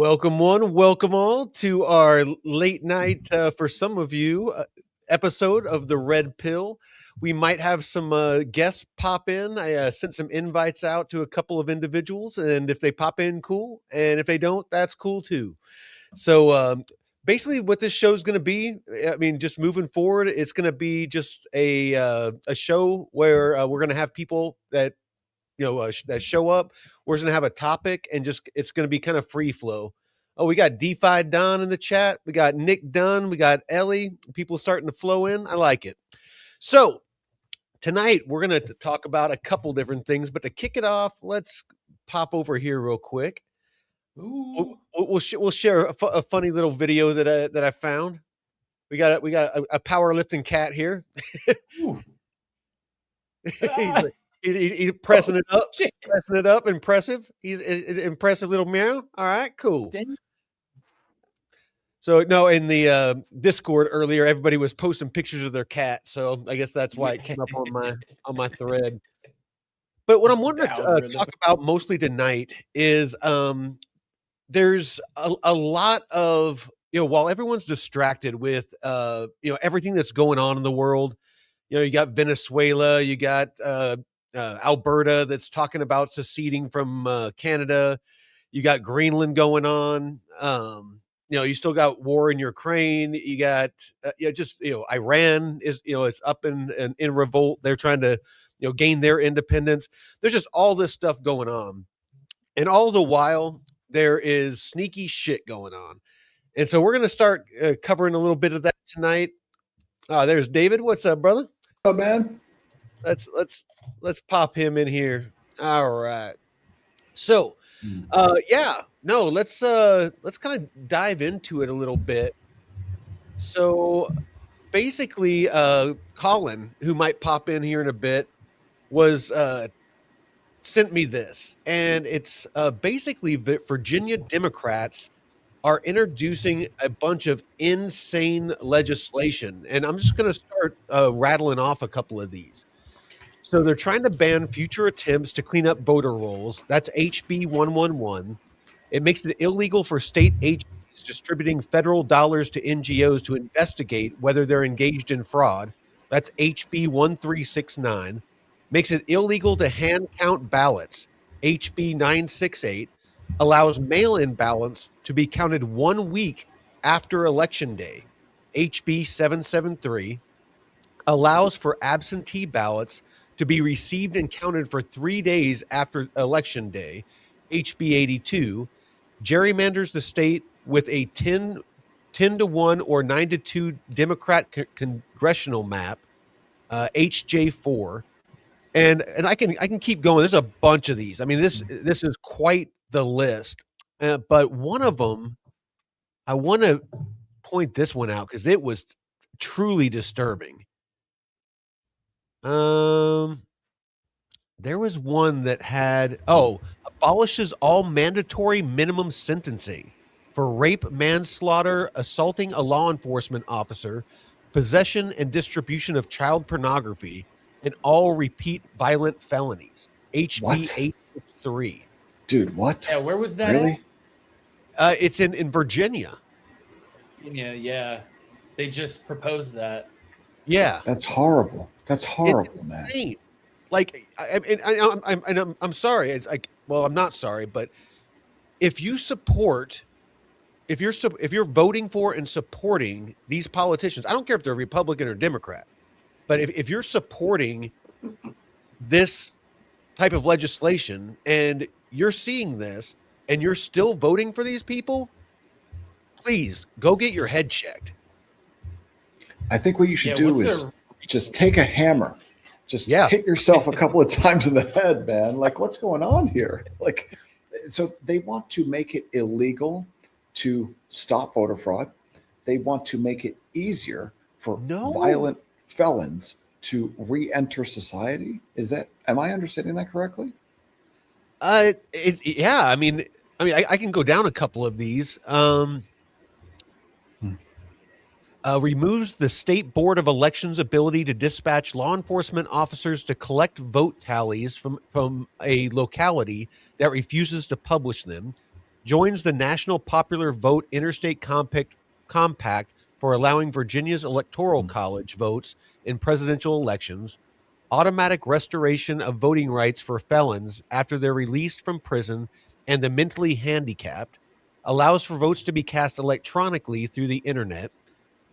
Welcome one, welcome all to our late night, for some of you, episode of the Red Pill. We might have some guests pop in. I sent some invites out to a couple of individuals, and if they pop in, cool. And if they don't, that's cool too. So basically, what this show is going to be, I mean, just moving forward, it's going to be just a show where we're going to have people that that show up. We're just gonna have a topic and just it's gonna be kind of free flow. Oh, we got DeFi Don in the chat. We got Nick Dunn. We got Ellie. People starting to flow in. I like it. So tonight we're gonna talk about a couple different things, but to kick it off, let's pop over here real quick. We'll share a funny little video that I found. We got a powerlifting cat here. He's pressing it up, impressive. He's an impressive little meow. All right, cool. So no, in the Discord earlier, everybody was posting pictures of their cat, so I guess that's why it came up on my thread. But what I'm wanting to talk about mostly tonight is there's a lot of while everyone's distracted with everything that's going on in the world. You got Venezuela, you got Alberta that's talking about seceding from Canada. You got Greenland going on. You still got war in Ukraine. You got Iran is up in revolt. They're trying to gain their independence. There's just all this stuff going on, and all the while there is sneaky shit going on. And so we're going to start covering a little bit of that tonight. There's David. What's up, brother? What's up, man? Let's pop him in here. All right. So, let's kind of dive into it a little bit. So, basically, Colin, who might pop in here in a bit, was sent me this, and it's basically Virginia Democrats are introducing a bunch of insane legislation. And I'm just going to start rattling off a couple of these. So they're trying to ban future attempts to clean up voter rolls. That's HB 111. It makes it illegal for state agencies distributing federal dollars to NGOs to investigate whether they're engaged in fraud. That's HB 1369. Makes it illegal to hand count ballots. HB 968. Allows mail-in ballots to be counted 1 week after Election Day. HB 773 allows for absentee ballots to be received and counted for 3 days after Election Day. HB 82 gerrymanders the state with a 10 to 1 or 9 to 2 Democrat congressional map. HJ 4. And I can keep going. There's a bunch of these. I mean, this is quite the list, but one of them, I want to point this one out because it was truly disturbing. There was one that had abolishes all mandatory minimum sentencing for rape, manslaughter, assaulting a law enforcement officer, possession and distribution of child pornography, and all repeat violent felonies. HB 863. Dude, what? Yeah, where was that? Really? It's in Virginia. Yeah. They just proposed that. Yeah. That's horrible. That's horrible, man. Like, I'm sorry. It's like, well, I'm not sorry, but if you're voting for and supporting these politicians, I don't care if they're Republican or Democrat, but if you're supporting this type of legislation and you're seeing this and you're still voting for these people, please go get your head checked. I think what you should do is just take a hammer, just hit yourself a couple of times in the head, man. Like, what's going on here? Like, so they want to make it illegal to stop voter fraud. They want to make it easier for violent felons to re-enter society. Am I understanding that correctly? I mean, I can go down a couple of these. Removes the State Board of Elections' ability to dispatch law enforcement officers to collect vote tallies from a locality that refuses to publish them. joins the National Popular Vote Interstate Compact for allowing Virginia's Electoral College votes in presidential elections, automatic restoration of voting rights for felons after they're released from prison and the mentally handicapped, allows for votes to be cast electronically through the internet,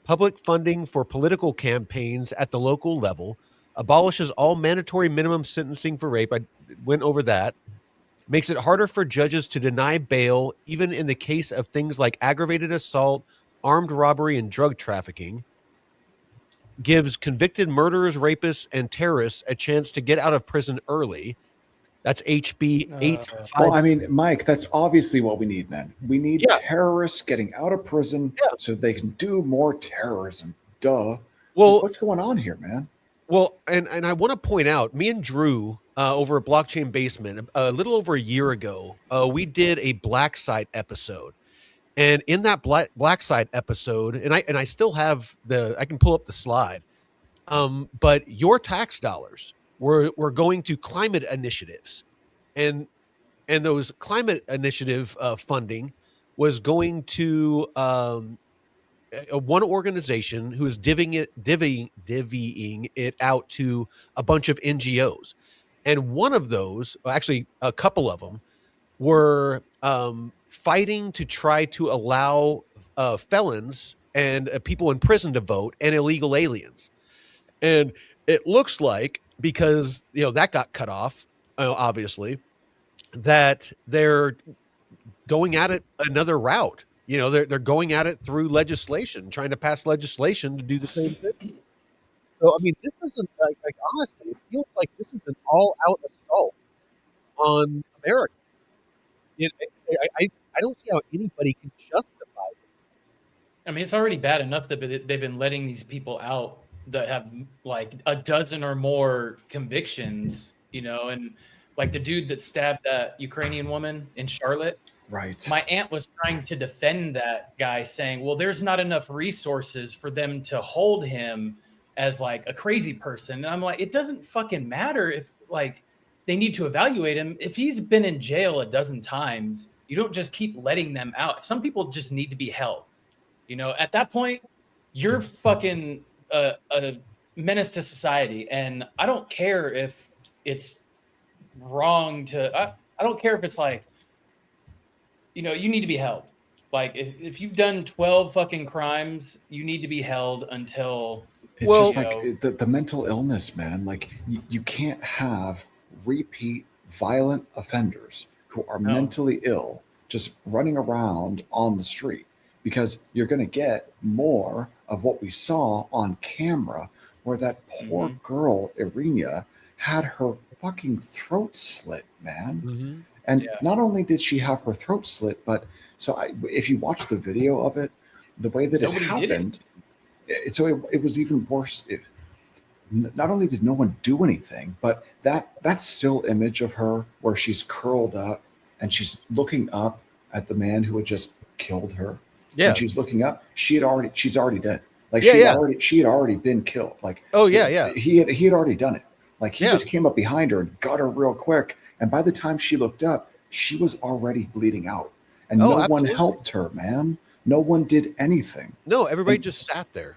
public funding for political campaigns at the local level, abolishes all mandatory minimum sentencing for rape. I went over that. Makes it harder for judges to deny bail, even in the case of things like aggravated assault, armed robbery, and drug trafficking. Gives convicted murderers, rapists, and terrorists a chance to get out of prison early. That's HB 853. Well, I mean, Mike, that's obviously what we need, man. We need terrorists getting out of prison so they can do more terrorism. Duh. Well, what's going on here, man? Well, and I want to point out, me and Drew over at Blockchain Basement, a little over a year ago, we did a Black Site episode. And in that Black Site episode, and I still have I can pull up the slide, but your tax dollars were going to climate initiatives. And those climate initiative funding was going to one organization who is divvying it out to a bunch of NGOs. And one of those, actually a couple of them, were fighting to try to allow felons and people in prison to vote and illegal aliens. And it looks like, because that got cut off, obviously, that they're going at it another route. They're going at it through legislation, trying to pass legislation to do the same thing. So, I mean, this isn't like honestly, it feels like this is an all-out assault on America. I don't see how anybody can justify this. I mean, it's already bad enough that they've been letting these people out that have like a dozen or more convictions, and like the dude that stabbed that Ukrainian woman in Charlotte. Right. My aunt was trying to defend that guy, saying, well, there's not enough resources for them to hold him as like a crazy person. And I'm like, it doesn't fucking matter if like they need to evaluate him. If he's been in jail a dozen times, you don't just keep letting them out. Some people just need to be held. At that point, you're fucking a menace to society. And I don't care if it's wrong to, I don't care if it's like, you need to be held. Like if you've done 12 fucking crimes, you need to be held until it's just like the mental illness, man. Like you can't have repeat violent offenders who are mentally ill just running around on the street, because you're going to get more of what we saw on camera, where that poor girl Irina had her fucking throat slit, man. And not only did she have her throat slit, but if you watch the video of it, the way that it happened, it was even worse. Not only did no one do anything, but that still image of her where she's curled up and she's looking up at the man who had just killed her. Yeah. And she's looking up. She's already dead. Like she had already been killed. Like, he had already done it. Like he just came up behind her and got her real quick. And by the time she looked up, she was already bleeding out. And no one helped her, man. No one did anything. No, everybody just sat there.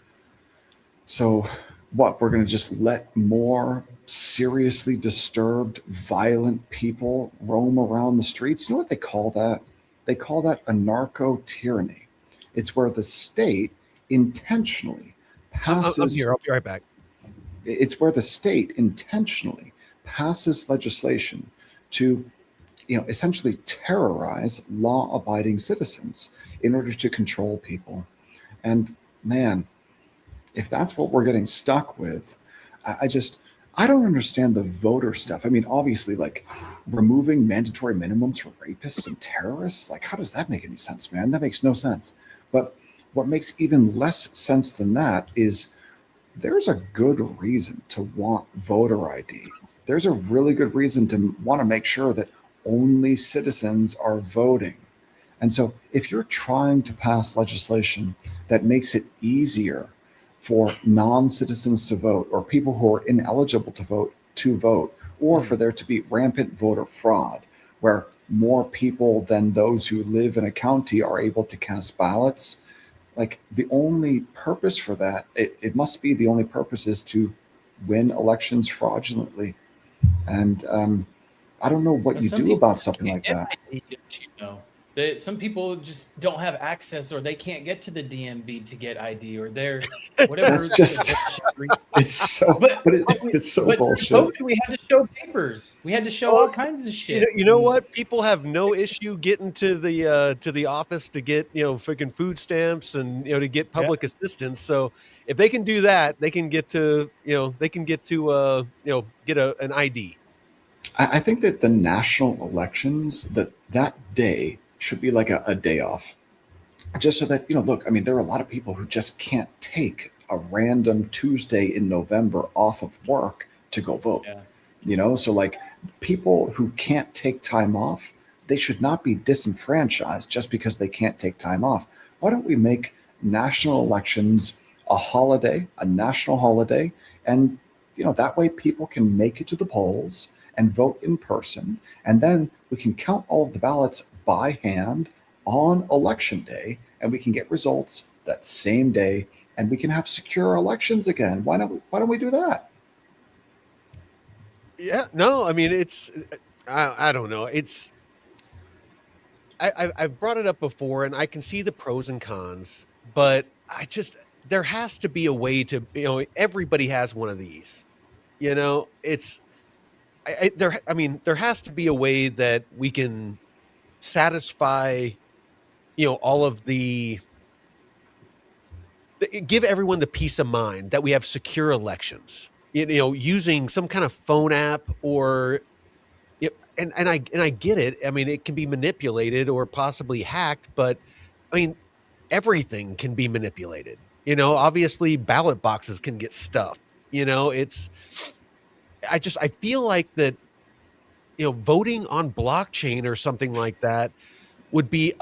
So what? We're going to just let more seriously disturbed, violent people roam around the streets? You know what they call that? They call that a narco-tyranny. It's where the state intentionally passes... I'm here. I'll be right back. It's where the state intentionally passes legislation to, essentially terrorize law-abiding citizens in order to control people. And man, if that's what we're getting stuck with, I don't understand the voter stuff. I mean, obviously, like removing mandatory minimums for rapists and terrorists, like how does that make any sense, man? That makes no sense. But what makes even less sense than that is there's a good reason to want voter ID. There's a really good reason to want to make sure that only citizens are voting. And so if you're trying to pass legislation that makes it easier for non-citizens to vote, or people who are ineligible to vote, or for there to be rampant voter fraud, where more people than those who live in a county are able to cast ballots. Like the only purpose for that, it must be the only purpose is to win elections fraudulently. And I don't know what you Some do people about just something can't like get that. ID, don't you know? Some people just don't have access, or they can't get to the DMV to get ID, or they're whatever That's the just, bullshit reason. it's so, But it's so but bullshit. during COVID, we had to show papers. We had to show Well, all kinds of you know, shit. you know what? People have no issue getting to the office to get, freaking food stamps and, to get Yeah. public assistance. So if they can do that, they can get to, get an ID. I think that the national elections, that day should be like a day off, just so that, look, I mean, there are a lot of people who just can't take a random Tuesday in November off of work to go vote. Yeah. So like people who can't take time off, they should not be disenfranchised just because they can't take time off. Why don't we make national elections a holiday, a national holiday, and that way people can make it to the polls and vote in person, and then we can count all of the ballots by hand on election day, and we can get results that same day, and we can have secure elections again. Why don't we do that? Yeah, no, I mean, I don't know. I've brought it up before, and I can see the pros and cons, but there has to be a way to, everybody has one of these, it's, there has to be a way that we can satisfy, all of give everyone the peace of mind that we have secure elections, using some kind of phone app or, and I get it. I mean, it can be manipulated or possibly hacked, but I mean, everything can be manipulated. Obviously ballot boxes can get stuffed. I feel like that, voting on blockchain or something like that would be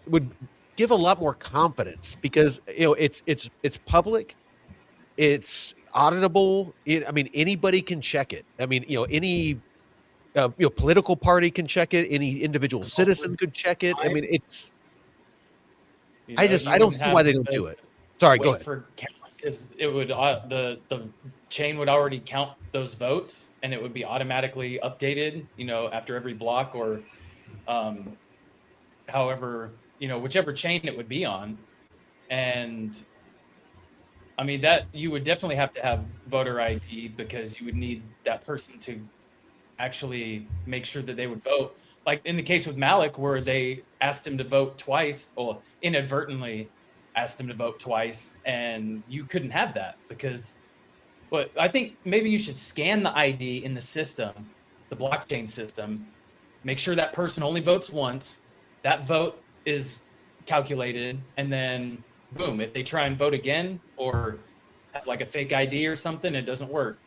would give a lot more confidence because, it's public, it's auditable. I mean, anybody can check it. I mean, any political party can check it. Any individual citizen could check it. I mean, I You don't wouldn't see why have they don't to do it. Sorry, go wait ahead. for counts, because it would the chain would already count those votes, and it would be automatically updated, after every block, or however, whichever chain it would be on. And I mean, that you would definitely have to have voter ID, because you would need that person to actually make sure that they would vote. Like in the case with Malik, where they asked him to vote twice, or inadvertently asked him to vote twice, and you couldn't have that because, but I think maybe you should scan the ID in the system, the blockchain system, make sure that person only votes once, that vote is calculated, and then boom, if they try and vote again or have like a fake ID or something, it doesn't work.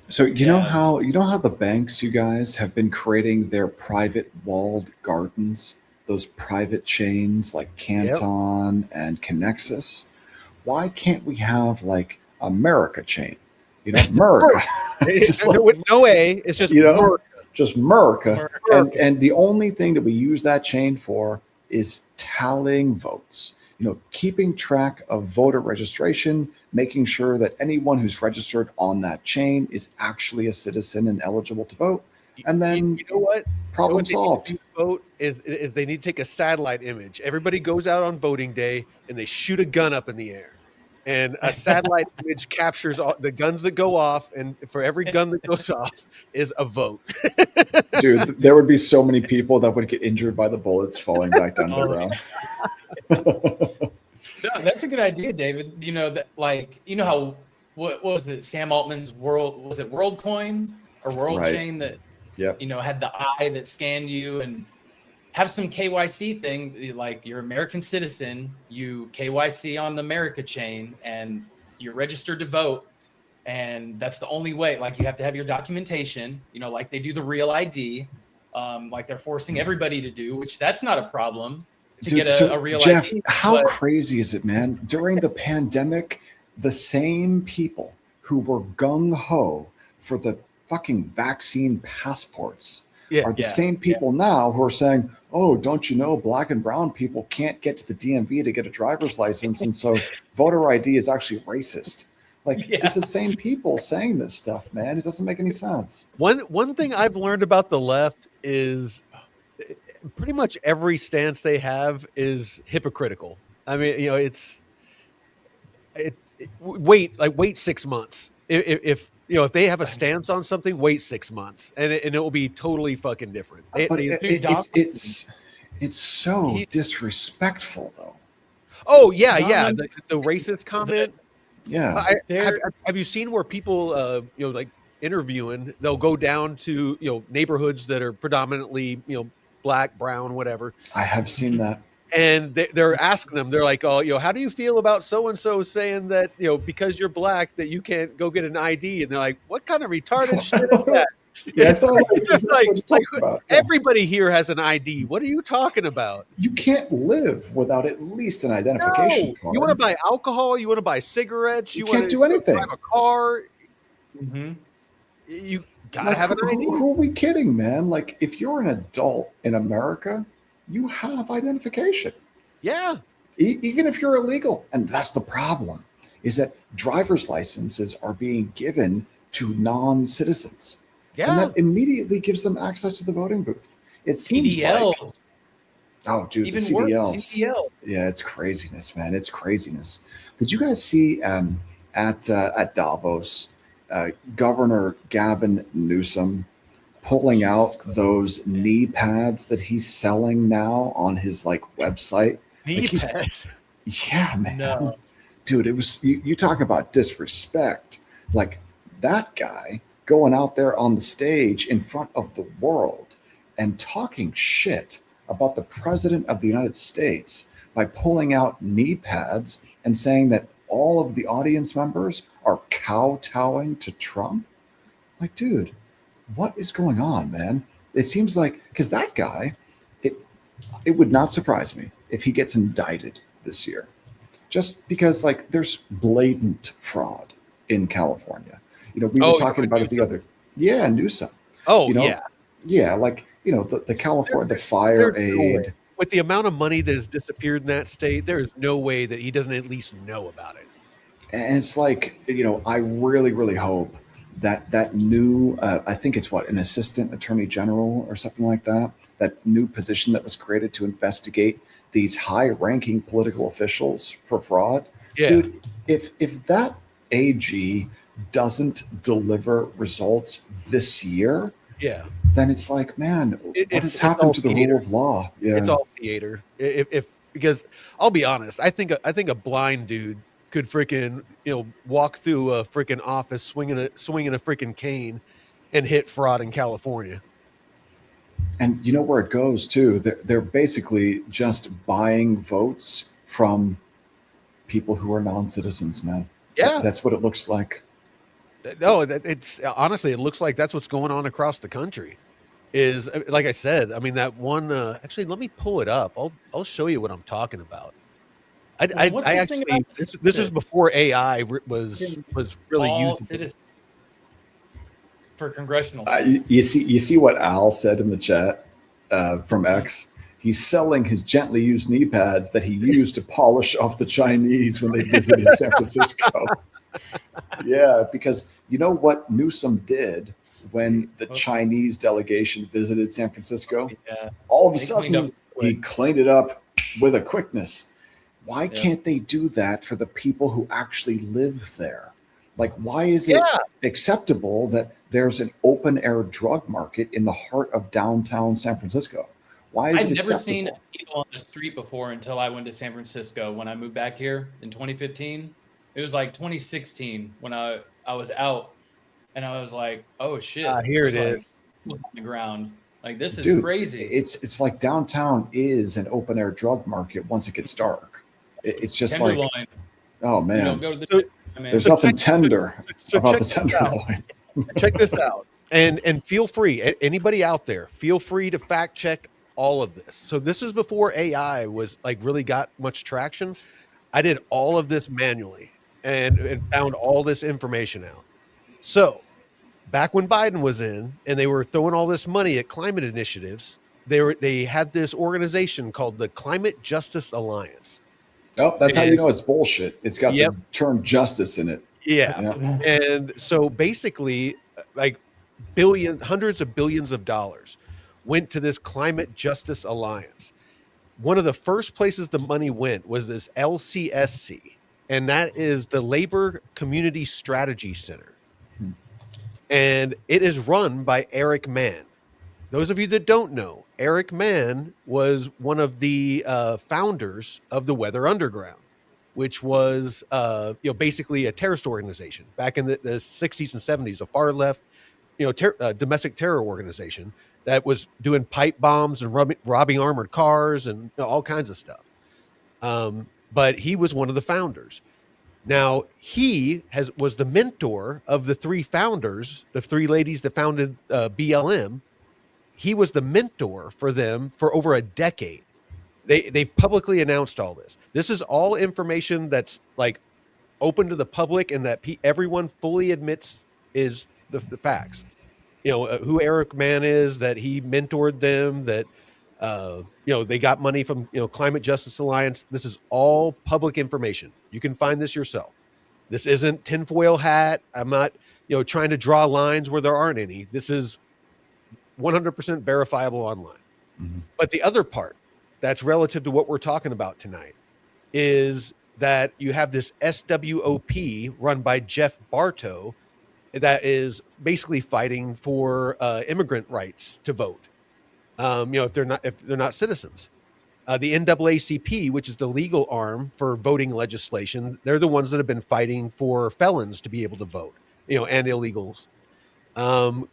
So Yeah, just you know how the banks, you guys, have been creating their private walled gardens, those private chains like Yep. Canton and Connexus. Why can't we have like America chain? America. Just like, With no A, it's just work. just America. America. And the only thing that we use that chain for is tallying votes. Keeping track of voter registration, making sure that anyone who's registered on that chain is actually a citizen and eligible to vote. And then You know what? problem What they need solved. to do to vote is they need to take a satellite image. Everybody goes out on voting day and they shoot a gun up in the air. And a satellite image captures all the guns that go off, and for every gun that goes off is a vote. Dude, there would be so many people that would get injured by the bullets falling back down to the ground. No, that's a good idea, David. That, like, how, what was it? Sam Altman's was it WorldCoin or World Right. Chain that Yep. had the eye that scanned you, and have some KYC thing, like you're American citizen, you KYC on the America chain, and you're registered to vote, and that's the only way. Like, you have to have your documentation, like they do the real ID, like they're forcing everybody to do, which that's not a problem to Dude, get so a real Jeff, ID. how but- crazy is it, man? During the pandemic, the same people who were gung ho for the fucking vaccine passports Yeah. are the same people now who are saying, oh, don't you know black and brown people can't get to the DMV to get a driver's license, and so voter ID is actually racist. Like, it's the same people saying this stuff, man. It doesn't make any sense. One thing I've learned about the left is pretty much every stance they have is hypocritical. I mean, you know, wait 6 months. If you know, if they have a stance on something, wait 6 months, and it will be totally fucking different. It's so disrespectful, though. Oh yeah, the racist comment. Yeah. Have you seen where people, you know, like interviewing, they'll go down to, you know, neighborhoods that are predominantly, you know, black, brown, whatever. I have seen that. And they're asking them, they're like, oh, you know, how do you feel about so-and-so saying that, you know, because you're black that you can't go get an ID? And they're like, what kind of retarded shit is that? Yes, everybody here has an ID. What are you talking about? You can't live without at least an identification card. You want to buy alcohol? You want to buy cigarettes? You can't do anything. Drive a car? You gotta have an ID. Who are we kidding, man? Like, if you're an adult in America, you have identification. Yeah. Even if you're illegal. And that's the problem, is that driver's licenses are being given to non-citizens. Yeah. And that immediately gives them access to the voting booth. It seems CDL. like... Oh, dude, even the CDLs. CDL. Yeah, it's craziness, man. It's craziness. Did you guys see at Davos, Governor Gavin Newsom pulling out those knee pads that he's selling now on his like website? Knee pads? Yeah, man. No. Dude, it was you talk about disrespect. Like, that guy going out there on the stage in front of the world and talking shit about the president of the United States by pulling out knee pads and saying that all of the audience members are kowtowing to Trump. Like, dude, what is going on, man? It seems like, because that guy, it would not surprise me if he gets indicted this year, just because like there's blatant fraud in California. You know, we were talking about it the other, Newsom. Oh, you know? yeah. Yeah, like, you know, the California, the fire aid. With the amount of money that has disappeared in that state, there is no way that he doesn't at least know about it. And it's like, you know, I really, really hope that new, I think it's an assistant attorney general or something like that, that new position that was created to investigate these high-ranking political officials for fraud. Yeah. Dude, if that AG doesn't deliver results this year, then it's like, man, what has happened to the rule of law? Yeah. It's all theater. Because I'll be honest, I think a blind dude could freaking, you know, walk through a freaking office swinging a freaking cane and hit fraud in California. And you know where it goes too? They're basically just buying votes from people who are non-citizens, man. Yeah, that's what it looks like. No, it's honestly, it looks like that's what's going on across the country. Is, like I said, I mean, that one. Actually, let me pull it up. I'll show you what I'm talking about. I actually, this is before AI was really used for congressional. You see what Al said in the chat from X. He's selling his gently used knee pads that he used to polish off the Chinese when they visited San Francisco. Yeah, because you know what Newsom did when the Chinese delegation visited San Francisco? All of a sudden, he cleaned it up with a quickness. Why can't they do that for the people who actually live there? Like, why is it acceptable that there's an open air drug market in the heart of downtown San Francisco? Why is it acceptable? I've never seen people on the street before until I went to San Francisco when I moved back here in 2015. It was like 2016 when I was out and I was like, oh shit. Here it is. On the ground. Like, this is crazy. It's like downtown is an open air drug market once it gets dark. It's just Tenderloin. Like, oh man, there's nothing tender about the tenderloin. Check this out. And feel free, anybody out there, feel free to fact check all of this. So this is before AI was like really got much traction. I did all of this manually and found all this information out. So back when Biden was in and they were throwing all this money at climate initiatives, they had this organization called the Climate Justice Alliance. Oh, that's how you And know it's bullshit. It's got yep, the term justice in it. yeah. Yeah. And so basically, like hundreds of billions of dollars went to this Climate Justice Alliance. One of the first places the money went was this LCSC, and that is the Labor Community Strategy Center. Hmm. And it is run by Eric Mann. Those of you that don't know, Eric Mann was one of the founders of the Weather Underground, which was basically a terrorist organization back in the 60s and 70s, a far left domestic terror organization that was doing pipe bombs and robbing armored cars and all kinds of stuff. But he was one of the founders. Now he was the mentor of the three founders, the three ladies that founded BLM. He was the mentor for them for over a decade. They've publicly announced all this. This is all information that's like open to the public and that everyone fully admits is the facts. Who Eric Mann is, that he mentored them, that they got money from Climate Justice Alliance. This is all public information. You can find this yourself. This isn't tinfoil hat. I'm not trying to draw lines where there aren't any. This is 100% verifiable online. Mm-hmm. But the other part that's relative to what we're talking about tonight is that you have this SWOP run by Jeff Bartow that is basically fighting for immigrant rights to vote. If they're not citizens. The NAACP, which is the legal arm for voting legislation, they're the ones that have been fighting for felons to be able to vote, and illegals.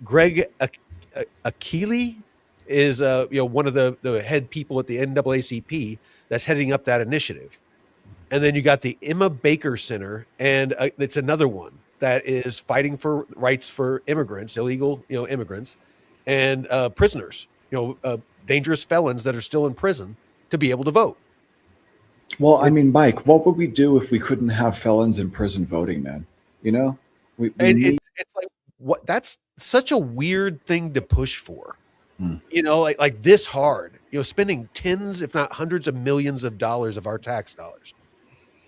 Greg Akili is one of the head people at the NAACP that's heading up that initiative. And then you got the Emma Baker Center, and it's another one that is fighting for rights for immigrants, illegal immigrants, and prisoners, dangerous felons that are still in prison to be able to vote. Well, I mean, Mike, what would we do if we couldn't have felons in prison voting, man? It's like, what? That's such a weird thing to push for. Hmm. Like this hard, spending tens, if not hundreds of millions of dollars of our tax dollars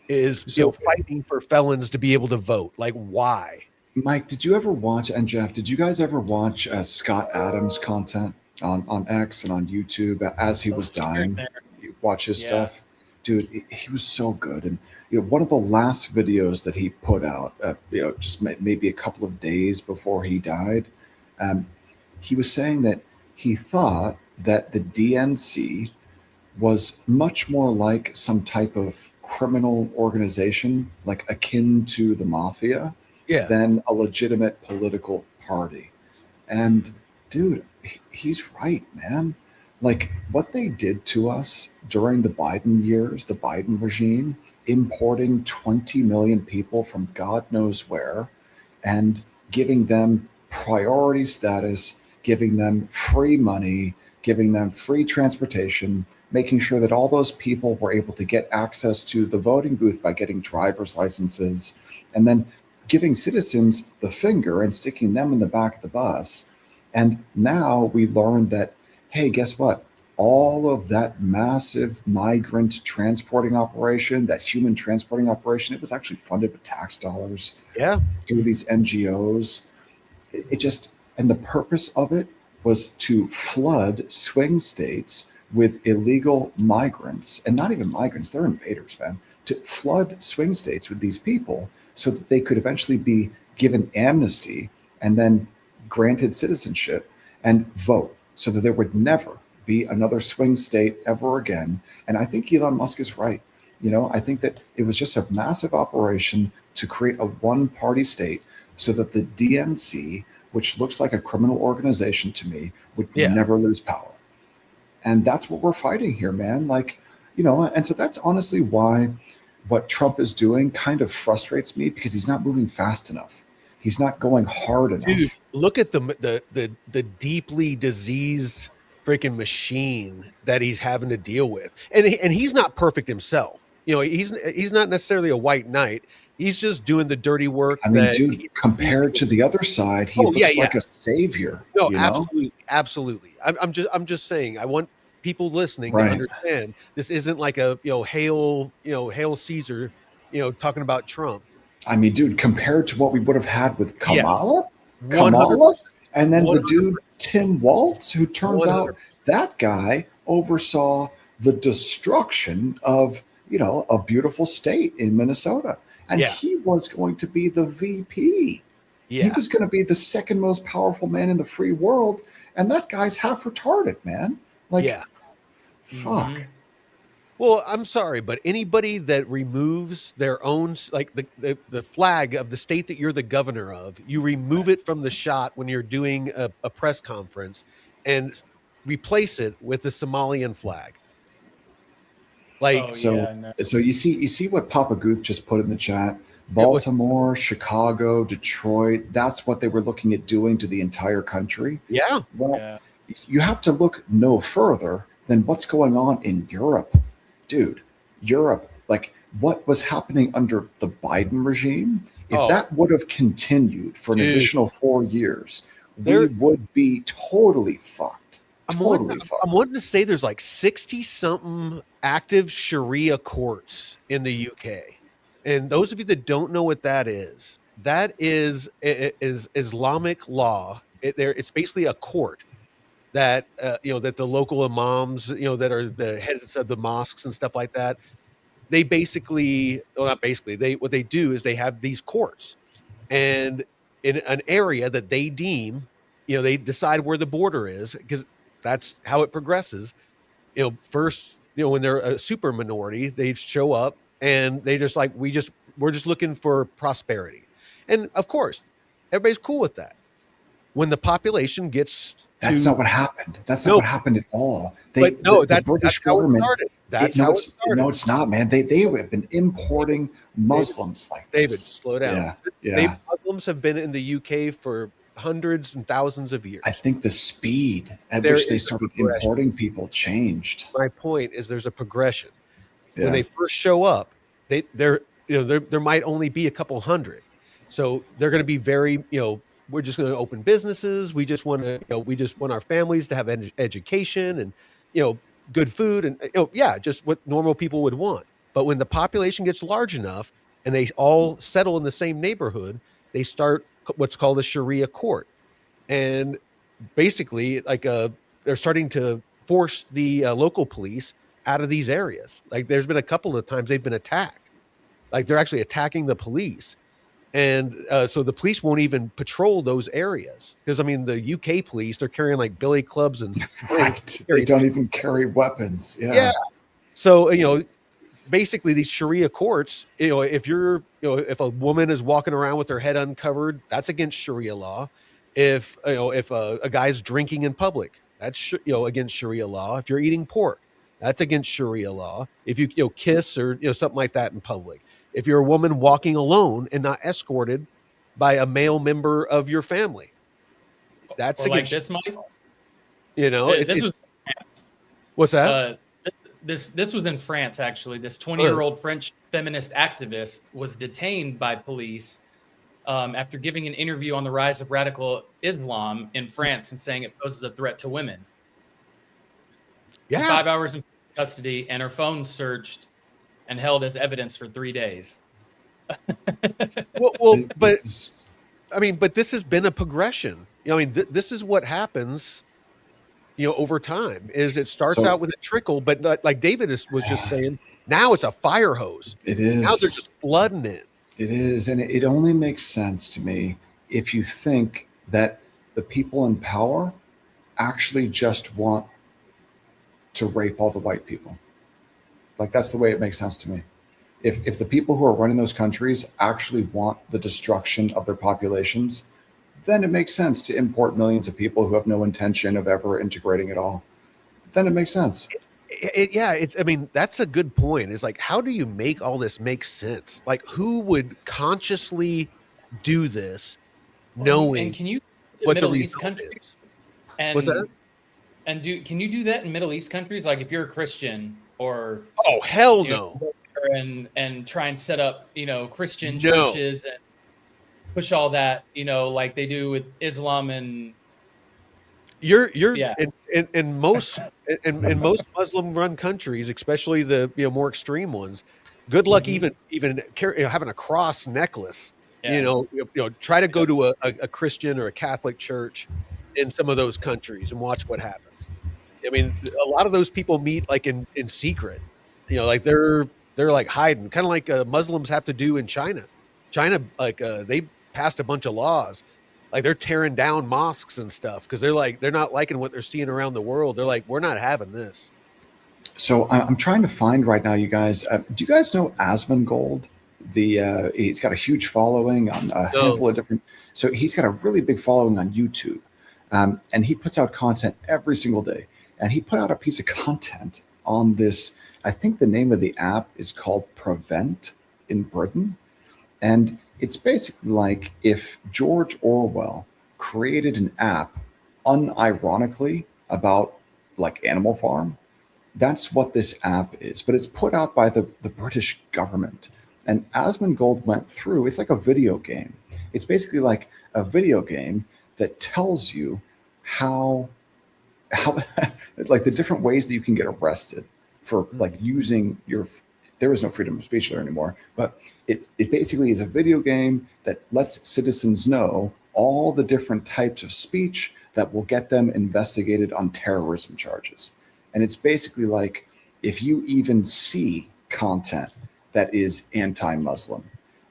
is fighting for felons to be able to vote. Like, why? Mike, did you ever watch, and Jeff, did you guys ever watch Scott Adams content on X and on YouTube as he was dying? You watch his stuff? Dude, he was so good. And one of the last videos that he put out, just maybe a couple of days before he died, he was saying that he thought that the DNC was much more like some type of criminal organization, like akin to the mafia, than a legitimate political party. And dude, he's right, man. Like what they did to us during the Biden years, the Biden regime, importing 20 million people from God knows where and giving them priority status, giving them free money, giving them free transportation, making sure that all those people were able to get access to the voting booth by getting driver's licenses, and then giving citizens the finger and sticking them in the back of the bus. And now we learned that, hey, guess what? All of that massive migrant transporting operation, that human transporting operation, it was actually funded with tax dollars. Yeah. Through these NGOs. And the purpose of it was to flood swing states with illegal migrants, and not even migrants, they're invaders, man, to flood swing states with these people so that they could eventually be given amnesty and then granted citizenship and vote, so that there would never be another swing state ever again. And I think Elon Musk is right. I think that it was just a massive operation to create a one-party state so that the DNC, which looks like a criminal organization to me, would never lose power. And that's what we're fighting here, man. And so that's honestly why what Trump is doing kind of frustrates me, because he's not moving fast enough. He's not going hard enough. Dude, look at the deeply diseased freaking machine that he's having to deal with. And he's not perfect himself. he's not necessarily a white knight. He's just doing the dirty work. I mean, dude, compared to the other side, he looks like a savior. No, absolutely. I'm just saying. I want people listening to understand this isn't like a hail Caesar, talking about Trump. I mean, dude, compared to what we would have had with Kamala, 100%. And then 100%. the dude Tim Walz, who turns 100%. Out that guy oversaw the destruction of a beautiful state in Minnesota, and he was going to be the VP. Yeah. He was going to be the second most powerful man in the free world, and that guy's half retarded, man. Like, fuck. Mm-hmm. Well, I'm sorry, but anybody that removes their own, like the flag of the state that you're the governor of, you remove it from the shot when you're doing a press conference and replace it with the Somalian flag. Like, so you see what Papa Guth just put in the chat. Baltimore, Chicago, Detroit, that's what they were looking at doing to the entire country. Yeah. Well, you have to look no further than what's going on in Europe. Dude, Europe, like what was happening under the Biden regime, if that would have continued for an additional 4 years, we would be totally fucked. I'm wanting to say there's like 60-something active Sharia courts in the UK. And those of you that don't know what that is Islamic law. It's basically a court that that the local imams, that are the heads of the mosques and stuff like that, they what they do is they have these courts, and in an area that they deem, they decide where the border is, because that's how it progresses. First, when they're a super minority, they show up and they just like, we're just looking for prosperity. And of course, everybody's cool with that. When the population gets That's not what happened. That's not what happened at all. That's how it started. That's how it started. No, it's not, man. They have been importing Muslims like this. David, slow down. Muslims have been in the UK for hundreds and thousands of years. I think the speed at which they started importing people changed. My point is there's a progression. Yeah. When they first show up, there might only be a couple hundred. So they're going to be very, we're just going to open businesses. We just want our families to have education and, good food and, just what normal people would want. But when the population gets large enough and they all settle in the same neighborhood, they start what's called a Sharia court. And basically they're starting to force the local police out of these areas. Like there's been a couple of times they've been attacked. Like they're actually attacking the police. And so the police won't even patrol those areas because, I mean, the UK police, they're carrying like billy clubs and they don't even carry weapons. Yeah. So, basically these Sharia courts, if if a woman is walking around with her head uncovered, that's against Sharia law. If a guy's drinking in public, that's, against Sharia law. If you're eating pork, that's against Sharia law. If you kiss or, something like that in public. If you're a woman walking alone and not escorted by a male member of your family, that's against. Like this, Mike. This was. What's that? This was in France, actually. This 20-year-old French feminist activist was detained by police after giving an interview on the rise of radical Islam in France and saying it poses a threat to women. Yeah. 5 hours in custody and her phone searched and held as evidence for 3 days. but this has been a progression. This is what happens, over time. Is it starts out with a trickle, but like David was just saying, now it's a fire hose. It is. Now they're just flooding it. It is, and it only makes sense to me if you think that the people in power actually just want to rape all the white people. Like that's the way it makes sense to me. If the people who are running those countries actually want the destruction of their populations, then it makes sense to import millions of people who have no intention of ever integrating at all. Then it makes sense. That's a good point. It's like, how do you make all this make sense? Like, who would consciously do this, knowing and can you what Middle the East result countries is? and What's that? And can you do that in Middle East countries? Like if you're a Christian or hell no. and try and set up, Christian churches and push all that, like they do with Islam and you're in most Muslim run countries, especially the more extreme ones. Good luck even having a cross necklace. Try to go to a Christian or a Catholic church in some of those countries and watch what happens. I mean, a lot of those people meet like in secret. Like they're like hiding, kind of like Muslims have to do in China. China, like they passed a bunch of laws, like they're tearing down mosques and stuff because they're not liking what they're seeing around the world. They're like, we're not having this. So I'm trying to find right now, you guys. Do you guys know Asmongold? He's got a huge following on a handful of different. So he's got a really big following on YouTube, and he puts out content every single day. And he put out a piece of content on this. I think the name of the app is called Prevent in Britain, and it's basically like if George Orwell created an app unironically about like Animal Farm. That's what this app is, but it's put out by the British government. And Asmongold went through, it's like a video game. It's basically like a video game that tells you how like the different ways that you can get arrested for like using there is no freedom of speech there anymore, but it basically is a video game that lets citizens know all the different types of speech that will get them investigated on terrorism charges. And it's basically like if you even see content that is anti-Muslim,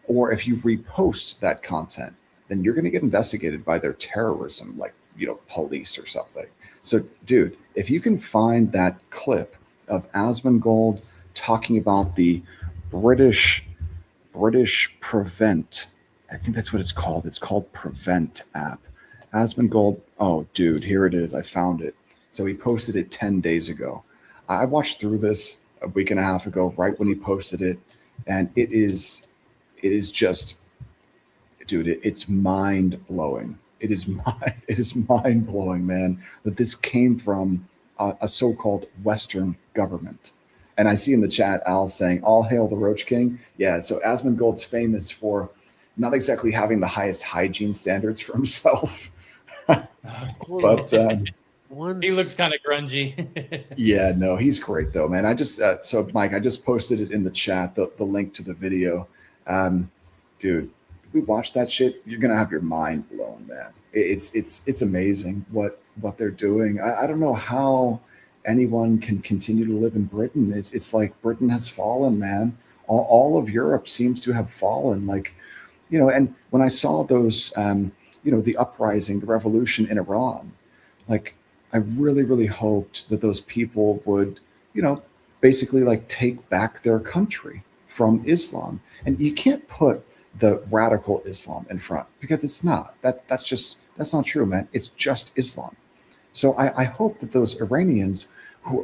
or if you repost that content, then you're going to get investigated by their terrorism, like, police or something. So, dude, if you can find that clip of Asmongold talking about the British Prevent, I think that's what it's called. It's called Prevent app. Asmongold, oh, dude, here it is. I found it. So he posted it 10 days ago. I watched through this a week and a half ago, right when he posted it. And it is just, dude, it's mind blowing. It is mind blowing, man, that this came from a so-called Western government. And I see in the chat, Al saying, all hail the Roach King. Yeah. So Asmongold's famous for not exactly having the highest hygiene standards for himself, but, he looks kind of grungy. Yeah, no, he's great though, man. I just so Mike, I just posted it in the chat, the link to the video. Dude, if we watch that shit, you're gonna have your mind blown, man. It's amazing what they're doing. I don't know how anyone can continue to live in Britain. It's like Britain has fallen, man. All of Europe seems to have fallen. Like, and when I saw those, the uprising, the revolution in Iran, like, I really, really hoped that those people would, basically like take back their country from Islam. And you can't put the radical Islam in front because it's not. That's not true, man. It's just Islam. So I hope that those Iranians,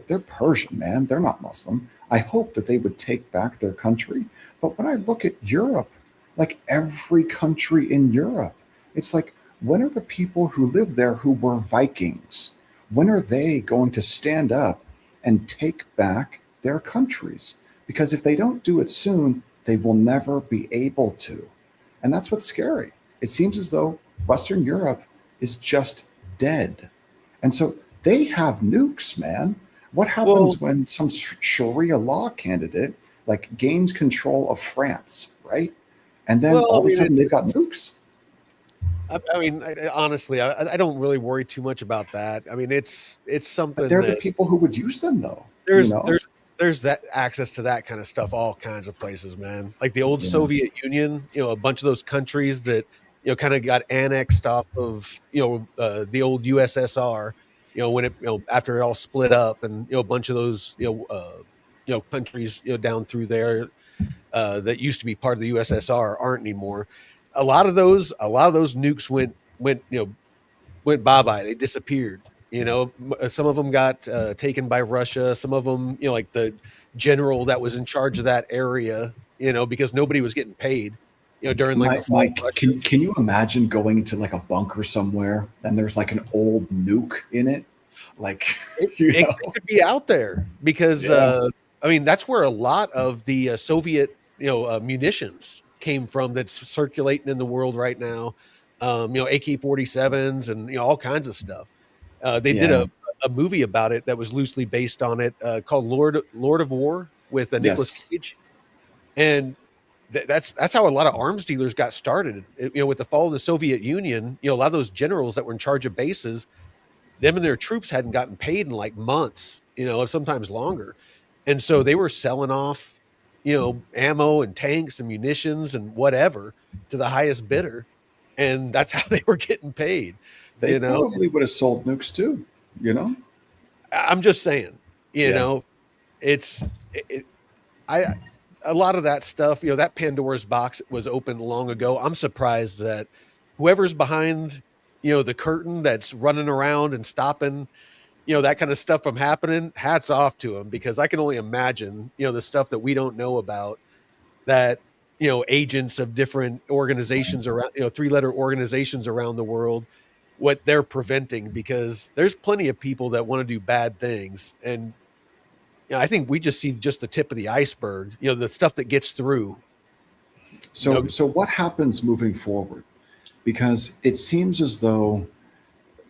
they're Persian, man, they're not Muslim. I hope that they would take back their country. But when I look at Europe, like every country in Europe, it's like, when are the people who live there who were Vikings? When are they going to stand up and take back their countries? Because if they don't do it soon, they will never be able to. And that's what's scary. It seems as though Western Europe is just dead. And so they have nukes, man. What happens when some Sharia law candidate like gains control of France, right? And then all of a sudden they've got nukes. I mean, honestly, I don't really worry too much about that. I mean, it's something. But they're the people who would use them, though. There's that access to that kind of stuff, all kinds of places, man. Like the old Soviet Union, a bunch of those countries that kind of got annexed off of the old USSR. When it after it all split up, and a bunch of those countries down through there that used to be part of the USSR aren't anymore. A lot of those nukes went bye-bye. They disappeared. Some of them got taken by Russia. Some of them, like the general that was in charge of that area, because nobody was getting paid, during like Mike, can you imagine going into like a bunker somewhere and there's like an old nuke in it? Like it could be out there because I mean, that's where a lot of the Soviet, munitions came from that's circulating in the world right now. AK-47s and all kinds of stuff. They did Yeah. a movie about it that was loosely based on it, called Lord of War with Nicolas Yes. Cage, and that's how a lot of arms dealers got started. With the fall of the Soviet Union, a lot of those generals that were in charge of bases, them and their troops hadn't gotten paid in like months, sometimes longer. And so they were selling off, ammo and tanks and munitions and whatever to the highest bidder. And that's how they were getting paid, They probably would have sold nukes too, I'm just saying, it's, I, a lot of that stuff, that Pandora's box was opened long ago. I'm surprised that whoever's behind, the curtain that's running around and stopping, that kind of stuff from happening, hats off to them, because I can only imagine, the stuff that we don't know about that, agents of different organizations around, 3-letter organizations around the world, what they're preventing, because there's plenty of people that want to do bad things. And I think we just see just the tip of the iceberg, the stuff that gets through. So what happens moving forward? Because it seems as though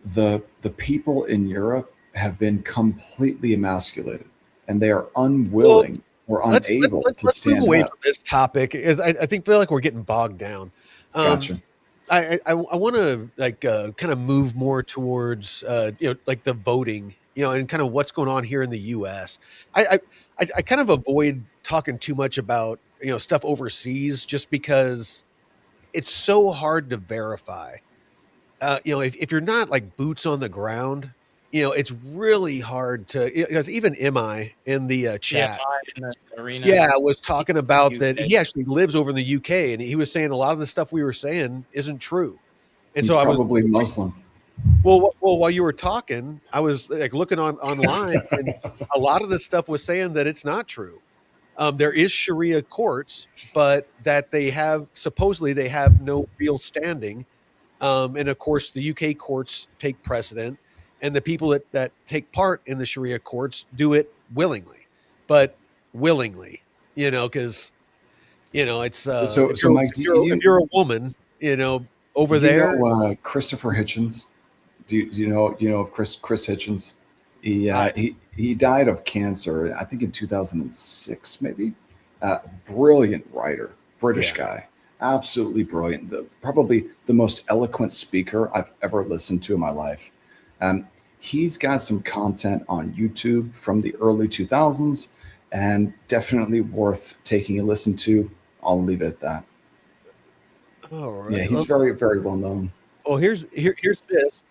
the people in Europe have been completely emasculated, and they are unwilling or unable to stand move away up. from this topic. I feel like we're getting bogged down. Gotcha. I want to kind of move more towards like the voting, and kind of what's going on here in the U.S. I kind of avoid talking too much about stuff overseas, just because it's so hard to verify. If you're not like boots on the ground, it's really hard to, because even MI in the chat, in the arena, was talking about that he actually lives over in the UK, and he was saying a lot of the stuff we were saying isn't true. And He's so probably Muslim. Well, while you were talking, I was like looking online, and a lot of the stuff was saying that it's not true. There is Sharia courts, but that supposedly they have no real standing. And of course, the UK courts take precedent, and the people that take part in the Sharia courts do it willingly, because it's So Mike, if you're a woman, over there. Christopher Hitchens. Do you know of Chris Hitchens? He died of cancer, I think in 2006, maybe. Brilliant writer, British guy, absolutely brilliant. Probably the most eloquent speaker I've ever listened to in my life. He's got some content on YouTube from the early 2000s, and definitely worth taking a listen to. I'll leave it at that. All right. Yeah, he's very, very well known. Oh, here's this.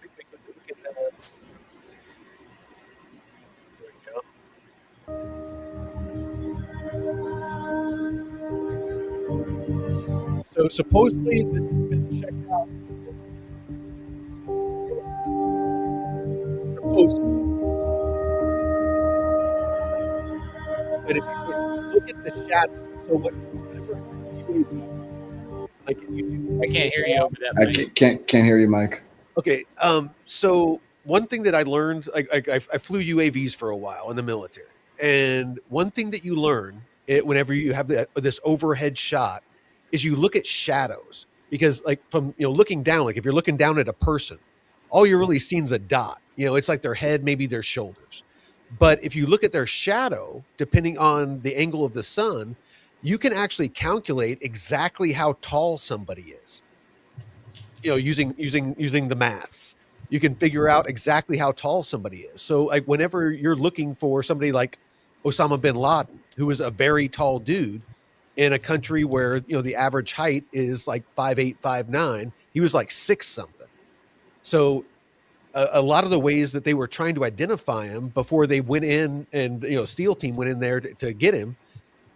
So supposedly this has been checked out. Supposedly. But if you look at the shadow, so whatever I can't hear you over that. I can't hear you, Mike. Okay. So one thing that I learned, I flew UAVs for a while in the military, and one thing that you learn whenever you have this overhead shot is you look at shadows, because like from looking down, like if you're looking down at a person, all you're really seeing is a dot. It's like their head, maybe their shoulders. But if you look at their shadow, depending on the angle of the sun, you can actually calculate exactly how tall somebody is. Using the maths, you can figure out exactly how tall somebody is. So like whenever you're looking for somebody like Osama bin Laden, who is a very tall dude in a country where the average height is like 5'8", 5'9", he was like 6 something. So a lot of the ways that they were trying to identify him before they went in, and SEAL team went in there to get him,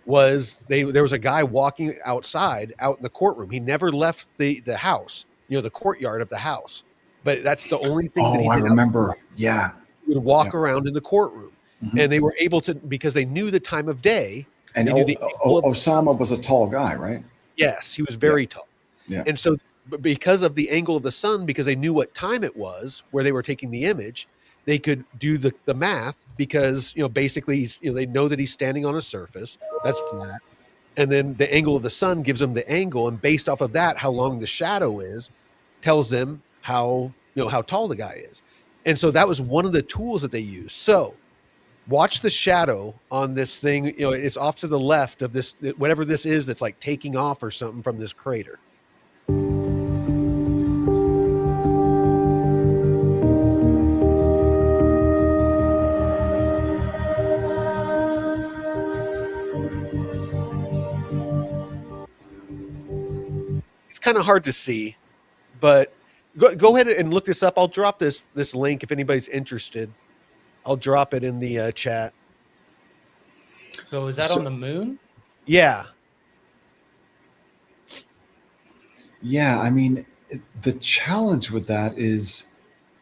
was there was a guy walking outside out in the courtroom. He never left the house, the courtyard of the house, but that's the only thing that he did. I remember. Yeah. He would walk around in the courtroom, and they were able to, because they knew the time of day. And Osama was a tall guy, right? Yes, he was very tall. Yeah. And so because of the angle of the sun, because they knew what time it was where they were taking the image, they could do the math because, basically they know that he's standing on a surface that's flat. And then the angle of the sun gives them the angle. And based off of that, how long the shadow is tells them how tall the guy is. And so that was one of the tools that they used. So watch the shadow on this thing. It's off to the left of this, whatever this is, that's like taking off or something from this crater. It's kind of hard to see, but go ahead and look this up. I'll drop this link if anybody's interested. I'll drop it in the chat. So is that on the moon? Yeah. Yeah, I mean, the challenge with that is,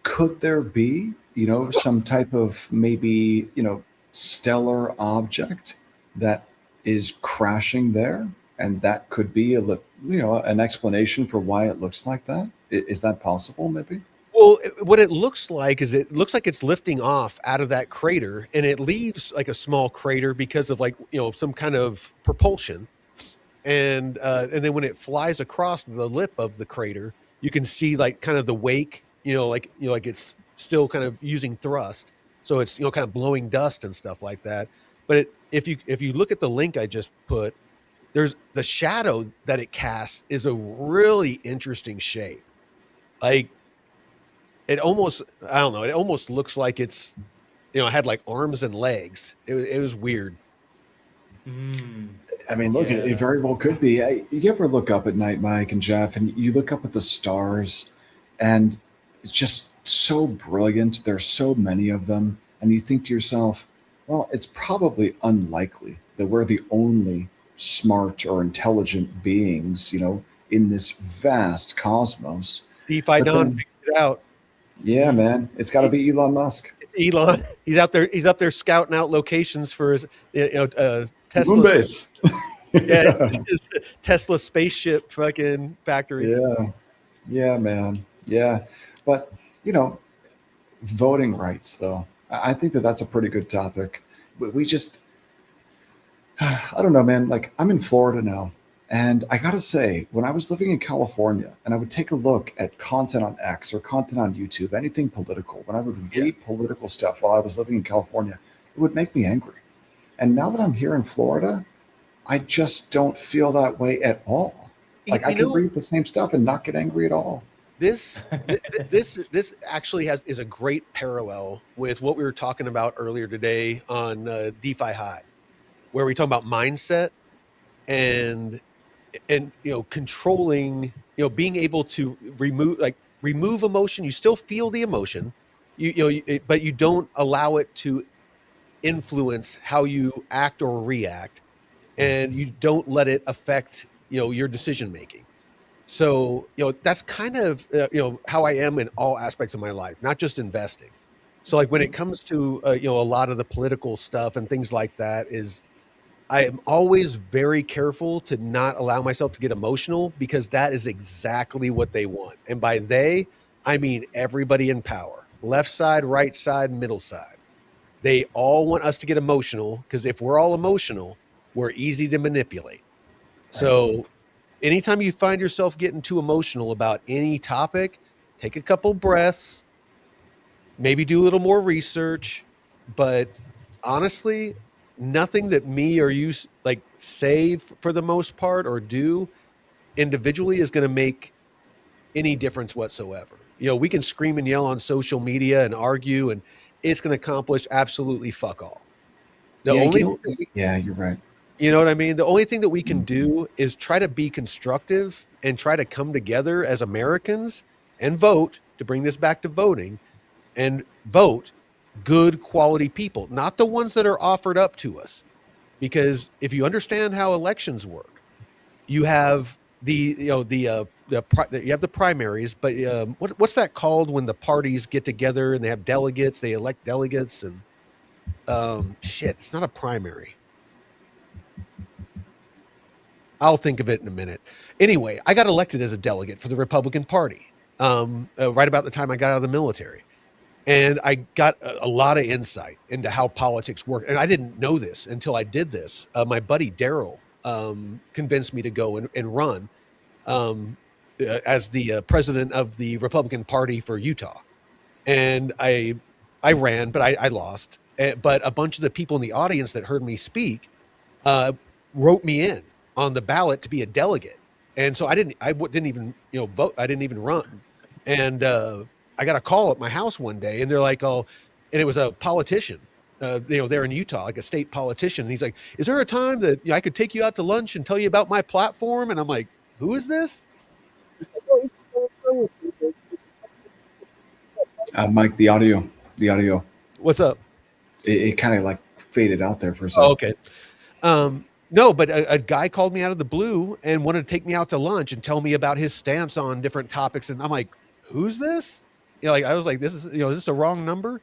could there be, some type of maybe, stellar object that is crashing there, and that could be an explanation for why it looks like that? Is that possible, maybe? Well, what it looks like is it's lifting off out of that crater, and it leaves like a small crater because of some kind of propulsion. And then when it flies across the lip of the crater, you can see like kind of the wake, like it's still kind of using thrust. So it's, kind of blowing dust and stuff like that. But if you look at the link I just put, there's the shadow that it casts is a really interesting shape. Like it almost, I don't know, it almost looks like it's, had like arms and legs. It was weird. I mean, look, it very well could be. You ever look up at night, Mike and Jeff, and you look up at the stars, and it's just so brilliant. There's so many of them, and you think to yourself, well, it's probably unlikely that we're the only smart or intelligent beings, in this vast cosmos. DeFi Don figured it out. Yeah, man, it's got to be Elon Musk. Elon, he's up there scouting out locations for his, Tesla base. Yeah, his Tesla spaceship fucking factory. Yeah, man. Yeah, but voting rights, though, I think that's a pretty good topic. We just, I don't know, man. Like, I'm in Florida now, and I gotta say, when I was living in California, and I would take a look at content on X or content on YouTube, anything political, when I would read political stuff while I was living in California, it would make me angry. And now that I'm here in Florida, I just don't feel that way at all. Like, I can read the same stuff and not get angry at all. This actually is a great parallel with what we were talking about earlier today on DeFi High, where we talk about mindset and controlling, being able to remove emotion. You still feel the emotion, but you don't allow it to influence how you act or react, and you don't let it affect your decision making. So that's kind of how I am in all aspects of my life, not just investing. So like when it comes to a lot of the political stuff and things like that, is I am always very careful to not allow myself to get emotional, because that is exactly what they want. And by they, I mean everybody in power, left side, right side, middle side. They all want us to get emotional, because if we're all emotional, we're easy to manipulate. So anytime you find yourself getting too emotional about any topic, take a couple breaths, maybe do a little more research. But honestly, nothing that me or you say for the most part or do individually is going to make any difference whatsoever. We can scream and yell on social media and argue, and it's going to accomplish absolutely fuck all. You're right. You know what I mean? The only thing that we can do is try to be constructive and try to come together as Americans and vote, to bring this back to voting, and vote good quality people, not the ones that are offered up to us. Because if you understand how elections work, you have you have the primaries, but what's that called when the parties get together and they have delegates, they elect delegates, and it's not a primary. I'll think of it in a minute. Anyway, I got elected as a delegate for the Republican Party right about the time I got out of the military. And I got a lot of insight into how politics work. And I didn't know this until I did this. My buddy Daryl convinced me to go and run as the president of the Republican Party for Utah. And I ran, but I lost. But a bunch of the people in the audience that heard me speak uh, wrote me in on the ballot to be a delegate. And so didn't even vote. I didn't even run. And I got a call at my house one day, and they're like, "Oh," and it was a politician. There in Utah, like a state politician. And he's like, "Is there a time that I could take you out to lunch and tell you about my platform?" And I'm like, "Who is this?" Mike, the audio. What's up? It kind of like faded out there for a Oh, second. okay. No, but a guy called me out of the blue and wanted to take me out to lunch and tell me about his stance on different topics. And I'm like, "Who's this?" I was like, "Is this a wrong number?"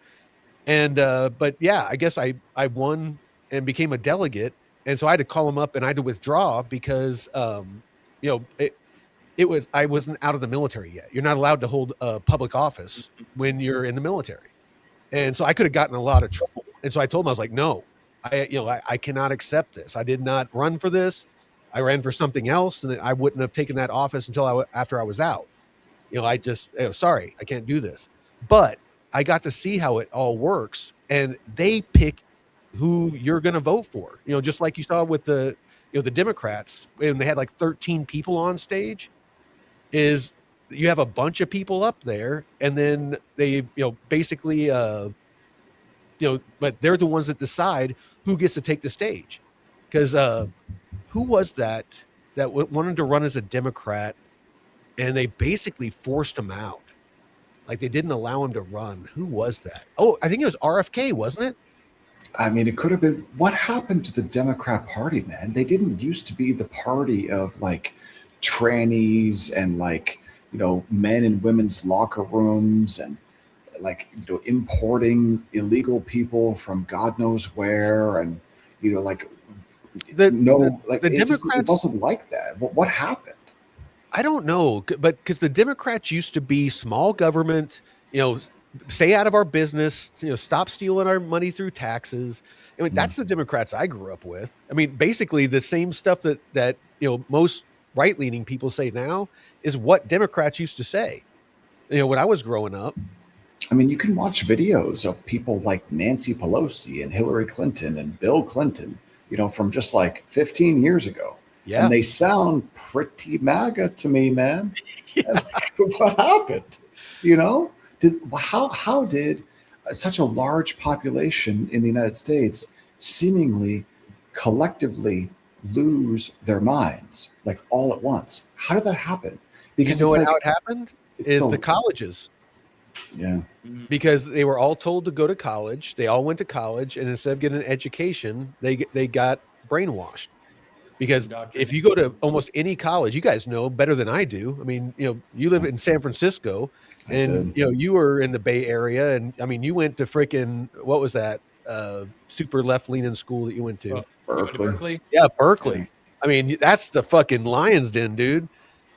And but yeah, I guess I won and became a delegate, and so I had to call him up and I had to withdraw because you know it, I wasn't out of the military yet. You're not allowed to hold a public office when you're in the military, and so I could have gotten a lot of trouble. And so I told him, I was like, "No, I cannot accept this. I did not run for this. I ran for something else, and I wouldn't have taken that office until after I was out. I just, sorry, I can't do this." But I got to see how it all works, and they pick who you're going to vote for. Just like you saw with the Democrats, when they had like 13 people on stage, is you have a bunch of people up there, and then they, basically, but they're the ones that decide who gets to take the stage. Because who was that wanted to run as a Democrat, and they basically forced him out? Like, they didn't allow him to run. Who was that? Oh, I think it was RFK, wasn't it? I mean, it could have been. What happened to the Democrat Party, man? They didn't used to be the party of like trannies and like, men and women's locker rooms and like, importing illegal people from God knows where. And, like, The no, like the it Democrats, wasn't like that. What happened? I don't know, but because the Democrats used to be small government, stay out of our business, stop stealing our money through taxes. I mean, Hmm. that's the Democrats I grew up with. I mean, basically the same stuff that most right leaning people say now is what Democrats used to say. When I was growing up. I mean, you can watch videos of people like Nancy Pelosi and Hillary Clinton and Bill Clinton, from just like 15 years ago. And Yeah. they sound pretty MAGA to me, man. Yeah. And what happened? How did such a large population in the United States seemingly collectively lose their minds like all at once? How did that happen? Because it's like How it happened it's is the the colleges. yeah. Because they were all told to go to college. They all went to college, and instead of getting an education, they got brainwashed. Because if you go to almost any college, you guys know better than I do. I mean, you live in San Francisco, I and did. you were in the Bay Area, and I mean, you went to freaking, what was that super left leaning school that you went to? You went to Berkeley. Berkeley? Yeah, Berkeley. Yeah. I mean, that's the fucking lion's den, dude.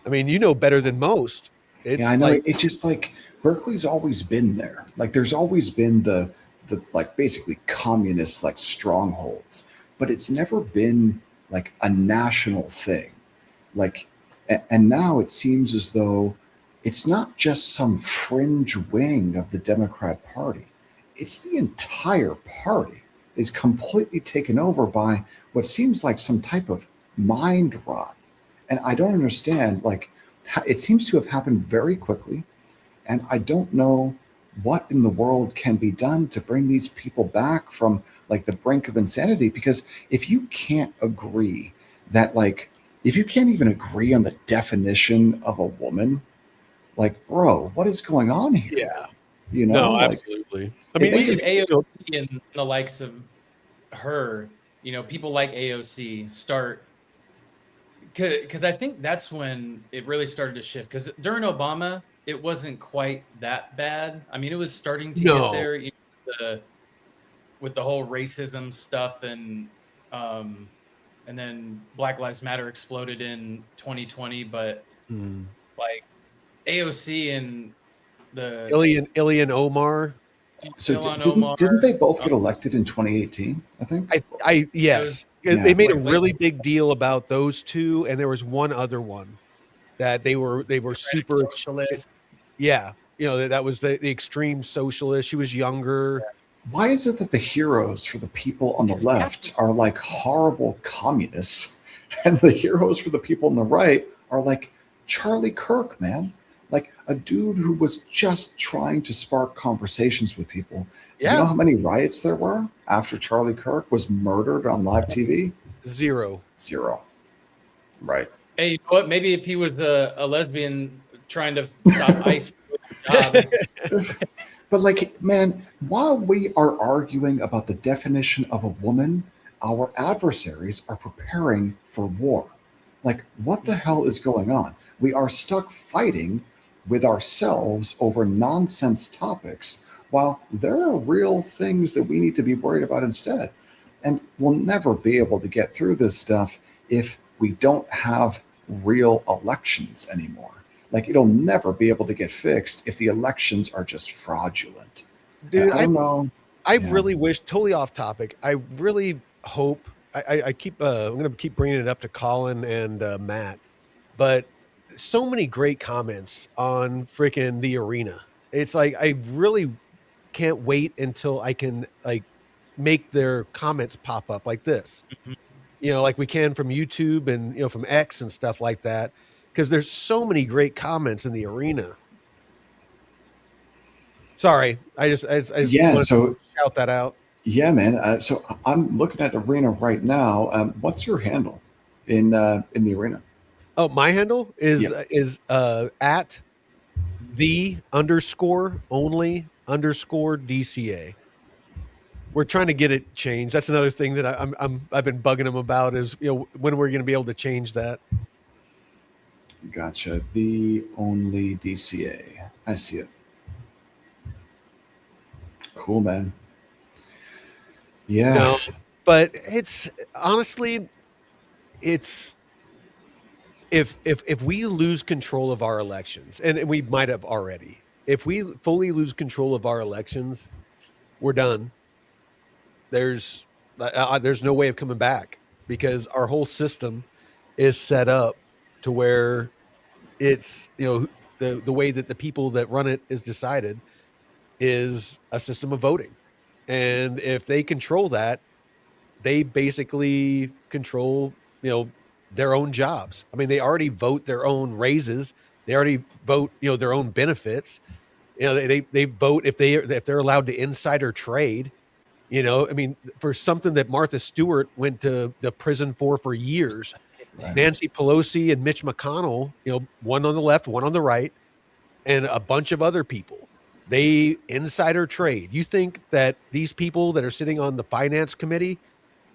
I mean, you know better than most. Yeah, I It's know. like, It's just like Berkeley's always been there. Like there's always been the like basically communist like strongholds, but it's never been like a national thing. Like and now it seems as though it's not just some fringe wing of the Democrat Party. It's the entire party is completely taken over by what seems like some type of mind rot. And I don't understand like it seems to have happened very quickly. And I don't know what in the world can be done to bring these people back from like the brink of insanity. Because if you can't agree that, like, if you can't even agree on the definition of a woman, like, bro, what is going on here? yeah, no, Like, absolutely. I it mean, We need doesn't. AOC and the likes of her, people like AOC start, because I think that's when it really started to shift. Because during Obama, it wasn't quite that bad. I mean, it was starting to get No. there, with the whole racism stuff, and then Black Lives Matter exploded in 2020. But like AOC and the Ilyan Omar. So Ilhan Omar. didn't they both get elected in 2018? I think. Yes, Yeah. they made a really big deal about those two, and there was one other one that they were super. Socialist. Yeah, that was the extreme socialist. She was younger. Why is it that the heroes for the people on the left are like horrible communists, and the heroes for the people on the right are like Charlie Kirk, man? Like a dude who was just trying to spark conversations with people. Do you know Yeah, how many riots there were after Charlie Kirk was murdered on live TV? zero. Zero. Right. Hey, you know what? Maybe if he was a lesbian trying to stop ICE from jobs. But like, man, while we are arguing about the definition of a woman, our adversaries are preparing for war. Like, what the hell is going on? We are stuck fighting with ourselves over nonsense topics while there are real things that we need to be worried about instead. And we'll never be able to get through this stuff if we don't have real elections anymore. Like it'll never be able to get fixed if the elections are just fraudulent. And Dude, I don't know. I Yeah. really wish, totally off topic. I really hope I keep I'm going to keep bringing it up to Colin and Matt, but so many great comments on freaking the arena. It's like I really can't wait until I can like make their comments pop up like this. Like we can from YouTube and from X and stuff like that, because there's so many great comments in the arena. Sorry, I just Yeah. wanted to So, shout that out. yeah, man. So I'm looking at Arena right now. What's your handle in the Arena? Oh, my handle Yeah. is at the underscore only underscore DCA. We're trying to get it changed. That's another thing that I've been bugging them about is when we're going to be able to change that. Gotcha. The only DCA. I see it. Cool, man. Yeah. No, but it's honestly, it's if we lose control of our elections, and we might have already, if we fully lose control of our elections, we're done. There's no way of coming back because our whole system is set up to where it's the way that the people that run it is decided is a system of voting, and if they control that, they basically control their own jobs. I mean, they already vote their own raises. They already vote their own benefits. They vote if they're allowed to insider trade. I mean, for something that Martha Stewart went to the prison for years, Right. Nancy Pelosi and Mitch McConnell, one on the left, one on the right, and a bunch of other people, they insider trade. You think that these people that are sitting on the finance committee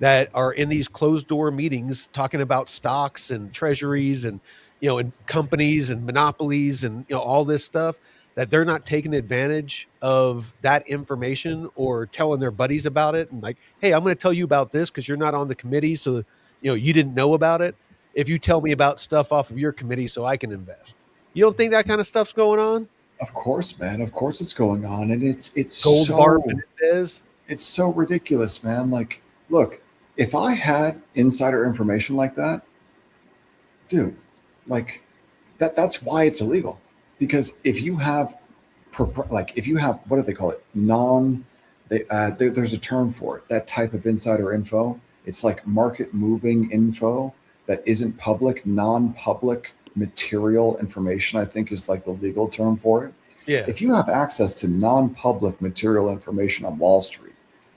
that are in these closed door meetings talking about stocks and treasuries and and companies and monopolies and all this stuff, that they're not taking advantage of that information or telling their buddies about it and like, hey, I'm going to tell you about this because you're not on the committee, so you didn't know about it. If you tell me about stuff off of your committee so I can invest. You don't think that kind of stuff's going on? Of course, man. Of course it's going on. And it's Gold bar so Menendez. it's so ridiculous, man. Like, look, if I had insider information like that, dude, like that's why it's illegal. Because if you have if you have, what do they call it? There's a term for it. That type of insider info. It's like market moving info that isn't public, non-public material information, I think is like the legal term for it. Yeah. If you have access to non-public material information on Wall Street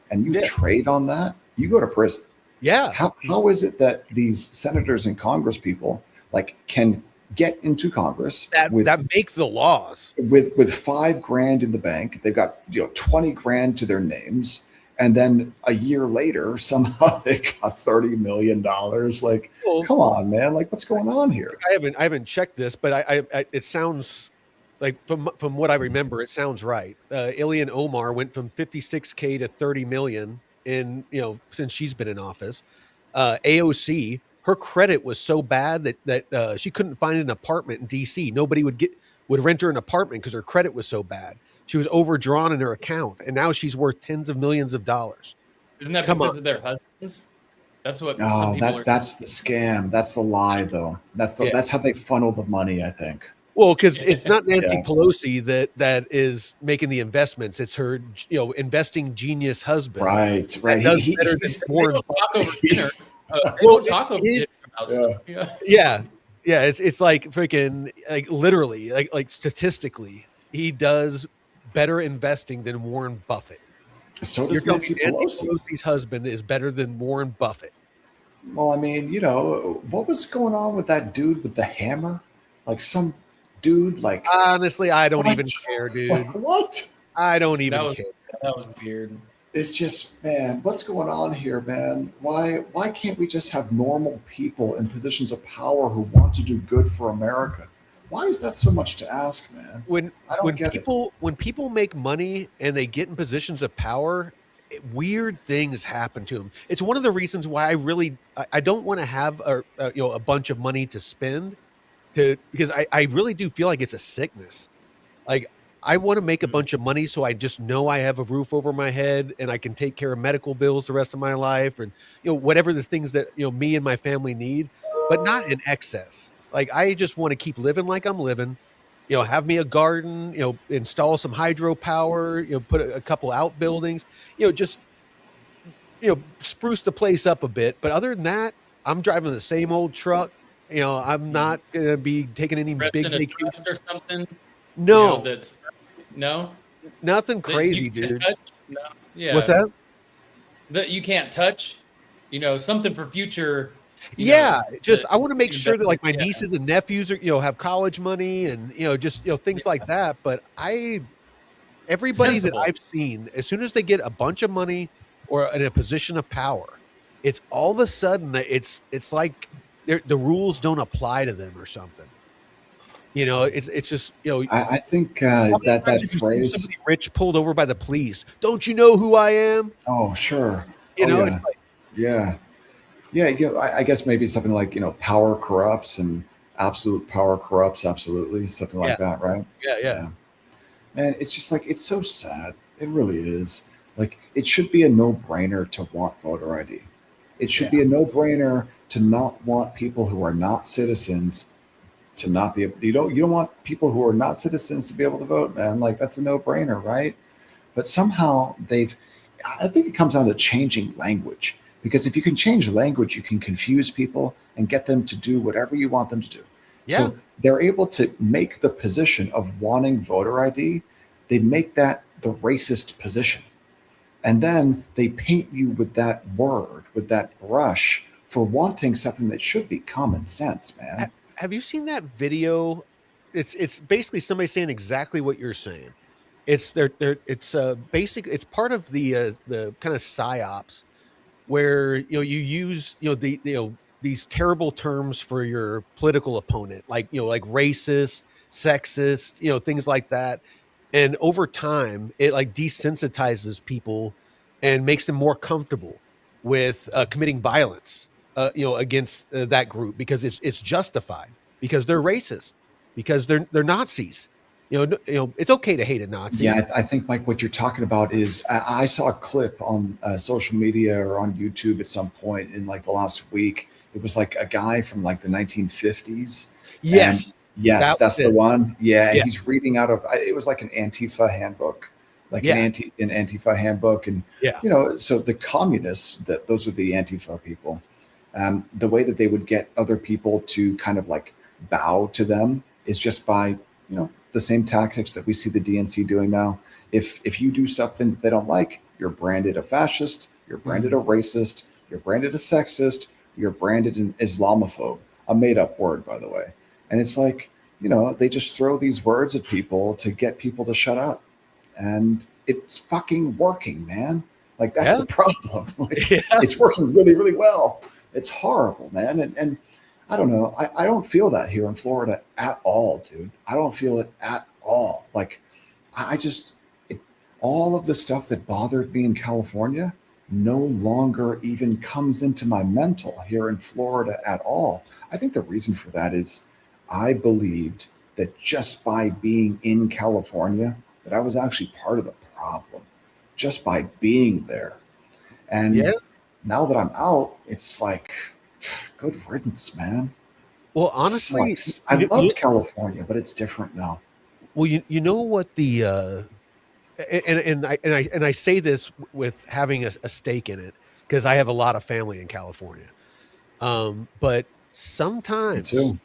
and you trade on that, you go to prison. Yeah. How is it that these senators and Congress people like can get into Congress that make the laws with $5,000 in the bank? They've got 20 grand to their names, and then a year later somehow they've got $30 million. Like, come on, man! Like, what's going on here? I haven't checked this, but I it sounds like from what I remember, it sounds right. Ilhan Omar went from 56K to 30 million in since she's been in office. AOC, her credit was so bad that she couldn't find an apartment in DC. Nobody would rent her an apartment because her credit was so bad. She was overdrawn in her account, and now she's worth tens of millions of dollars. Isn't that Come because on. of their husbands? That's what some Oh, people are. that's the scam. That's the lie, though. Yeah. That's how they funnel the money, I think. Well, because it's not Nancy Yeah. Pelosi that is making the investments. It's her, investing genius husband. Right. That does better than They Warren don't talk over dinner. They Well, don't talk over it is- dinner about stuff. Yeah. Yeah. It's like freaking, like literally, like statistically, he does better investing than Warren Buffett. So You're does telling Nancy me Nancy Pelosi. Pelosi's husband is better than Warren Buffett? Well, I mean, what was going on with that dude with the hammer? Like some dude, like Honestly, I don't what? even care, dude. Like what? I don't even care. That was weird. It's just, man, what's going on here, man? Why can't we just have normal people in positions of power who want to do good for America? Why is that so much to ask, man? When I don't get when people make money and they get in positions of power, weird things happen to them. It's one of the reasons why I don't want to have a bunch of money to spend because I really do feel like it's a sickness. Like I want to make a bunch of money so I just know I have a roof over my head and I can take care of medical bills the rest of my life and whatever the things that me and my family need, but not in excess. Like I just want to keep living like I'm living. Have me a garden, install some hydropower, put a couple outbuildings, just spruce the place up a bit. But other than that, I'm driving the same old truck. I'm not gonna be taking any Rest big in a vacations trust or something. No, That's no. nothing That you crazy, can't dude. touch? No. Yeah. What's that? That you can't touch. Something for future. Yeah, just that I want to make you sure that like my yeah. nieces and nephews are have college money and just things like that. But everybody that Sensible. I've seen, as soon as they get a bunch of money or in a position of power, it's all of a sudden that it's like the rules don't apply to them or something. It's just I think how many that times have you seen phrase. somebody rich pulled over by the police? Don't you know who I am? Oh, sure. It's Yeah. like Yeah. Yeah. I guess maybe something like, power corrupts and absolute power corrupts. Absolutely. Something like that. Right. yeah. Man, it's just like, it's so sad. It really is. Like, it should be a no brainer to want voter ID. It should be a no brainer to not want people who are not citizens to not be able, you don't want people who are not citizens to be able to vote, man. Like, that's a no brainer, right? But somehow I think it comes down to changing language, because if you can change language, you can confuse people and get them to do whatever you want them to do. Yeah. So they're able to make the position of wanting voter ID, they make that the racist position. And then they paint you with that word, with that brush for wanting something that should be common sense, man. Have you seen that video? It's basically somebody saying exactly what you're saying. It's it's part of the kind of psyops where you use these terrible terms for your political opponent, like like racist, sexist, things like that. And over time, it like desensitizes people and makes them more comfortable with committing violence, against that group because it's justified because they're racist, because they're Nazis. It's okay to hate a Nazi. Yeah, I think, Mike, what you're talking about is I saw a clip on social media or on YouTube at some point in like the last week. It was like a guy from like the 1950s. Yes. Yes, that's the one. Yeah, and Yeah. he's reading out of it was like an Antifa handbook, like Yeah. an Antifa handbook, and Yeah. so the communists, that those are the Antifa people. The way that they would get other people to kind of like bow to them is just by the same tactics that we see the DNC doing now. If you do something that they don't like, you're branded a fascist, you're branded a racist, you're branded a sexist, you're branded an Islamophobe, a made up word, by the way. And it's like, they just throw these words at people to get people to shut up. And it's fucking working, man. Like, that's the problem. Like, it's working really, really well. It's horrible, man. And I don't know. I don't feel that here in Florida at all, dude. I don't feel it at all. Like, all of the stuff that bothered me in California no longer even comes into my mental here in Florida at all. I think the reason for that is I believed that just by being in California, that I was actually part of the problem just by being there. Yeah. And now that I'm out, it's like, good riddance, man. Well, It honestly, sucks. I loved California, but it's different now. well, you know what the and I say this with having a stake in it because I have a lot of family in California. But Me sometimes too.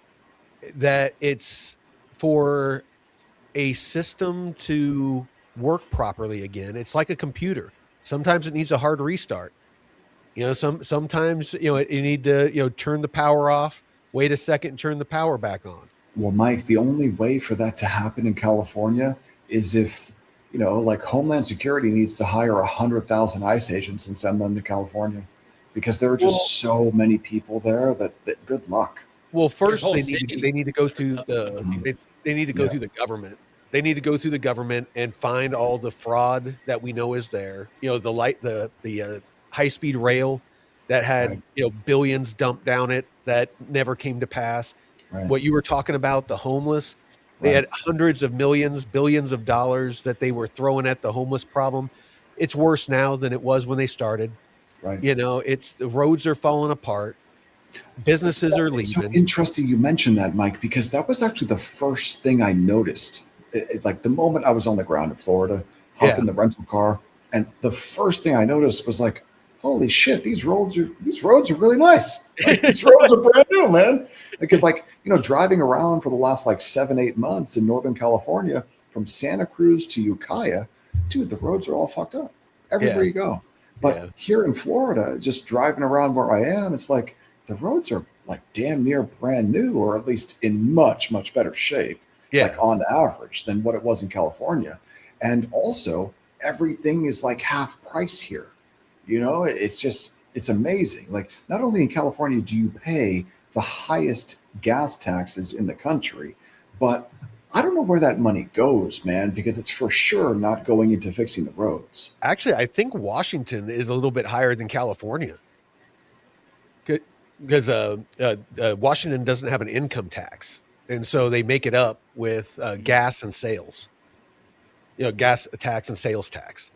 that it's for a system to work properly again. It's like a computer. Sometimes it needs a hard restart. Sometimes you need to turn the power off, wait a second, and turn the power back on. Well, Mike, the only way for that to happen in California is if, like Homeland Security needs to hire 100,000 ICE agents and send them to California because there are Well, just so many people there that good luck. well, There's first whole they need to go through the Mhm. they need to go Yeah, through the government. They need to go through the government and find all the fraud that we know is there. The high speed rail that right, had billions dumped down it that never came to pass. right, What you were talking about, the homeless, they right, had hundreds of millions, billions of dollars that they were throwing at the homeless problem. It's worse now than it was when they started. right. It's the roads are falling apart, businesses are It's so leaving. interesting you mentioned that, Mike, because that was actually the first thing I noticed. Like the moment I was on the ground in Florida, hop Yeah, in the rental car, and the first thing I noticed was like, holy shit, these roads are really nice. Like these roads are brand new, man. Because like, driving around for the last like 7, 8 months in Northern California from Santa Cruz to Ukiah, dude, the roads are all fucked up everywhere yeah, you go. But yeah, here in Florida, just driving around where I am, it's like the roads are like damn near brand new, or at least in much, much better shape, like yeah. on average than what it was in California. And also, everything is like half price here. It's amazing. Like, not only in California do you pay the highest gas taxes in the country, but I don't know where that money goes, man, because it's for sure not going into fixing the roads. Actually, I think Washington is a little bit higher than California because Washington doesn't have an income tax, and so they make it up with gas and sales. Gas tax and sales tax.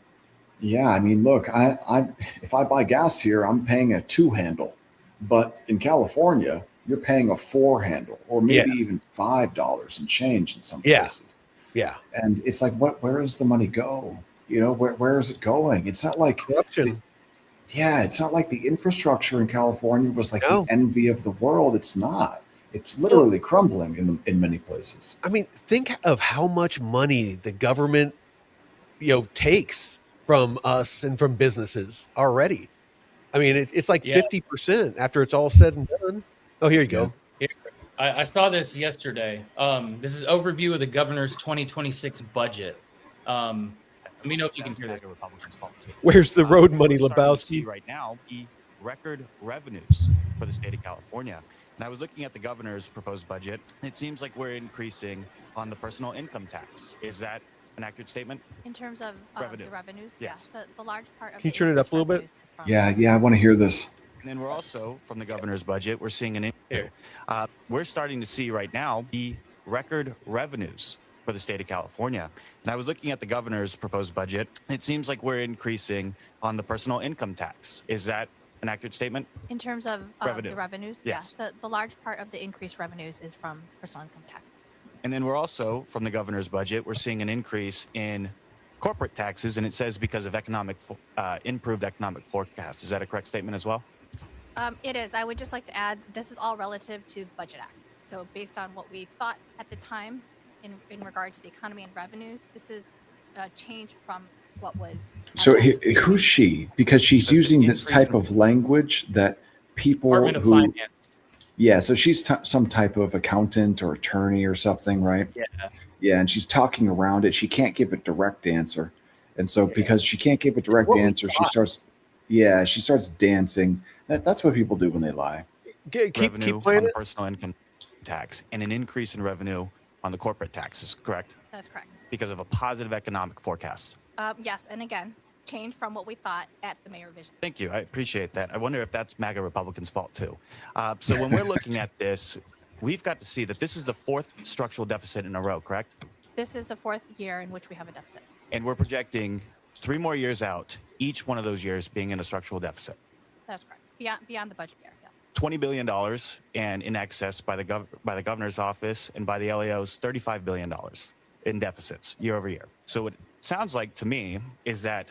Yeah, I mean, look, I if I buy gas here, I'm paying a two handle, but in California, you're paying a four handle, or Yeah, maybe even $5 and change in some yeah, places. yeah. And it's like, where does the money go? Where is it going? It's not like the, Corruption. yeah, it's not like the infrastructure in California was like the No. envy of the world. It's not. It's Well, literally crumbling in many places. I mean, think of how much money the government takes from us and from businesses already. I mean, it's like Yeah. 50% after it's all said and done. Oh, here you Yeah. go. Here, I saw this yesterday. This is overview of the governor's 2026 budget. Let me know if you can hear this. Republicans' fault too. Where's the road money, We're starting to see Lebowski? right now the record revenues for the state of California. And I was looking at the governor's proposed budget. It seems like we're increasing on the personal income tax. Is that an accurate statement? In terms of Revenue. the revenues, Yes. yeah, the large part of Can you the turn it up increased a little bit? revenues is from Yeah, I want to hear this. And then we're also, from the governor's budget, we're seeing an Here. we're starting to see right now the record revenues for the state of California. And I was looking at the governor's proposed budget. It seems like we're increasing on the personal income tax. Is that an accurate statement? In terms of Revenue. the revenues, Yes. yeah, the large part of the increased revenues is from personal income taxes. And then we're also, from the governor's budget, we're seeing an increase in corporate taxes, and it says because of improved economic forecasts. Is that a correct statement as well? It is. I would just like to add, this is all relative to the Budget Act. So based on what we thought at the time in regards to the economy and revenues, this is a change from what was. So who's she? Because she's So using the this increase type of language that people Department of who, Finance. yeah. So she's some type of accountant or attorney or something, right? Yeah. Yeah, and she's talking around it. She can't give a direct answer, and so Yeah. because she can't give a direct What we answer, she thought. starts dancing. That's what people do when they lie. Keep Revenue playing on it. personal income tax and an increase in revenue on the corporate taxes, correct? That's correct. Because of a positive economic forecast. Yes, and again, change from what we thought at the mayor vision. Thank you. I appreciate that. I wonder if that's MAGA Republicans' fault too. So when we're looking at this, we've got to see that this is the fourth structural deficit in a row, correct? This is the 4th year in which we have a deficit. And we're projecting 3 more years out, each one of those years being in a structural deficit. That's correct. Beyond the budget year, yes. $20 billion and in excess by the governor's office and by the LAO's $35 billion in deficits year over year. So what it sounds like to me is that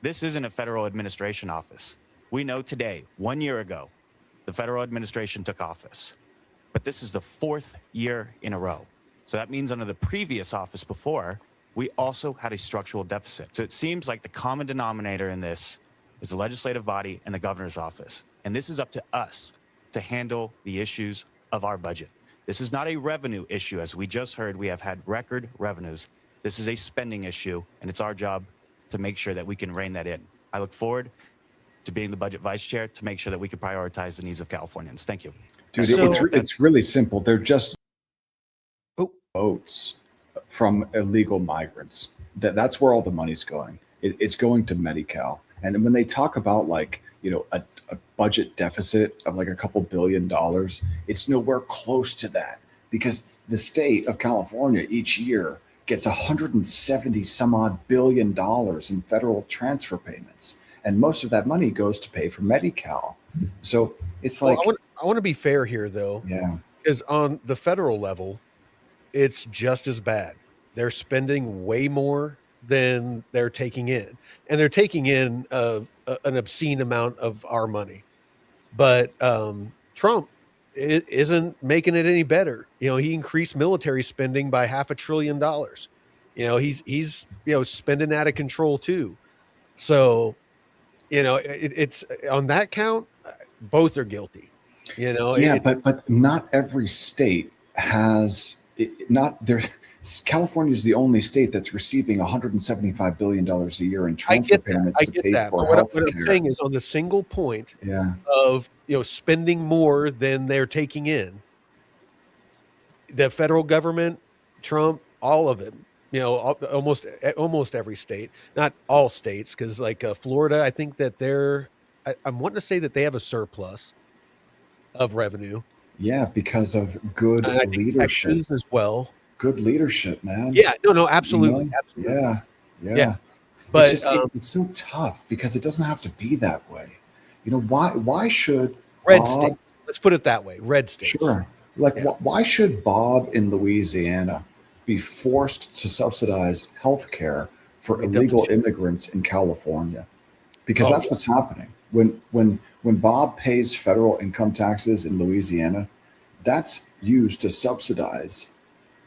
this isn't a federal administration office. We know today, 1 year ago, the federal administration took office, but this is the 4th year in a row. So that means under the previous office before, we also had a structural deficit. So it seems like the common denominator in this is the legislative body and the governor's office. And this is up to us to handle the issues of our budget. This is not a revenue issue. As we just heard, we have had record revenues. This is a spending issue, and it's our job to make sure that we can rein that in. I look forward to being the budget vice chair to make sure that we can prioritize the needs of Californians. Thank you. Dude, it's really simple. They're just votes from illegal migrants. That's where all the money's going. It's going to Medi-Cal. And when they talk about like, you know, a budget deficit of like a couple $2 billion, it's nowhere close to that, because the state of California each year gets 170 some odd $1 billion in federal transfer payments. And most of that money goes to pay for Medi-Cal. So it's like, I want to be fair here though. Yeah. Because on the federal level, it's just as bad. They're spending way more than they're taking in, and they're taking in an obscene amount of our money. But Trump isn't making it any better. You know, he increased military spending by $500 billion. You know, he's spending out of control too. So, you know, it's on that count, both are guilty. You know, yeah, but not every state has not there. California is the only state that's receiving $175 billion a year in transfer payments to pay for health care. What I'm saying is, on the single point of spending more than they're taking in, the federal government, Trump, all of it, almost every state, not all states, because like Florida, I think that I'm wanting to say that they have a surplus of revenue. Yeah, because of good leadership Texas as well. Good leadership, man. Yeah, no, absolutely, absolutely. Yeah. But it's so tough because it doesn't have to be that way. You know, why should red states? Let's put it that way. Red states. Sure. Like, why should Bob in Louisiana be forced to subsidize health care for illegal immigrants in California? Because that's what's happening. When Bob pays federal income taxes in Louisiana, that's used to subsidize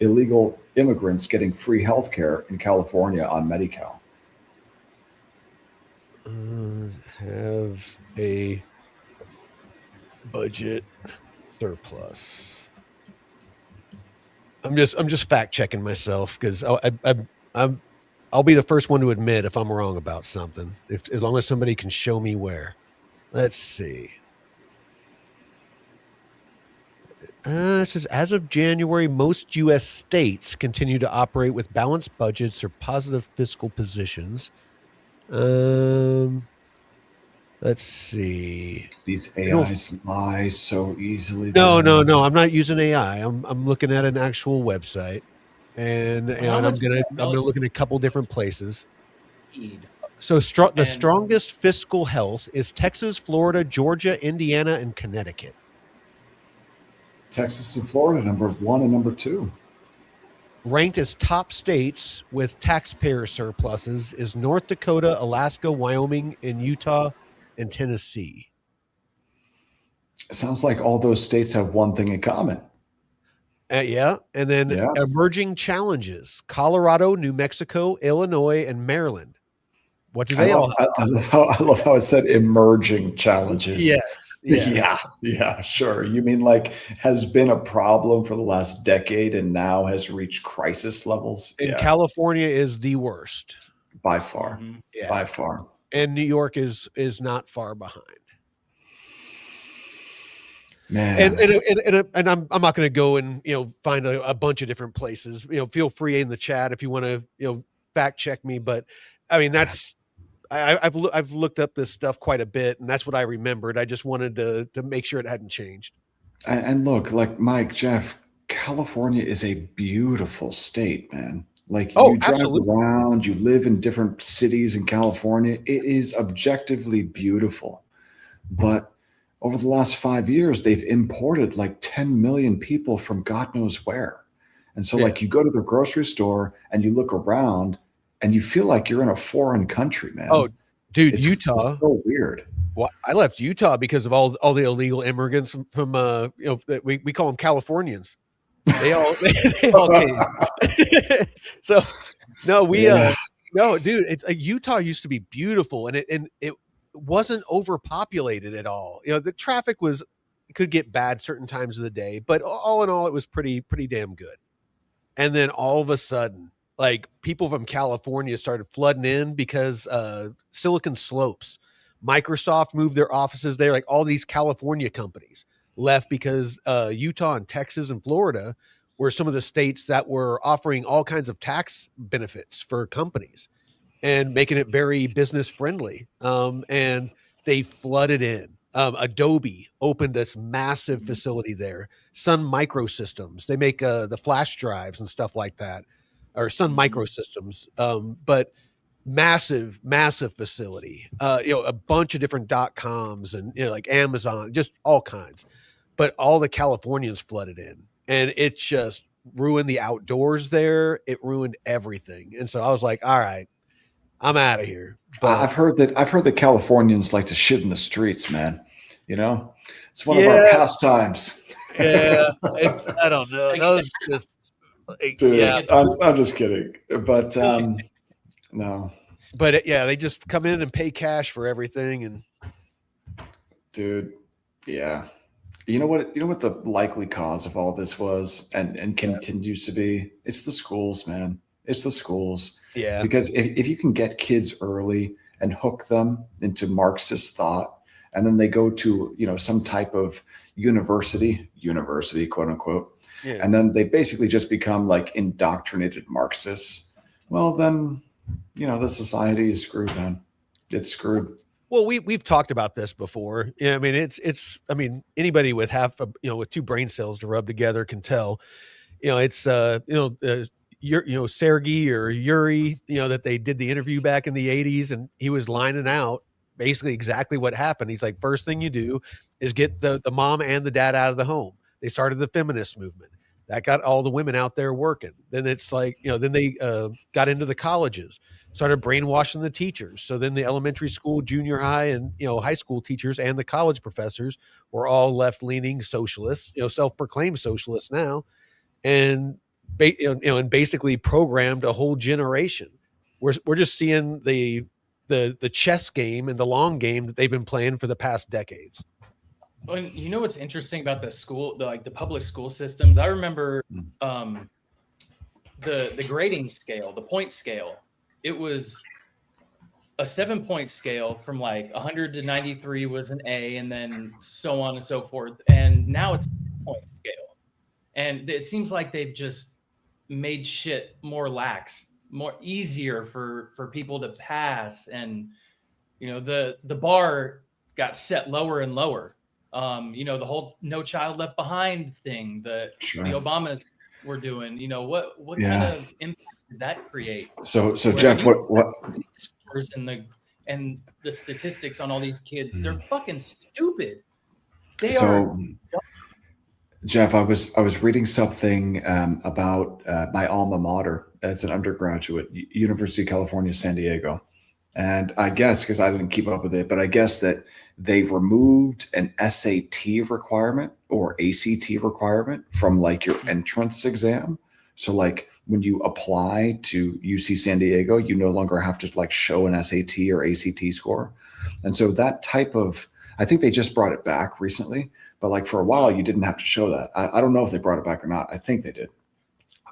illegal immigrants getting free health care in California on Medi-Cal. Have a budget surplus. I'm just fact checking myself, because I'll be the first one to admit if I'm wrong about something, as long as somebody can show me where. Let's see. It says, as of January, most U.S. states continue to operate with balanced budgets or positive fiscal positions. Let's see. These AIs lie so easily. No. I'm not using AI. I'm looking at an actual website, and I'm gonna look at a couple different places. So the strongest fiscal health is Texas, Florida, Georgia, Indiana, and Connecticut. Texas and Florida, number 1 and number 2. Ranked as top states with taxpayer surpluses is North Dakota, Alaska, Wyoming, and Utah, and Tennessee. It sounds like all those states have one thing in common. And then emerging challenges: Colorado, New Mexico, Illinois, and Maryland. What do they all have? I love how it said emerging challenges. Yes. Yeah, sure. You mean like has been a problem for the last decade and now has reached crisis levels? And California is the worst. By far. By far. And New York is not far behind. Man. And I'm not going to go and find a bunch of different places. Feel free in the chat if you want to fact check me. But I mean, that's I've looked up this stuff quite a bit, and that's what I remembered. I just wanted to make sure it hadn't changed. And look, like Mike, Jeff, California is a beautiful state, man. Like Oh, you drive absolutely. around, you live in different cities in California. It is objectively beautiful. But over the last 5 years, they've imported like 10 million people from God knows where. And so, Yeah. like, you go to the grocery store and you look around and you feel like you're in a foreign country, Oh, man. dude, It's Utah. so weird. Well, I left Utah because of all the illegal immigrants from we call them Californians. They all they all came. So no, Yeah. no, dude, it's Utah used to be beautiful and it wasn't overpopulated at all. The traffic could get bad certain times of the day, but all in all, it was pretty damn good. And then all of a sudden, like people from California started flooding in because Silicon Slopes, Microsoft moved their offices there. Like all these California companies left because Utah and Texas and Florida were some of the states that were offering all kinds of tax benefits for companies and making it very business friendly. And they flooded in. Adobe opened this massive facility there. Sun Microsystems, they make the flash drives and stuff like that, or Sun Microsystems. But massive facility. A bunch of different .coms and like Amazon, just all kinds. But all the Californians flooded in, and it just ruined the outdoors there. It ruined everything. And so I was like, all right, I'm out of here. But I've heard that Californians like to shit in the streets, man. You know, it's one of our yeah, pastimes. yeah, I don't know. Those just yeah, Dude, I'm just kidding. But no, but yeah, they just come in and pay cash for everything, and dude, yeah. You know what the likely cause of all this was and continues to be? It's the schools, man. It's the schools. yeah, Because if you can get kids early and hook them into Marxist thought, and then they go to, some type of university, quote unquote, yeah. and then they basically just become like indoctrinated Marxists, well then, the society is screwed, man. It's screwed. Well, we've talked about this before. Yeah, I mean, I mean, anybody with with two brain cells to rub together can tell. It's Sergey or Yuri, that they did the interview back in the 80s, and he was lining out basically exactly what happened. He's like, first thing you do is get the mom and the dad out of the home. They started the feminist movement. That got all the women out there working. Then it's like, then they got into the colleges, started brainwashing the teachers. So then the elementary school, junior high, and high school teachers and the college professors were all left-leaning socialists, self-proclaimed socialists now, and and basically programmed a whole generation. We're just seeing the chess game and the long game that they've been playing for the past decades. Well, you know what's interesting about the public school systems? I remember the grading scale, the point scale. It was a 7-point scale from like 100 to 93 was an A, and then so on and so forth. And now it's a 6-point scale. And it seems like they've just made shit more lax, more easier for people to pass. And, the bar got set lower and lower. The whole No Child Left Behind thing that Sure. the Obamas were doing, what Yeah. kind of impact did that create? So Jeff, what scores and the statistics on all these kids, they're fucking stupid. They are. Jeff, I was reading something about my alma mater as an undergraduate, University of California, San Diego. And I guess, because I didn't keep up with it, but I guess that they removed an SAT requirement or ACT requirement from like your entrance exam. So like when you apply to UC San Diego, you no longer have to like show an SAT or ACT score. And so that type of, I think they just brought it back recently, but like for a while you didn't have to show that. I don't know if they brought it back or not. I think they did.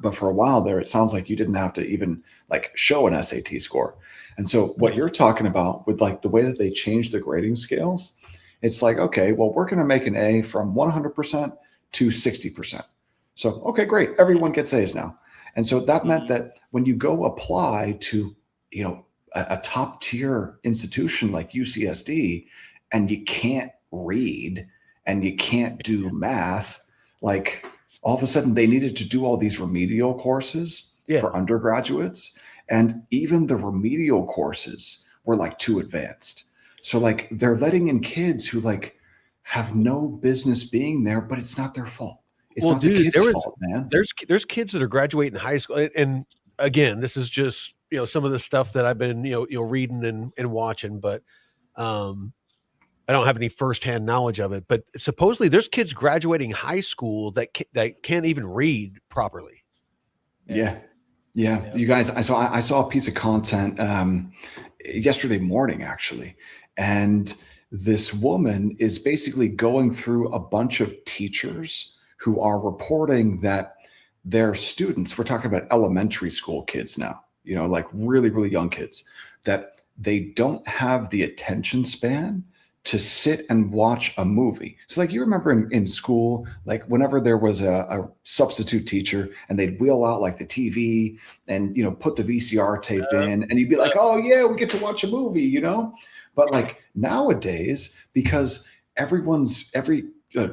But for a while there, it sounds like you didn't have to even like show an SAT score. And so what you're talking about with like the way that they changed the grading scales, it's like, okay, well, we're going to make an A from 100% to 60%. So, okay, great. Everyone gets A's now. And so that meant that when you go apply to, a top tier institution like UCSD, and you can't read and you can't do math, like all of a sudden they needed to do all these remedial courses for undergraduates. And even the remedial courses were like too advanced. So like they're letting in kids who like have no business being there, but it's not their fault. It's not the kids' fault, man. There's kids that are graduating high school, and again, this is just some of the stuff that I've been reading and watching, but I don't have any firsthand knowledge of it. But supposedly, there's kids graduating high school that can't even read properly. Yeah. You guys, I saw a piece of content yesterday morning actually, and this woman is basically going through a bunch of teachers who are reporting that their students, we're talking about elementary school kids now, like really, really young kids, that they don't have the attention span to sit and watch a movie. So like you remember in school, like whenever there was a substitute teacher and they'd wheel out like the TV and, put the VCR tape in and you'd be like, oh yeah, we get to watch a movie, But like nowadays, because every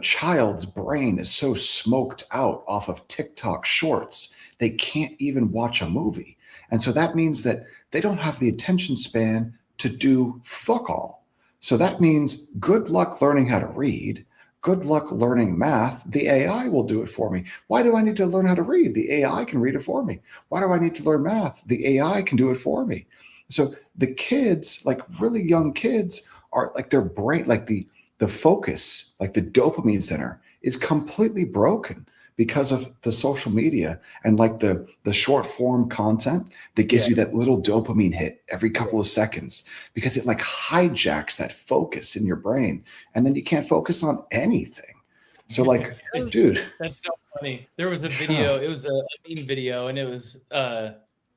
child's brain is so smoked out off of TikTok shorts, they can't even watch a movie. And so that means that they don't have the attention span to do fuck all. So that means good luck learning how to read, good luck learning math. The AI will do it for me. Why do I need to learn how to read? The AI can read it for me. Why do I need to learn math? The AI can do it for me. So the kids, like really young kids, are like their brain, like the focus, like the dopamine center is completely broken because of the social media and like the short form content that gives you that little dopamine hit every couple of seconds, because it like hijacks that focus in your brain and then you can't focus on anything. So like, dude, that's so funny. There was a video, it was a meme video, and it was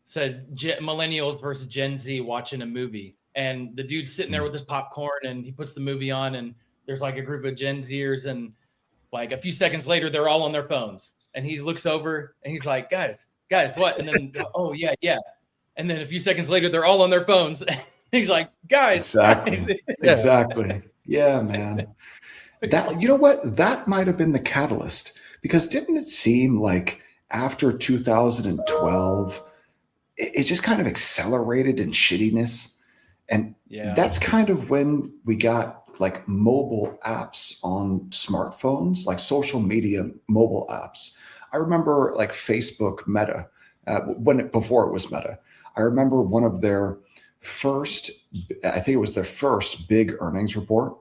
said millennials versus Gen Z watching a movie, and the dude's sitting there with his popcorn and he puts the movie on, and there's like a group of Gen Zers, and like a few seconds later, they're all on their phones. And he looks over and he's like, guys, what? And then, oh, yeah. And then a few seconds later, they're all on their phones. He's like, guys. Exactly. Exactly. Yeah, man. That, you know what? That might have been the catalyst, because didn't it seem like after 2012, it just kind of accelerated in shittiness? And that's kind of when we got like mobile apps on smartphones, like social media mobile apps. I remember like Facebook Meta, before it was Meta. I remember one of their first, I think it was their first big earnings report,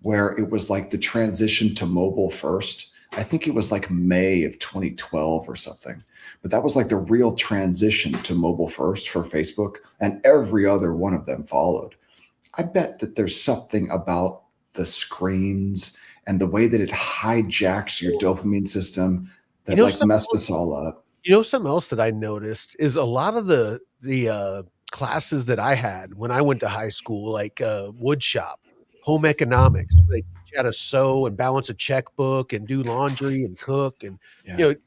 where it was like the transition to mobile first. I think it was like May of 2012 or something. But that was like the real transition to mobile first for Facebook, and every other one of them followed. I bet that there's something about the screens and the way that it hijacks your dopamine system that like messed us all up. Something else that I noticed is a lot of the classes that I had when I went to high school, like wood shop, home economics, they teach you how to sew and balance a checkbook and do laundry and cook and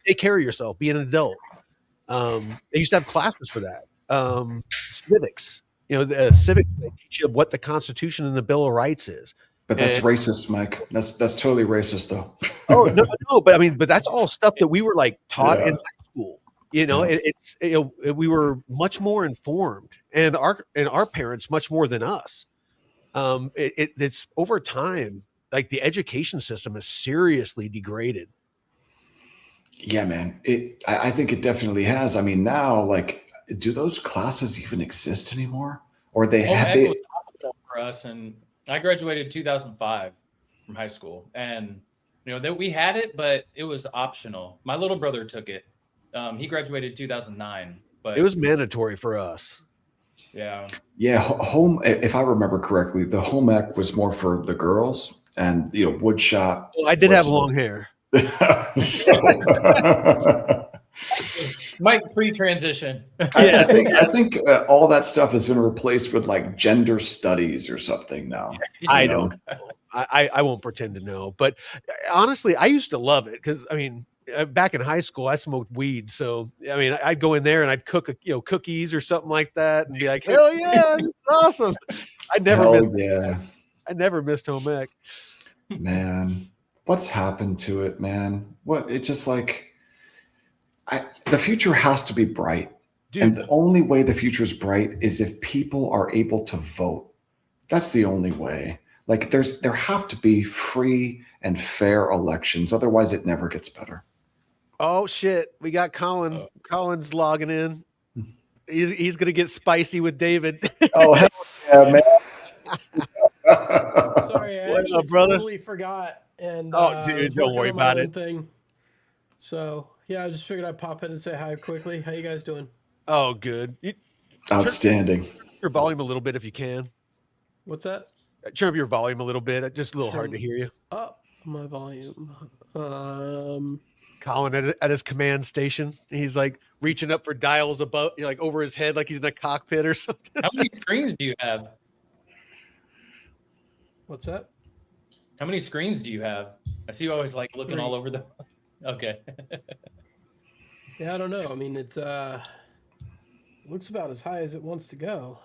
take care of yourself, be an adult. They used to have classes for that. Civics. The civics, they teach you what the Constitution and the Bill of Rights is. But that's racist, Mike. That's totally racist, though. Oh no, but that's all stuff that we were like taught in high school. We were much more informed, and our parents much more than us. It's over time, like the education system is seriously degraded. Yeah, man. I think it definitely has. I mean, now, like, do those classes even exist anymore? Or they was optional for us, and I graduated in 2005 from high school, and that we had it, but it was optional. My little brother took it. He graduated in 2009, but it was mandatory for us. Yeah. Home. If I remember correctly, the home ec was more for the girls, and wood shop. Well, I did have long hair. Mike pre-transition. I think all that stuff has been replaced with like gender studies or something now. I don't know. I won't pretend to know, but honestly, I used to love it because back in high school, I smoked weed. So I'd go in there and I'd cook cookies or something like that, and be like, hell yeah, this is awesome. I never missed home ec. Man, what's happened to it, man? What, it's just like, The future has to be bright. Dude. And the only way the future is bright is if people are able to vote. That's the only way. Like there have to be free and fair elections. Otherwise, it never gets better. Oh shit! We got Colin. Colin's logging in. He's gonna get spicy with David. Oh hell yeah, man! Sorry, I What actually up, brother? totally forgot. And Dude, don't worry about it. Thing. So yeah, I just figured I'd pop in and say hi quickly. How you guys doing? Oh, good. Outstanding. Turn your volume a little bit if you can. What's that? Turn up your volume a little bit. Just a little hard to hear you. Up my volume. Colin at his command station. He's like reaching up for dials above, like over his head, like he's in a cockpit or something. How many screens do you have? What's that? How many screens do you have? I see you always like looking 3. all over the. Okay. Yeah, I don't know. I mean, it looks about as high as it wants to go.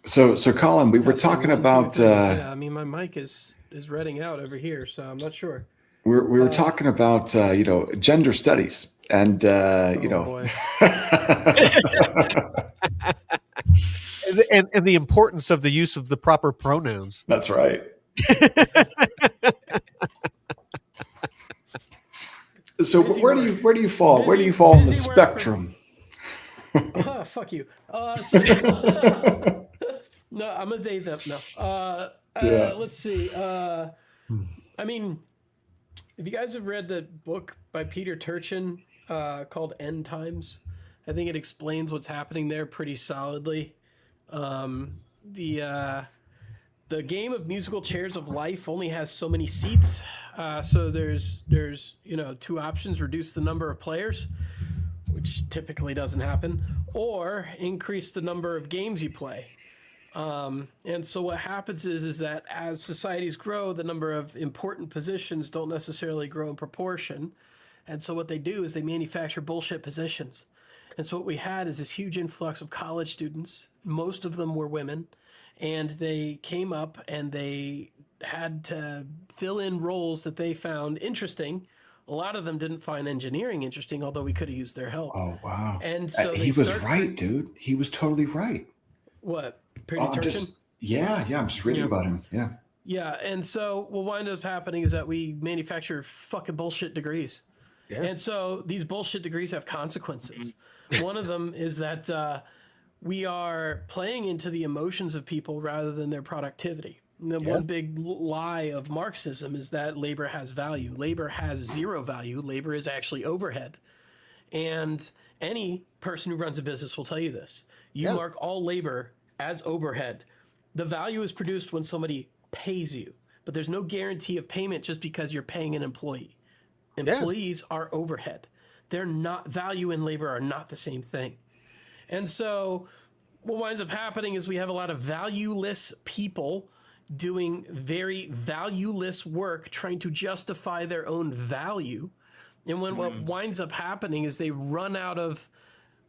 So Colin, we were Testing talking 1, 2, about. 3. Yeah, I mean, my mic is reading out over here, so I'm not sure. We were talking about gender studies and Boy. and the importance of the use of the proper pronouns. That's right. So where do you fall? Where do you fall on the spectrum? Fuck you. No, I'm a they them. No. Yeah. Let's see. I mean, if you guys have read the book by Peter Turchin called End Times, I think it explains what's happening there pretty solidly. The game of musical chairs of life only has so many seats. So there's 2 options: reduce the number of players, which typically doesn't happen, or increase the number of games you play. And so what happens is that as societies grow, the number of important positions don't necessarily grow in proportion. And so what they do is they manufacture bullshit positions. And so what we had is this huge influx of college students. Most of them were women. And they came up and they had to fill in roles that they found interesting. A lot of them didn't find engineering interesting, although we could have used their help. Oh, wow. And so he was right, dude. He was totally right. What? Peter Turchin? I'm just reading about him. Yeah. Yeah, and so what winds up happening is that we manufacture fucking bullshit degrees. Yeah. And so these bullshit degrees have consequences. One of them is that we are playing into the emotions of people rather than their productivity. And the one big lie of Marxism is that labor has value. Labor has zero value. Labor is actually overhead. And any person who runs a business will tell you this. You mark all labor as overhead. The value is produced when somebody pays you, but there's no guarantee of payment just because you're paying an employee. Employees are overhead. They're not, value and labor are not the same thing. And so what winds up happening is we have a lot of valueless people doing very valueless work, trying to justify their own value. And when what winds up happening is they run out of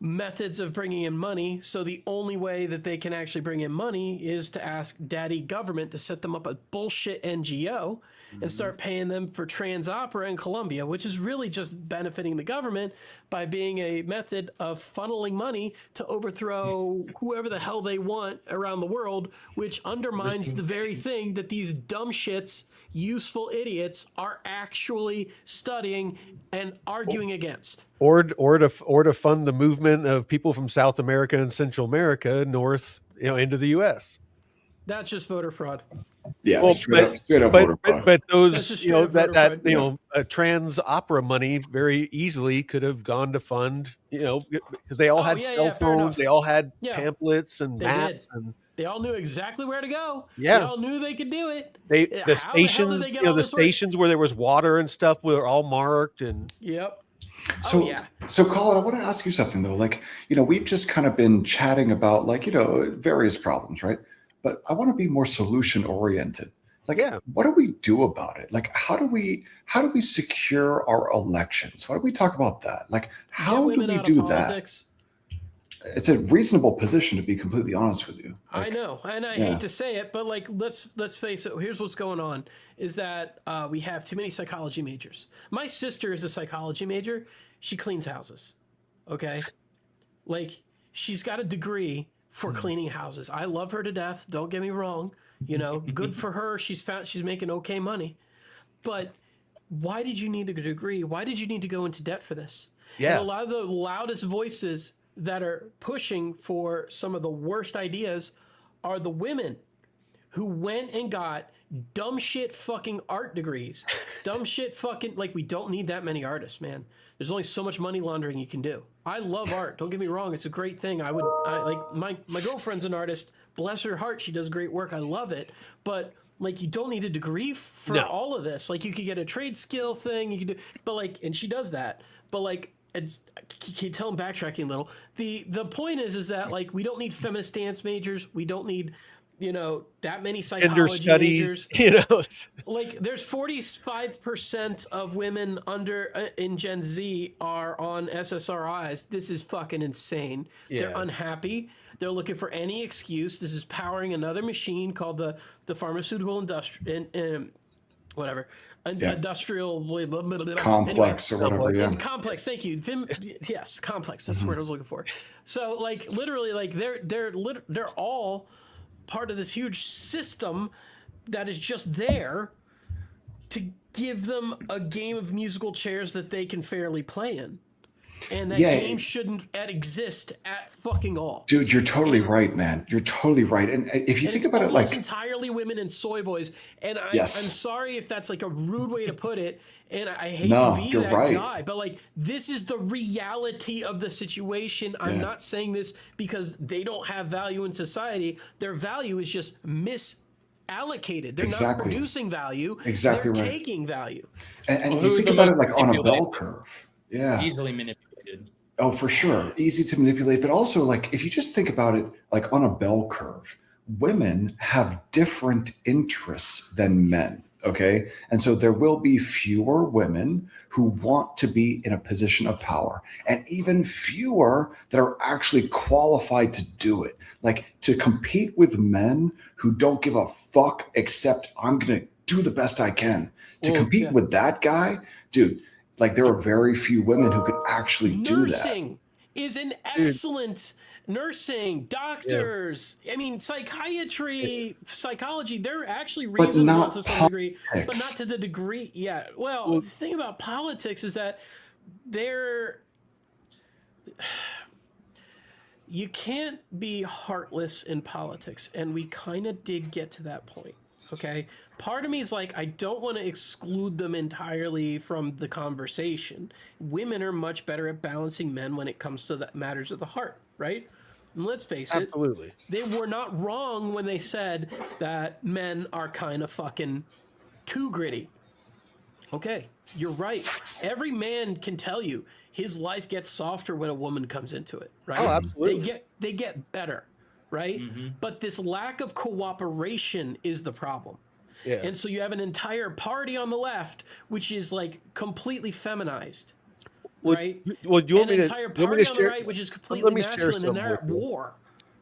methods of bringing in money. So the only way that they can actually bring in money is to ask daddy government to set them up a bullshit NGO and start paying them for trans opera in Colombia, which is really just benefiting the government by being a method of funneling money to overthrow whoever the hell they want around the world, which undermines the very thing that these dumb shits, useful idiots, are actually studying and arguing against. Or to fund the movement of people from South America and Central America north, into the U.S. That's just voter fraud. Yeah, well, straight up voter fraud. But those, trans opera money very easily could have gone to fund, because they all had cell phones, they all had pamphlets and maps, and they all knew exactly where to go. Yeah, they all knew they could do it. The stations where there was water and stuff were all marked, and So Colin, I want to ask you something though. Like, we've just kind of been chatting about various problems, right? But I want to be more solution oriented. What do we do about it? Like, how do we secure our elections? Why do we talk about that? Like, how do we do that? It's a reasonable position, to be completely honest with you. I know, and I hate to say it, but let's face it. Here's what's going on: is that we have too many psychology majors. My sister is a psychology major. she cleans houses. Okay. Like, she's got a degree for cleaning houses. I love her to death. Don't get me wrong. You know, good for her. She's making okay money. But why did you need a degree? Why did you need to go into debt for this? Yeah. And a lot of the loudest voices that are pushing for some of the worst ideas are the women who went and got dumb shit fucking art degrees. Dumb shit fucking, like, we don't need that many artists, man. There's only so much money laundering you can do. I love art. Don't get me wrong. It's a great thing. I like my girlfriend's an artist. Bless her heart. She does great work. I love it. But like, you don't need a degree for all of this. Like, you could get a trade skill thing. You could do, but like, and she does that. But like, can you tell I'm backtracking a little? The point is that like, we don't need feminist dance majors. We don't need, you know, that many psychology studies, majors. you know, like, there's 45% of women in Gen Z are on SSRIs. This is fucking insane. Yeah. They're unhappy. They're looking for any excuse. This is powering another machine called the pharmaceutical industrial industrial complex or whatever. Yeah. Complex. Thank you. Yes, complex. That's the word I was looking for. So like, literally, like, they're all part of this huge system that is just there to give them a game of musical chairs that they can fairly play in. And that game shouldn't exist at fucking all. Dude, you're totally right, man. You're totally right. And if you think about it, like, it's entirely women and soy boys. And I'm sorry if that's like a rude way to put it. And I hate to be that guy, but like, this is the reality of the situation. I'm not saying this because they don't have value in society. Their value is just allocated. They're not producing value. They're taking value. And you think about it like on a bell curve. Yeah. Easily manipulated. Oh, for sure. Easy to manipulate. But also, like, if you just think about it like on a bell curve, women have different interests than men. Okay. And so there will be fewer women who want to be in a position of power, and even fewer that are actually qualified to do it. Like, to compete with men who don't give a fuck except I'm going to do the best I can. To compete with that guy, dude, like, there are very few women who could actually do that. Nursing is an excellent nursing, doctors. I mean, psychiatry, psychology, they're actually reasonable to some degree, but not to the degree. Yeah. Well, the thing about politics is that you can't be heartless in politics. And we kind of did get to that point. Okay. Part of me is like, I don't want to exclude them entirely from the conversation. Women are much better at balancing men when it comes to the matters of the heart, right? And let's face it, they were not wrong when they said that men are kind of fucking too gritty. Okay, you're right. Every man can tell you his life gets softer when a woman comes into it, right? Oh, absolutely. They get better. Right? But this lack of cooperation is the problem. Yeah. And so you have an entire party on the left, which is like completely feminized. Right? Well, do you want me to entire party on the right, which is completely masculine, and they're at war.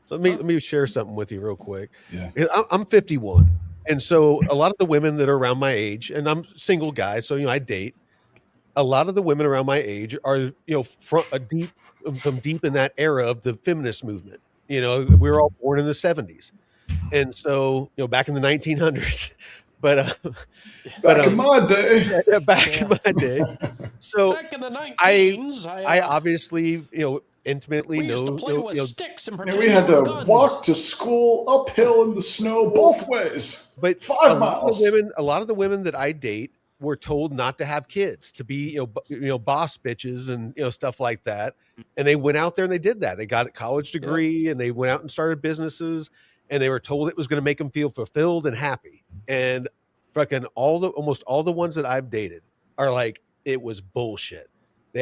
Let me share something with you real quick. Yeah. I'm 51. And so a lot of the women that are around my age, and I'm a single guy, so I date. A lot of the women around my age are, from deep in that era of the feminist movement. We were all born in the 70s. And so, back in the 1900s, but back in my day, in my day. So back in the 19s, I obviously, intimately we used know, to play with sticks and pretend we had to guns. walk to school uphill in the snow both ways. But 5 miles. A lot of the women that I date were told not to have kids, to be, boss bitches and, stuff like that. And they went out there and they did that. They got a college degree and they went out and started businesses, and they were told it was going to make them feel fulfilled and happy. And fucking almost all the ones that I've dated are like, it was bullshit.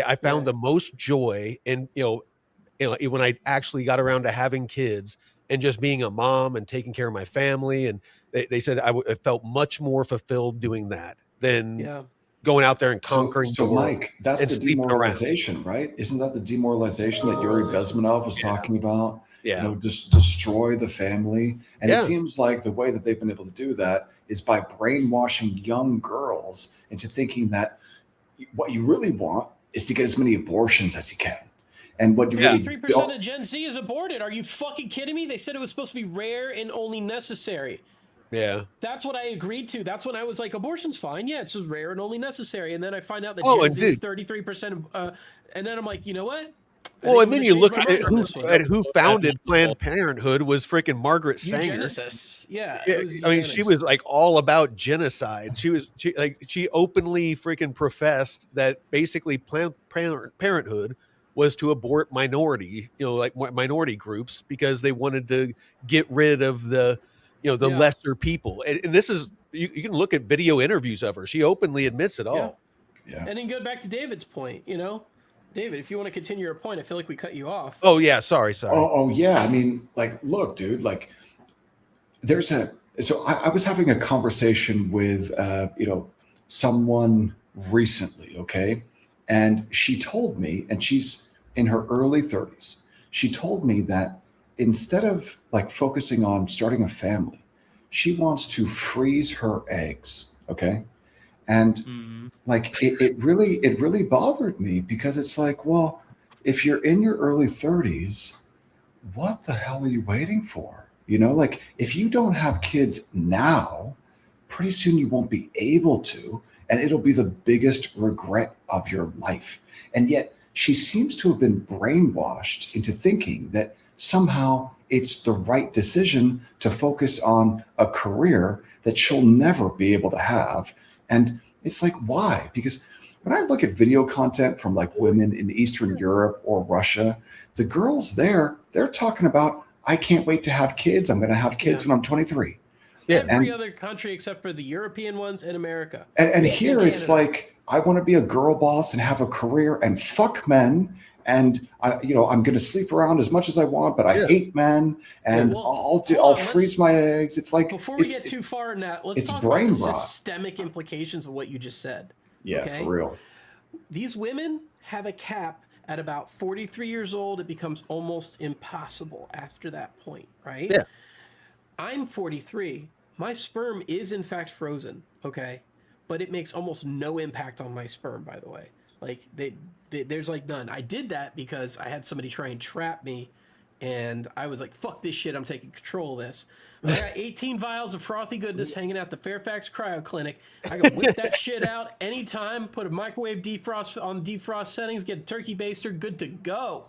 I found the most joy in, when I actually got around to having kids and just being a mom and taking care of my family. And they said I felt much more fulfilled doing that than going out there and conquering. So Mike, that's the demoralization, right? Isn't that the demoralization that Yuri Bezmenov was talking about? Yeah. Just destroy the family. And it seems like the way that they've been able to do that is by brainwashing young girls into thinking that what you really want is to get as many abortions as you can. And what you really 53% of Gen Z is aborted. Are you fucking kidding me? They said it was supposed to be rare and only necessary. Yeah. That's what I agreed to. That's when I was like, abortion's fine. Yeah, it's just rare and only necessary. And then I find out that Gen Z is 33%. And then I'm like, you know what? Well, and then you look at who founded Planned Parenthood was freaking Margaret Sanger. Eugenicist. Yeah. I mean, she was like all about genocide. She openly freaking professed that basically Planned Parenthood was to abort minority groups because they wanted to get rid of the lesser people. And this is, you can look at video interviews of her. She openly admits it all. Yeah. And then go back to David's point, David, if you want to continue your point, I feel like we cut you off. Oh yeah. Sorry. Oh yeah. I mean, like, look, dude, like so I was having a conversation with, someone recently. Okay. And she told me, and she's in her early 30s, she told me that instead of like focusing on starting a family, she wants to freeze her eggs. Okay. And like, it really bothered me because it's like, well, if you're in your early 30s, what the hell are you waiting for? Like if you don't have kids now, pretty soon you won't be able to, and it'll be the biggest regret of your life. And yet she seems to have been brainwashed into thinking that somehow it's the right decision to focus on a career that she'll never be able to have. And it's like, why? Because when I look at video content from like women in Eastern Europe or Russia, the girls there, they're talking about, I can't wait to have kids. I'm going to have kids when I'm 23. Yeah. Every other country except for the European ones and America. And here it's like, I want to be a girl boss and have a career and fuck men. And I'm going to sleep around as much as I want, but I hate men, and I'll freeze my eggs. It's like, before we get too far in that, let's talk about the systemic implications of what you just said. Yeah, okay? For real. These women have a cap at about 43 years old. It becomes almost impossible after that point, right? Yeah. I'm 43. My sperm is in fact frozen, okay? But it makes almost no impact on my sperm, by the way. Like there's like none. I did that because I had somebody try and trap me, and I was like, fuck this shit, I'm taking control of this. I got 18 vials of frothy goodness hanging out the Fairfax Cryo Clinic. I can whip that shit out anytime, put a microwave defrost on defrost settings, get a turkey baster, good to go.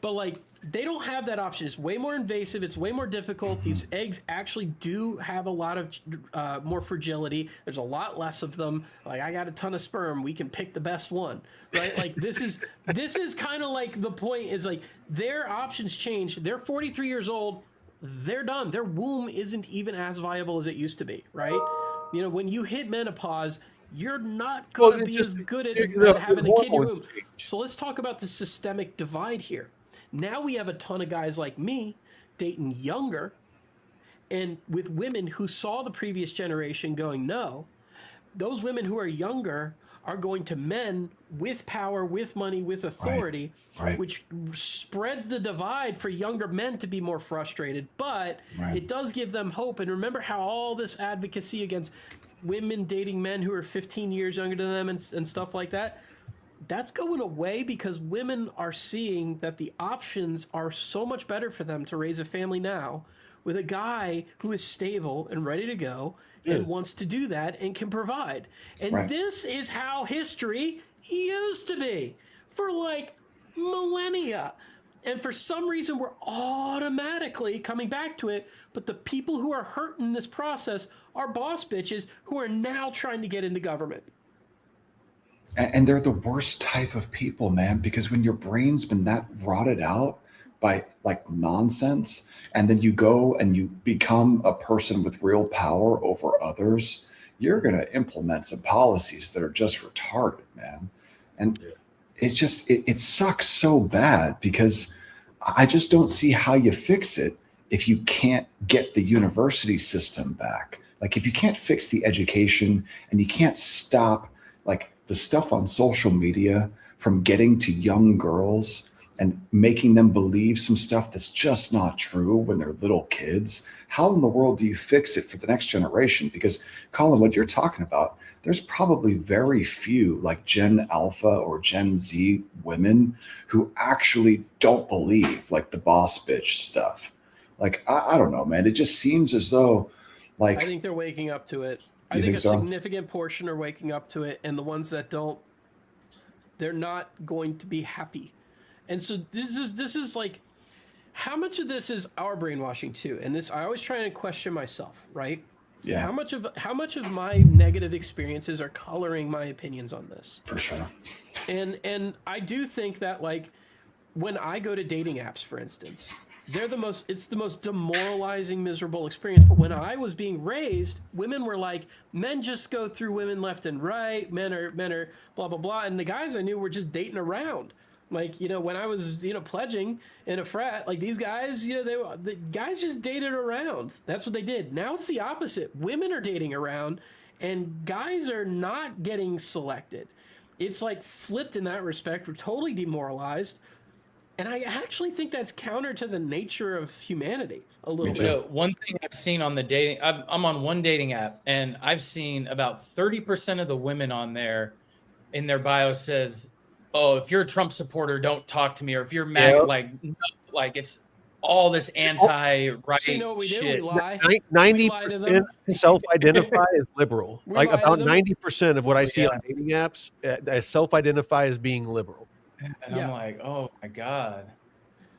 But like, they don't have that option. It's way more invasive. It's way more difficult. These eggs actually do have a lot of more fragility. There's a lot less of them. Like, I got a ton of sperm. We can pick the best one, right? Like, this is kind of like the point is like their options change. They're 43 years old. They're done. Their womb isn't even as viable as it used to be, right? When you hit menopause, you're not going to be as good at having a kid in your womb. So let's talk about the systemic divide here. Now we have a ton of guys like me dating younger and with women who saw the previous generation going, no. Those women who are younger are going to men with power, with money, with authority, which spreads the divide for younger men to be more frustrated. But it does give them hope. And remember how all this advocacy against women dating men who are 15 years younger than them and stuff like that, that's going away because women are seeing that the options are so much better for them to raise a family now with a guy who is stable and ready to go and wants to do that and can provide. And this is how history used to be for like millennia. And for some reason, we're automatically coming back to it. But the people who are hurt in this process are boss bitches who are now trying to get into government. And they're the worst type of people, man, because when your brain's been that rotted out by like nonsense, and then you go and you become a person with real power over others, you're going to implement some policies that are just retarded, man. And it's just, it sucks so bad because I just don't see how you fix it if you can't get the university system back. Like if you can't fix the education and you can't stop like the stuff on social media from getting to young girls and making them believe some stuff that's just not true when they're little kids, how in the world do you fix it for the next generation? Because Colin, what you're talking about, there's probably very few like Gen Alpha or Gen Z women who actually don't believe like the boss bitch stuff. Like, I don't know, man. It just seems as though, like, I think they're waking up to it. I think a significant portion are waking up to it, and the ones that don't, they're not going to be happy. And so this is like, how much of this is our brainwashing too? And this, I always try and question myself, right? Yeah. How much of my negative experiences are coloring my opinions on this? For sure. And I do think that, like, when I go to dating apps, for instance, it's the most demoralizing, miserable experience. But when I was being raised, women were like, men just go through women left and right. Men are blah, blah, blah. And the guys I knew were just dating around. Like, you know, when I was, you know, pledging in a frat, like these guys, you know, the guys just dated around. That's what they did. Now it's the opposite. Women are dating around and guys are not getting selected. It's like flipped in that respect. We're totally demoralized. And I actually think that's counter to the nature of humanity a little bit. You know, one thing I've seen on the dating, I'm on one dating app, and I've seen about 30% of the women on there in their bio says, "Oh, if you're a Trump supporter, don't talk to me," or if you're MAGA, like it's all this anti-right So you know what we do? shit. We lie. 90% self-identify as liberal. We Like lie to about them. 90% of what I see on dating apps self-identify as being liberal. And I'm like, oh my God.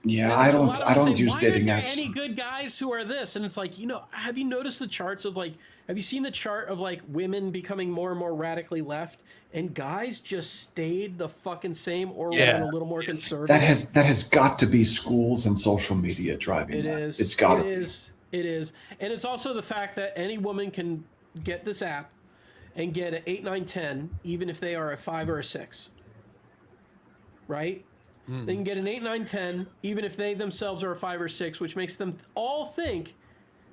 Yeah, And I a lot of don't them say, use why dating aren't apps. there any good guys who are this? And it's like, you know, have you noticed the charts of like, have you seen the chart of like women becoming more and more radically left and guys just stayed the fucking same or went a little more conservative? That has got to be schools and social media driving It that. is. It's got to be. It is. And it's also the fact that any woman can get this app and get an 8, 9, 10, even if they are a 5 or a 6. Right? They can get an 8, 9, 10, even if they themselves are a 5 or 6, which makes them all think,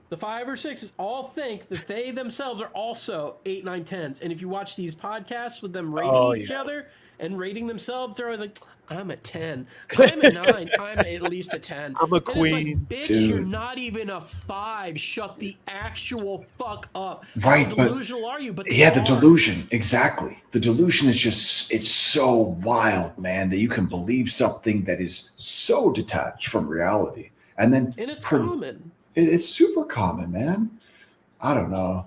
the 5 or 6s all think that they themselves are also 8, 9, 10s. And if you watch these podcasts with them rating each other and rating themselves, they're always like, I'm a 10. I'm a 9. I'm at least a 10. I'm a and queen. It's like, bitch, you're not even a 5. Shut the actual fuck up. Right, How but delusional are you? But the delusion, exactly. The delusion is just, it's so wild, man, that you can believe something that is so detached from reality. And it's common. It's super common, man. I don't know.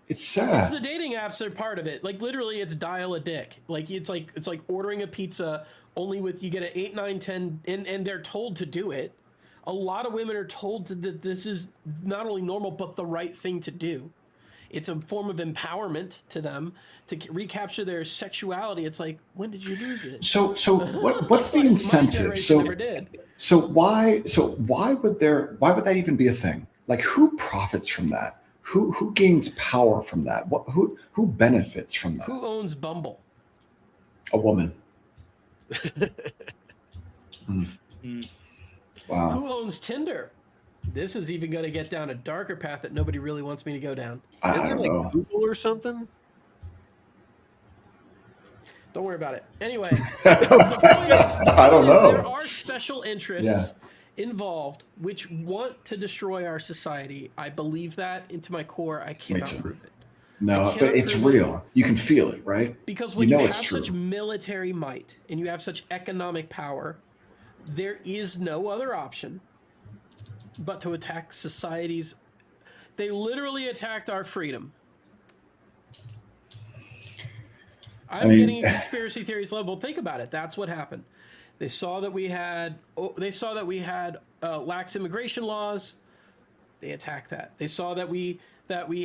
It's sad. It's the dating apps that are part of it. Like literally, it's dial a dick. Like it's like ordering a pizza only with you get an 8, 9, 10, and they're told to do it. A lot of women are told that this is not only normal but the right thing to do. It's a form of empowerment to them to recapture their sexuality. It's like, when did you lose it? So what's the incentive? So why would that even be a thing? Like, who profits from that? Who gains power from that? Who benefits from that? Who owns Bumble? A woman. Wow. Who owns Tinder? This is even going to get down a darker path that nobody really wants me to go down. I don't know. Google or something? Don't worry about it. Anyway, I don't know. There are special interests involved which want to destroy our society. I believe that into my core. I cannot prove it. No, but it's real. You can feel it, right? Because when you have such military might and you have such economic power, there is no other option but to attack societies. They literally attacked our freedom. I'm getting in conspiracy theories level. Think about it. That's what happened. They saw that we had lax immigration laws. They attacked that. They saw that we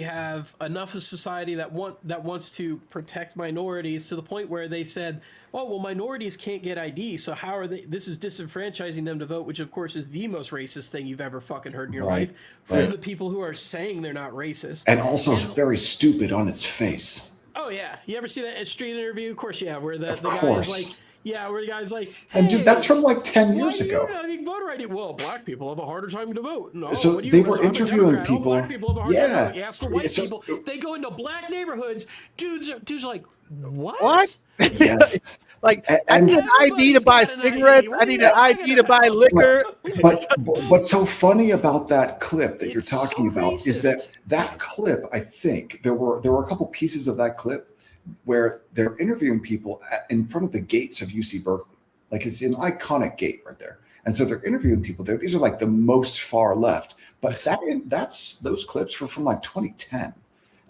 have enough of society that wants to protect minorities to the point where they said, "Oh, well, minorities can't get ID, so how are they? This is disenfranchising them to vote," which of course is the most racist thing you've ever fucking heard in your life. For the people who are saying they're not racist, and also very stupid on its face. Oh yeah, you ever see that street interview? Of course, yeah, where the guy is like. Yeah, where the guy's like, hey, and dude, that's from like 10 years ago. I think voter ID. Well, black people have a harder time to vote. No, so they were interviewing people. Black people have a hard time. You ask the white people. They go into black neighborhoods. Dudes are like, what? Yes. Like, I need an ID to buy cigarettes. I need an ID to buy liquor. But what's so funny about that clip that you're talking about is that clip, I think, there were a couple pieces of that clip where they're interviewing people in front of the gates of UC Berkeley. Like it's an iconic gate right there. And so they're interviewing people there. These are like the most far left, but those clips were from like 2010.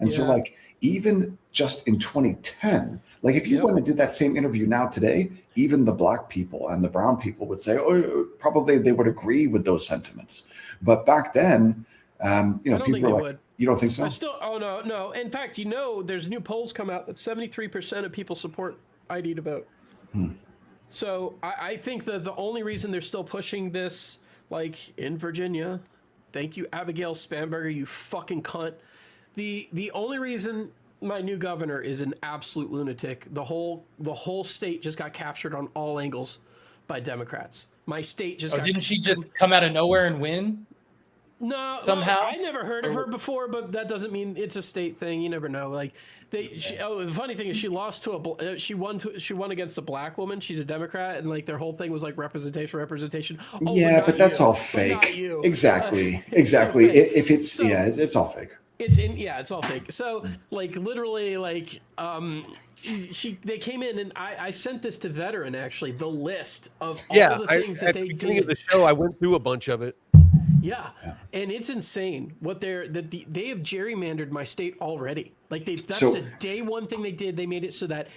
And so like even just in 2010, like if you went and did that same interview now today, even the black people and the brown people would say, oh, probably they would agree with those sentiments. But back then, people were like, you don't think so? No. In fact, there's new polls come out that 73% of people support ID to vote. So I think that the only reason they're still pushing this, like in Virginia, thank you, Abigail Spanberger, you fucking cunt. The only reason my new governor is an absolute lunatic. The whole state just got captured on all angles by Democrats. My state just didn't she just come out of nowhere and win? No, somehow I never heard of her before, but that doesn't mean it's a state thing. You never know. Like the funny thing is she lost to she won against a black woman. She's a Democrat, and like their whole thing was like representation. Oh, yeah, but that's all fake. Exactly. If it's it's all fake. It's all fake. So like literally like they came in and I sent this to Veteran actually, the list of all the things that they did. At the beginning of the show, I went through a bunch of it. Yeah, and it's insane what they have gerrymandered my state already. Like that's the day one thing they did. They made it so that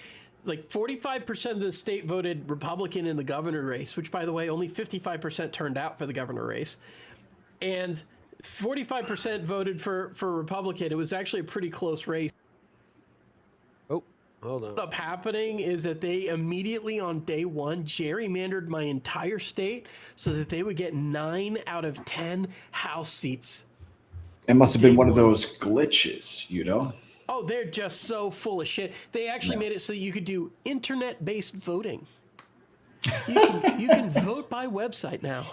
like 45% of the state voted Republican in the governor race, which by the way, only 55% turned out for the governor race, and 45% voted for Republican. It was actually a pretty close race. Hold on. What ended up happening is that they immediately on day one gerrymandered my entire state so that they would get 9 out of 10 House seats. It must have been one of those glitches, Oh, they're just so full of shit. They actually made it so that you could do internet-based voting. You can vote by website now.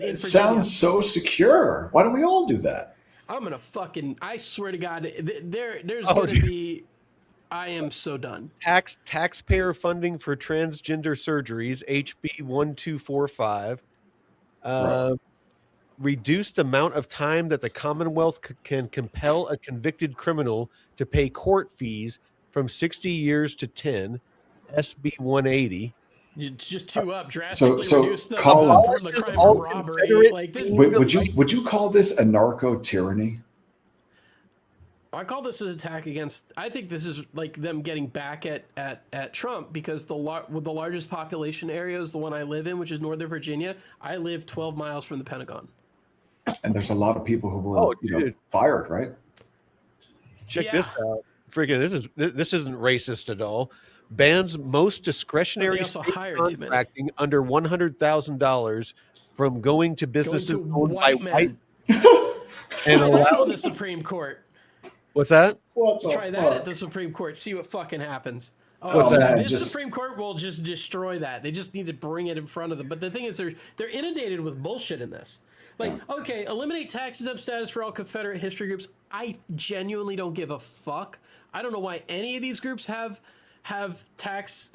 It sounds so secure. Why don't we all do that? I swear to God, there's going to be... I am so done. Taxpayer funding for transgender surgeries, HB 1245. Reduced amount of time that the Commonwealth can compel a convicted criminal to pay court fees from 60 years to 10, SB 180. Just drastically reduce the crime of robbery. Like this, would you call this a narco tyranny? I call this an attack against. I think this is like them getting back at Trump because the largest population area is the one I live in, which is Northern Virginia. I live 12 miles from the Pentagon. And there's a lot of people who were fired, right? Check this out. Freaking this isn't racist at all. Bans most discretionary contracting under $100,000 from going to businesses owned by white and allow on the Supreme Court. What's that? Try that at the Supreme Court. See what fucking happens. This Supreme Court will just destroy that. They just need to bring it in front of them. But the thing is, they're inundated with bullshit in this. Like, okay, eliminate tax-exempt status for all Confederate history groups. I genuinely don't give a fuck. I don't know why any of these groups have tax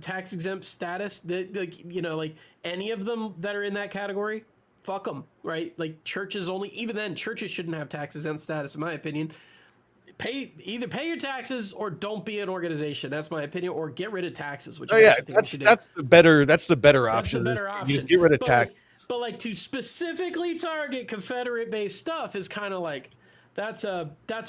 exempt status. Like any of them that are in that category, fuck them, right? Like churches only. Even then, churches shouldn't have tax exempt status, in my opinion. Either pay your taxes or don't be an organization. That's my opinion. Or get rid of taxes. Which that's the better option. That's the better option. You get rid of tax. But like to specifically target Confederate-based stuff is kind of like that's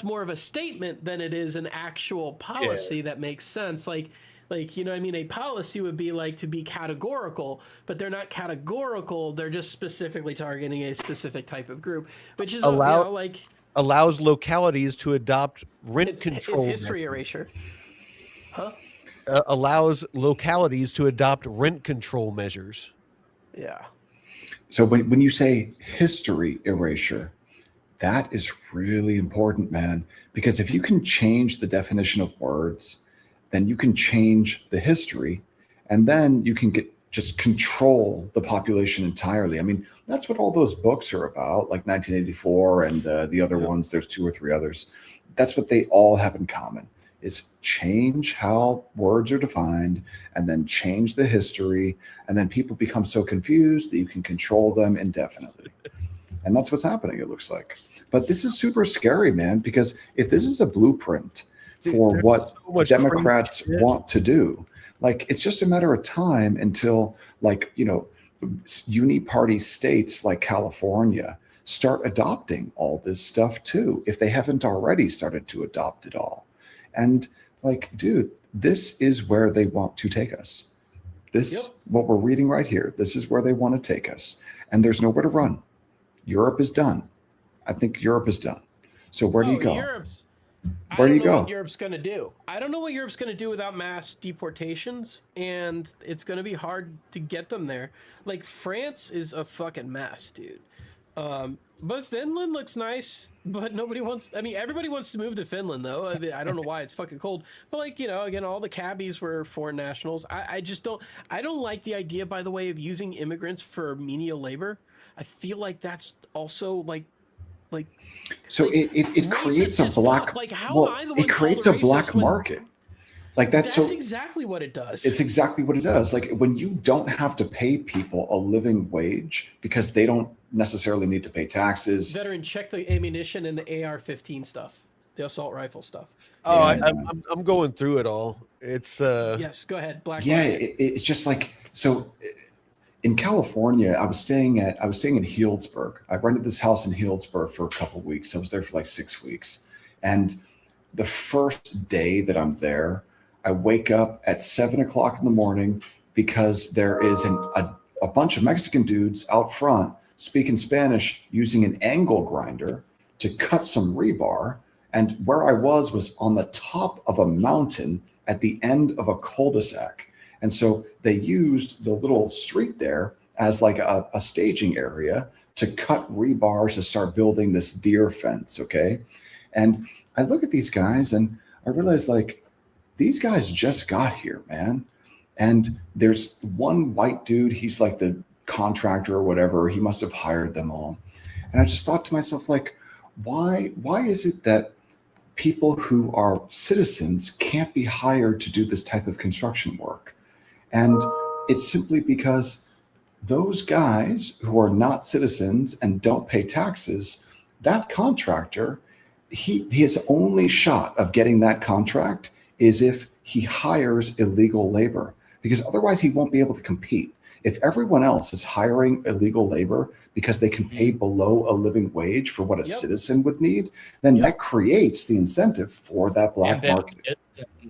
more of a statement than it is an actual policy that makes sense. Like you know what I mean? A policy would be like to be categorical, but they're not categorical. They're just specifically targeting a specific type of group, which is allows localities to adopt rent control. It's history erasure. Huh? Allows localities to adopt rent control measures. Yeah. So when you say history erasure, that is really important, man, because if you can change the definition of words, then you can change the history, and then you can just control the population entirely. I mean, that's what all those books are about, like 1984 and the other ones. There's 2 or 3 others. That's what they all have in common, is change how words are defined and then change the history. And then people become so confused that you can control them indefinitely. And that's what's happening, it looks like. But this is super scary, man, because if this is a blueprint for there's what so much crazy Democrats shit. want to do. Like, it's just a matter of time until, like, uni-party states like California start adopting all this stuff too, if they haven't already started to adopt it all. And like, dude, this is where they want to take us. What we're reading right here, this is where they want to take us. And there's nowhere to run. Europe is done. I think Europe is done. So where do you go? I don't know what Europe's going to do. I don't know what Europe's going to do without mass deportations, and it's going to be hard to get them there. Like, France is a fucking mess, dude. But Finland looks nice, but nobody wants... I mean, everybody wants to move to Finland, though. I mean, I don't know why. It's fucking cold. But, like, again, all the cabbies were foreign nationals. I just don't... I don't like the idea, by the way, of using immigrants for menial labor. I feel like that's also, so it creates a black... it creates a black market. Like, that's exactly what it does. It's exactly what it does. Like, when you don't have to pay people a living wage because they don't necessarily need to pay taxes. Veteran, check the ammunition and the AR-15 stuff, the assault rifle stuff. Oh, I'm going through it all. It's yes, go ahead. Black. Yeah, it's just like, so in California, I was staying in Healdsburg. I rented this house in Healdsburg for a couple of weeks. I was there for like 6 weeks, and the first day that I'm there, I wake up at 7 o'clock in the morning because there is a bunch of Mexican dudes out front speaking Spanish using an angle grinder to cut some rebar. And where I was on the top of a mountain at the end of a cul-de-sac. And so they used the little street there as like a staging area to cut rebar to start building this deer fence, okay? And I look at these guys and I realize, like, these guys just got here, man. And there's one white dude, he's like the contractor or whatever. He must have hired them all. And I just thought to myself, like, why is it that people who are citizens can't be hired to do this type of construction work? And it's simply because those guys who are not citizens and don't pay taxes, that contractor, his only shot of getting that contract is if he hires illegal labor, because otherwise he won't be able to compete. If everyone else is hiring illegal labor because they can pay below a living wage for what a citizen would need, then that creates the incentive for that black market.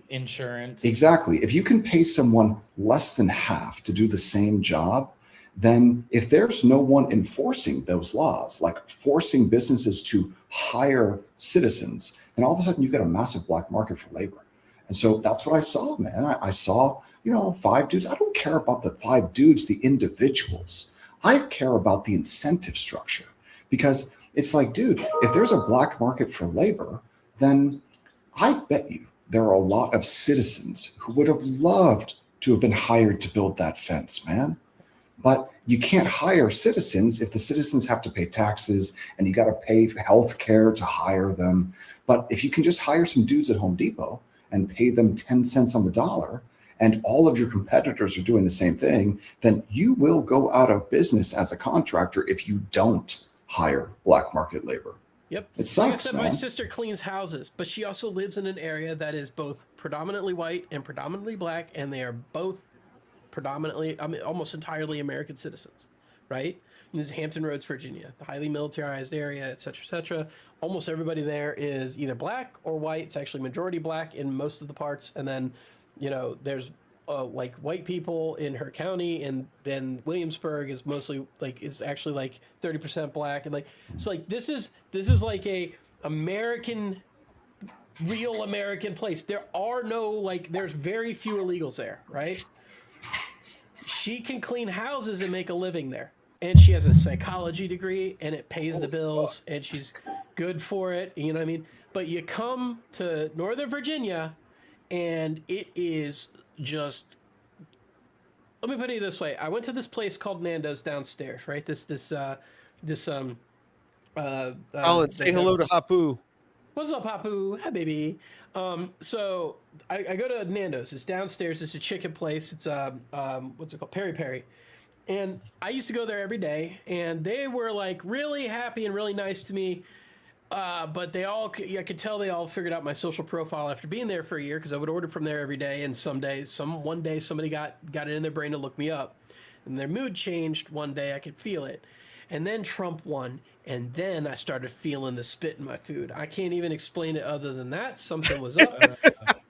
Insurance. Exactly. If you can pay someone less than half to do the same job, then if there's no one enforcing those laws, like forcing businesses to hire citizens, then all of a sudden you've got a massive black market for labor. And so that's what I saw, man. I saw, 5 dudes. I don't care about the 5 dudes, the individuals. I care about the incentive structure, because it's like, dude, if there's a black market for labor, then I bet you there are a lot of citizens who would have loved to have been hired to build that fence, man. But you can't hire citizens if the citizens have to pay taxes and you got to pay for health care to hire them. But if you can just hire some dudes at Home Depot and pay them 10 cents on the dollar, and all of your competitors are doing the same thing, then you will go out of business as a contractor if you don't hire black market labor. Yep. It sucks, like I said, man. My sister cleans houses, but she also lives in an area that is both predominantly white and predominantly black, and they are both predominantly, almost entirely American citizens, right? And this is Hampton Roads, Virginia, the highly militarized area, et cetera, et cetera. Almost everybody there is either black or white. It's actually majority black in most of the parts, and then there's like white people in her county, and then Williamsburg is mostly is actually like 30% black, and so this is like a American, real American place. There are no there's very few illegals there, right? She can clean houses and make a living there, and she has a psychology degree, and it pays the bills, and she's good for it. You know what I mean? But you come to Northern Virginia, and it is just, let me put it this way. I went to this place called Nando's downstairs, right? Colin, say hello to Hapu. What's up, Hapu? Hi, baby. So I go to Nando's. It's downstairs. It's a chicken place. It's what's it called? Peri Peri. And I used to go there every day, and they were really happy and really nice to me. But I could tell they all figured out my social profile after being there for a year because I would order from there every day. And one day somebody got it in their brain to look me up, and their mood changed one day. I could feel it. And then Trump won, and then I started feeling the spit in my food. I can't even explain it other than that. Something was up.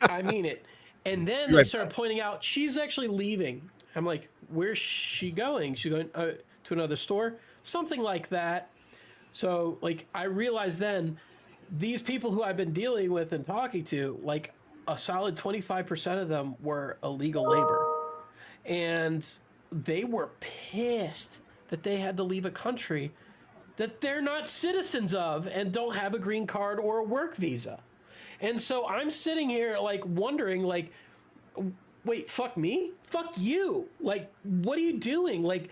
I mean it. And then they started pointing out she's actually leaving. I'm like, where's she going? She's going to another store? Something like that. So, like, I realized then these people who I've been dealing with and talking to, like, a solid 25% of them were illegal labor. And they were pissed that they had to leave a country that they're not citizens of and don't have a green card or a work visa. And so I'm sitting here, like, wondering, like, wait, fuck me? Fuck you. Like, what are you doing? Like,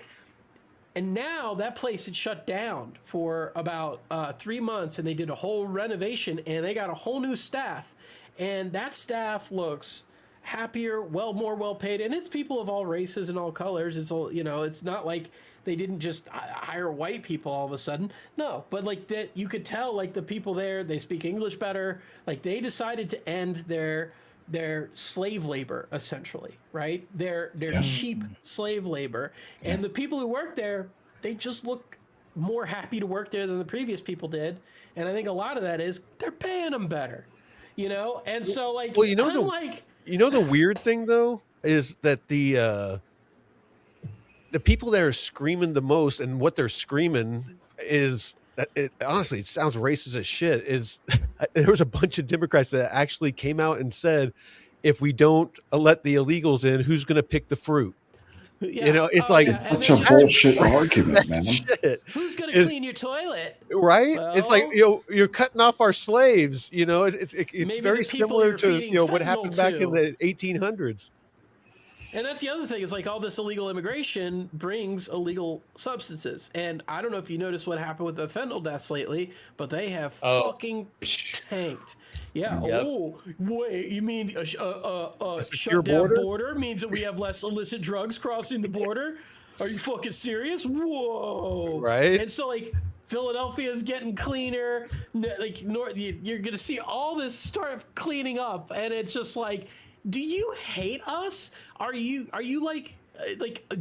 and now that place had shut down for about 3 months, and they did a whole renovation, and they got a whole new staff. And that staff looks happier, more well paid, and it's people of all races and all colors. It's all, it's not like they didn't just hire white people all of a sudden. No, but like that, you could tell, like, the people there, they speak English better. Like, they decided to end their slave labor, essentially, right? Their cheap slave labor. And the people who work there, they just look more happy to work there than the previous people did. And I think a lot of that is they're paying them better, And so, like, well, the weird thing though is that the people that are screaming the most, and what they're screaming is that honestly, it sounds racist as shit. Is there was a bunch of Democrats that actually came out and said, if we don't let the illegals in, who's going to pick the fruit? Yeah. It's such a bullshit argument, man. Who's going to clean your toilet? Right? Well, it's like, you're cutting off our slaves. It's very similar to what happened back in the 1800s. And that's the other thing, is like all this illegal immigration brings illegal substances. And I don't know if you noticed what happened with the fentanyl deaths lately, but they have fucking tanked. Yeah. Yep. Oh, wait, you mean a shut down border means that we have less illicit drugs crossing the border? Are you fucking serious? Whoa. Right. And so, like, Philadelphia is getting cleaner. Like, you're going to see all this start cleaning up. And it's just like, do you hate us? Are you like,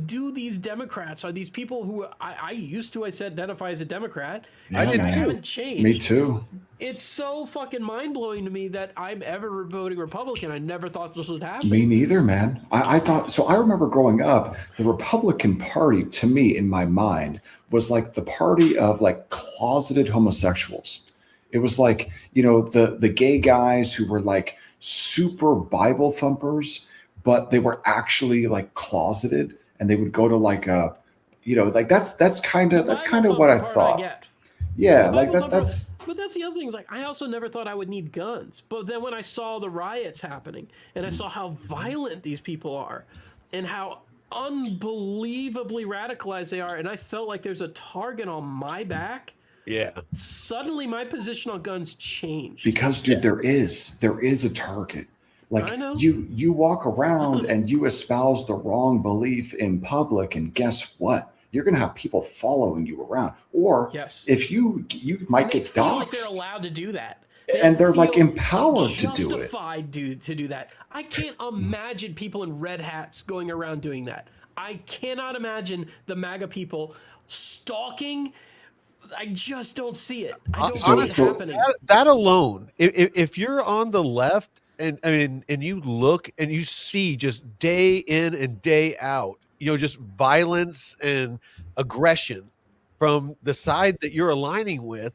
do these Democrats, are these people who I used to, identify as a Democrat? Yeah, I haven't changed. Me too. It's so fucking mind-blowing to me that I'm ever voting Republican. I never thought this would happen. Me neither, man. I thought so. I remember growing up, the Republican Party, to me, in my mind, was like the party of like closeted homosexuals. It was like, the gay guys who were like super Bible thumpers, but they were actually like closeted, and they would go to like a, that's kind of what I thought. Yeah, like that's. But that's the other thing, is like, I also never thought I would need guns. But then when I saw the riots happening, and I saw how violent these people are, and how unbelievably radicalized they are, and I felt like there's a target on my back. Yeah. Suddenly my position on guns changed. Because, dude, there is a target. Like, you walk around and you espouse the wrong belief in public, and guess what? You're going to have people following you around. Or if you might get doxxed. Like they're allowed to do that. And they're like empowered to do it. Justified to do that. I can't imagine people in red hats going around doing that. I cannot imagine the MAGA people stalking. I just don't see it. I don't see it happening. That alone, if you're on the left, and you look and you see just day in and day out, just violence and aggression from the side that you're aligning with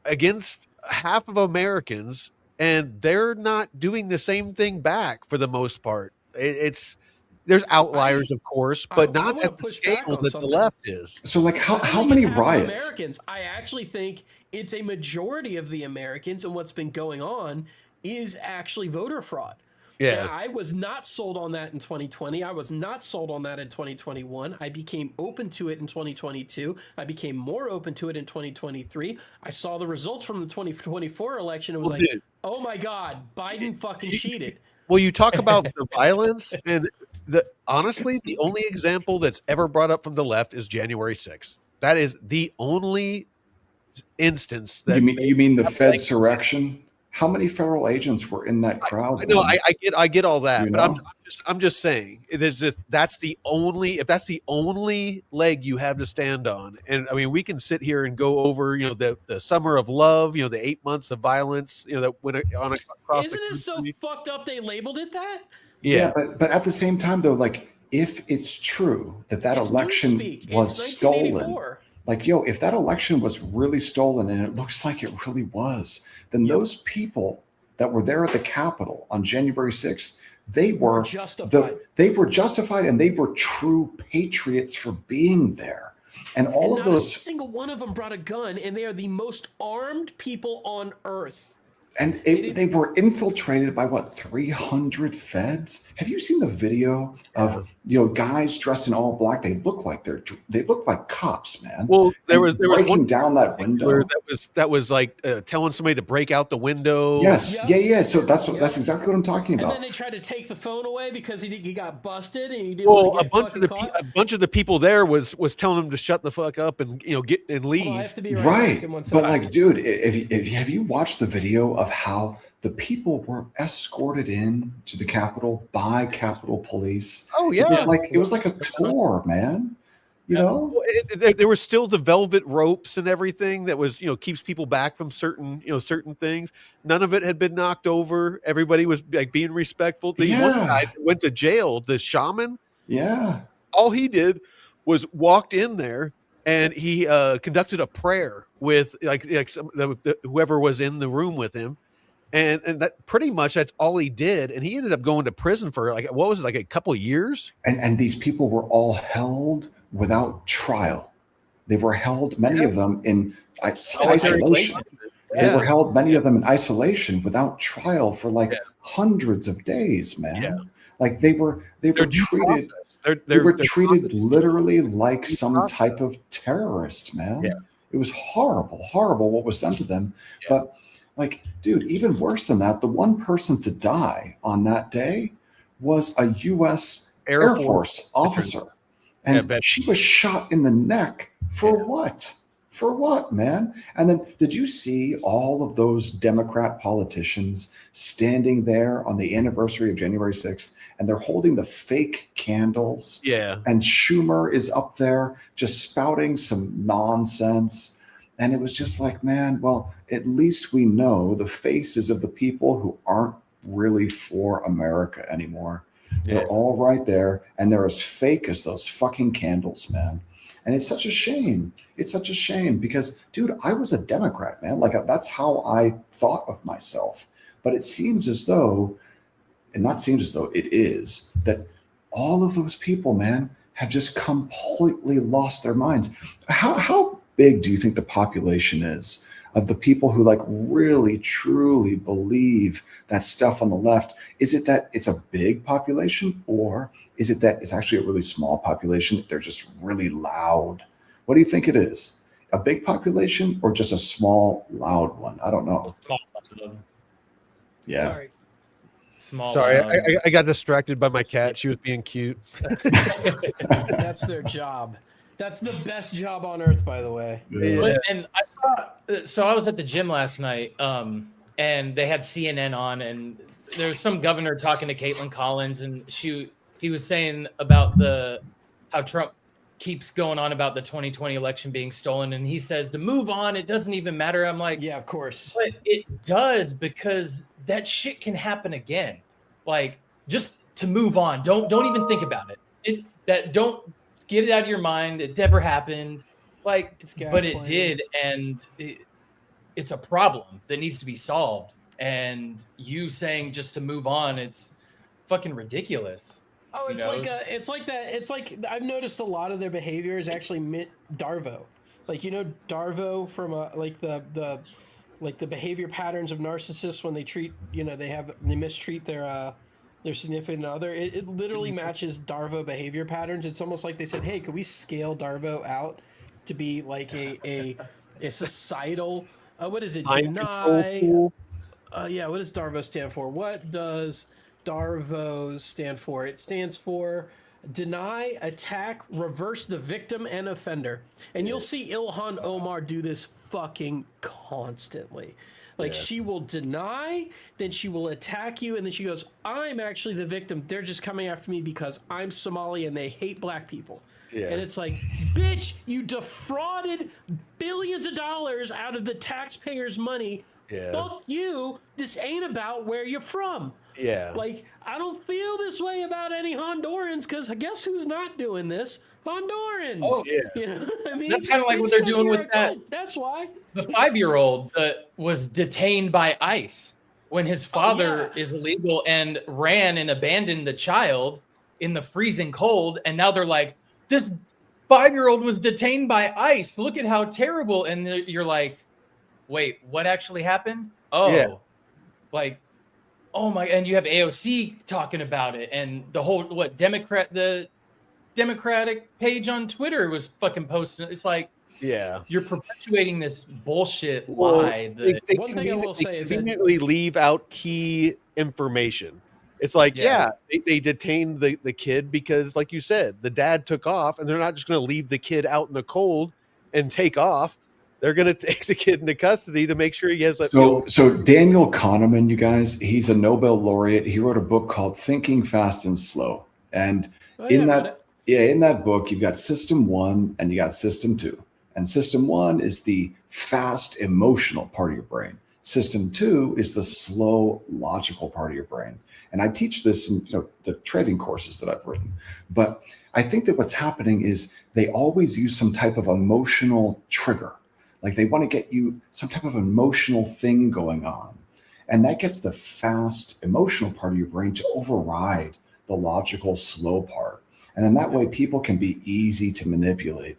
against half of Americans, and they're not doing the same thing back for the most part. There's outliers, of course, but not at the scale that the left is. So, like, how many riots? Americans, I actually think it's a majority of the Americans, and what's been going on is actually voter fraud. Yeah. And I was not sold on that in 2020. I was not sold on that in 2021. I became open to it in 2022. I became more open to it in 2023. I saw the results from the 2024 election. It was oh my God, Biden fucking cheated. Well, you talk about the violence, and honestly, the only example that's ever brought up from the left is January 6th. That is the only instance that you mean the Fedsurrection? How many federal agents were in that crowd? I know, I get all that, You but know? I'm just saying it is if that's the only leg you have to stand on. And I mean, we can sit here and go over, the summer of love, the 8 months of violence, that went on across Isn't the it so country. fucked up they labeled it that? Yeah, but at the same time though, like if it's true that It's election newspeak. was It's stolen, 1984. like if that election was really stolen, and it looks like it really was, then those people that were there at the Capitol on January 6th, they were justified. They were justified, and they were true patriots for being there. And all and of not those, a single one of them brought a gun, and they are the most armed people on earth. and they were infiltrated by what, 300 feds? Have you seen the video of guys dressed in all black? They look like cops, man. Well, there was breaking one down that window. that was like telling somebody to break out the window. Yes, yeah. So that's exactly what I'm talking about. And then they tried to take the phone away because he got busted, and he didn't Well, want to get caught. a bunch of the people there was telling them to shut the fuck up and get and leave. Hold on, I have to be right. back in 1 But second. like, dude, if have you watched the video of how the people were escorted in to the Capitol by Capitol Police? Oh yeah, it was like a tour, man. You know, there was still the velvet ropes and everything that was keeps people back from certain things. None of it had been knocked over. Everybody was like being respectful. The one guy that went to jail, the shaman. Yeah. All he did was walked in there and he conducted a prayer with whoever was in the room with him. And that pretty much that's all he did. And he ended up going to prison for a couple of years. And these people were all held without trial. They were held, many of them in isolation. They were held, many of them in isolation without trial for hundreds of days, man. Yeah. Like they were treated. They were treated literally like some type of terrorist, man. Yeah. It was horrible what was done to them. Yeah. But like, dude, even worse than that, the one person to die on that day was a U.S. Air Force officer. And she was shot in the neck for what? For what, man? And then did you see all of those Democrat politicians standing there on the anniversary of January 6th, and they're holding the fake candles? Yeah. And Schumer is up there just spouting some nonsense. And it was just like, man, well, at least we know the faces of the people who aren't really for America anymore. They're all right there, and they're as fake as those fucking candles, man. And it's such a shame. It's such a shame because, dude, I was a Democrat, man. Like that's how I thought of myself. But it seems as though, and not seems as though, it is, that all of those people, man, have just completely lost their minds. How big do you think the population is of the people who really truly believe that stuff on the left? Is it that it's a big population, or is it that it's actually a really small population? They're just really loud. What do you think it is? A big population or just a small, loud one? I don't know. Small. Yeah. Sorry. Small. Sorry, I got distracted by my cat. She was being cute. That's their job. That's the best job on earth, by the way. Yeah. And I was at the gym last night, and they had CNN on, and there was some governor talking to Caitlin Collins, and he was saying about how Trump keeps going on about the 2020 election being stolen, and he says to move on, it doesn't even matter. I'm like, yeah, of course, but it does, because that shit can happen again. Like, just to move on, don't even think about it. Don't get it out of your mind. It never happened. But it did, and it's a problem that needs to be solved. And you saying just to move on, it's fucking ridiculous. Oh, it's like I've noticed a lot of their behavior is actually Darvo. Darvo from the behavior patterns of narcissists when they treat, they mistreat their significant other. It literally matches Darvo behavior patterns. It's almost like they said, hey, could we scale Darvo out to be like a societal, what is it? Deny. What does Darvo stand for? What does Darvo stand for? It stands for deny, attack, reverse the victim and offender. And you'll see Ilhan Omar do this fucking constantly. Like she will deny, then she will attack you, and then she goes, I'm actually the victim. They're just coming after me because I'm Somali and they hate black people. Yeah. And it's like, bitch, you defrauded billions of dollars out of the taxpayers' money. Yeah. Fuck you. This ain't about where you're from. Yeah. Like, I don't feel this way about any Hondurans because guess who's not doing this? Hondurans. Oh, yeah. You know what I mean? That's kind of like what they're doing with that. That's why. The 5-year-old that was detained by ICE when his father is illegal and ran and abandoned the child in the freezing cold. And now they're like, this 5-year-old was detained by ICE. Look at how terrible. And you're like, wait, what actually happened? Oh, like, oh my, and you have AOC talking about it. And the whole, the Democratic page on Twitter was fucking posting. It's like, you're perpetuating this bullshit lie. They conveniently leave out key information. It's like, they detained the kid because, like you said, the dad took off, and they're not just going to leave the kid out in the cold and take off. They're going to take the kid into custody to make sure he has that. So Daniel Kahneman, you guys, he's a Nobel laureate. He wrote a book called Thinking Fast and Slow. And in that book, you've got system 1 and you got system 2. And system 1 is the fast emotional part of your brain. System 2 is the slow logical part of your brain. And I teach this in the trading courses that I've written. But I think that what's happening is they always use some type of emotional trigger. Like they want to get you some type of emotional thing going on. And that gets the fast emotional part of your brain to override the logical slow part. And then that way people can be easy to manipulate.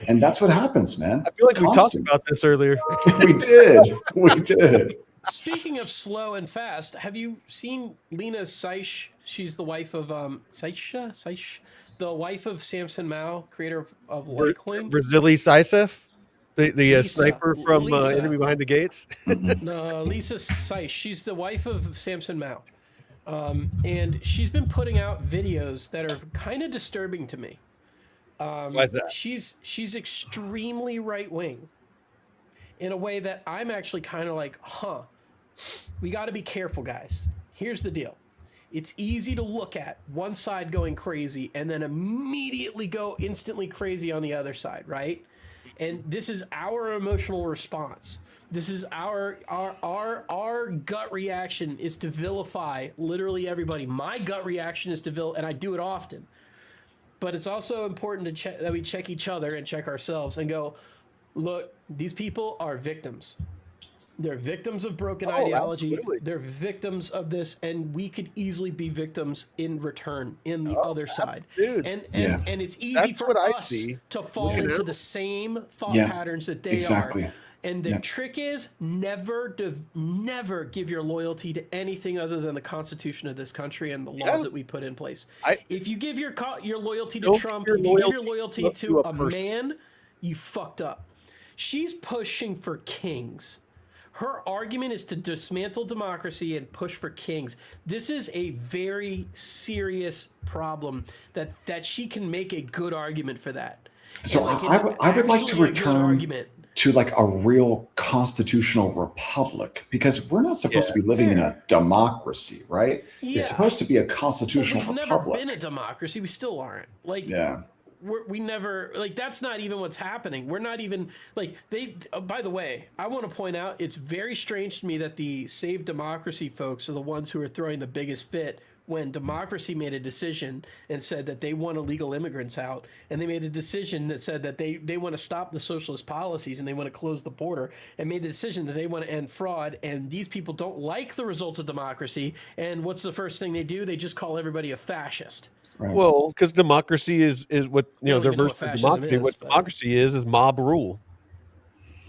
And that's what happens, man. I feel like we talked about this earlier. We did. Speaking of slow and fast, have you seen Lena Seish? She's the wife of Seish, the wife of Samson Mao, creator of Litecoin. Vasily Saisov, the sniper from Enemy Behind the Gates. No, Lisa Seish. She's the wife of Samson Mao, and she's been putting out videos that are kind of disturbing to me. Why is that? She's extremely right wing, in a way that I'm actually kind of like, we got to be careful, guys. Here's the deal. It's easy to look at one side going crazy and then immediately go instantly crazy on the other side, right? And this is our emotional response. This is our gut reaction is to vilify literally everybody. My gut reaction is to and I do it often. But it's also important to check that we check each other and check ourselves and go, look, these people are victims. They're victims of broken ideology. Absolutely. They're victims of this, and we could easily be victims in return in the other side. Dude. And it's easy for us to fall into the same thought patterns that they are. And the trick is never give your loyalty to anything other than the Constitution of this country and the laws that we put in place. If you give your loyalty to Trump, if you give your loyalty to a man, you fucked up. She's pushing for kings. Her argument is to dismantle democracy and push for kings. This is a very serious problem that she can make a good argument for that. So I would like to return to like a real constitutional republic, because we're not supposed to be living in a democracy, right? Yeah. It's supposed to be a constitutional republic. We've never been a democracy. We still aren't. We never, that's not even what's happening. We're not even by the way, I want to point out, it's very strange to me that the Save Democracy folks are the ones who are throwing the biggest fit when democracy made a decision and said that they want illegal immigrants out, and they made a decision that said that they want to stop the socialist policies and they want to close the border, and made the decision that they want to end fraud, and these people don't like the results of democracy, and what's the first thing they do? They just call everybody a fascist. Right. Well, because democracy is what their version of democracy. What democracy is mob rule.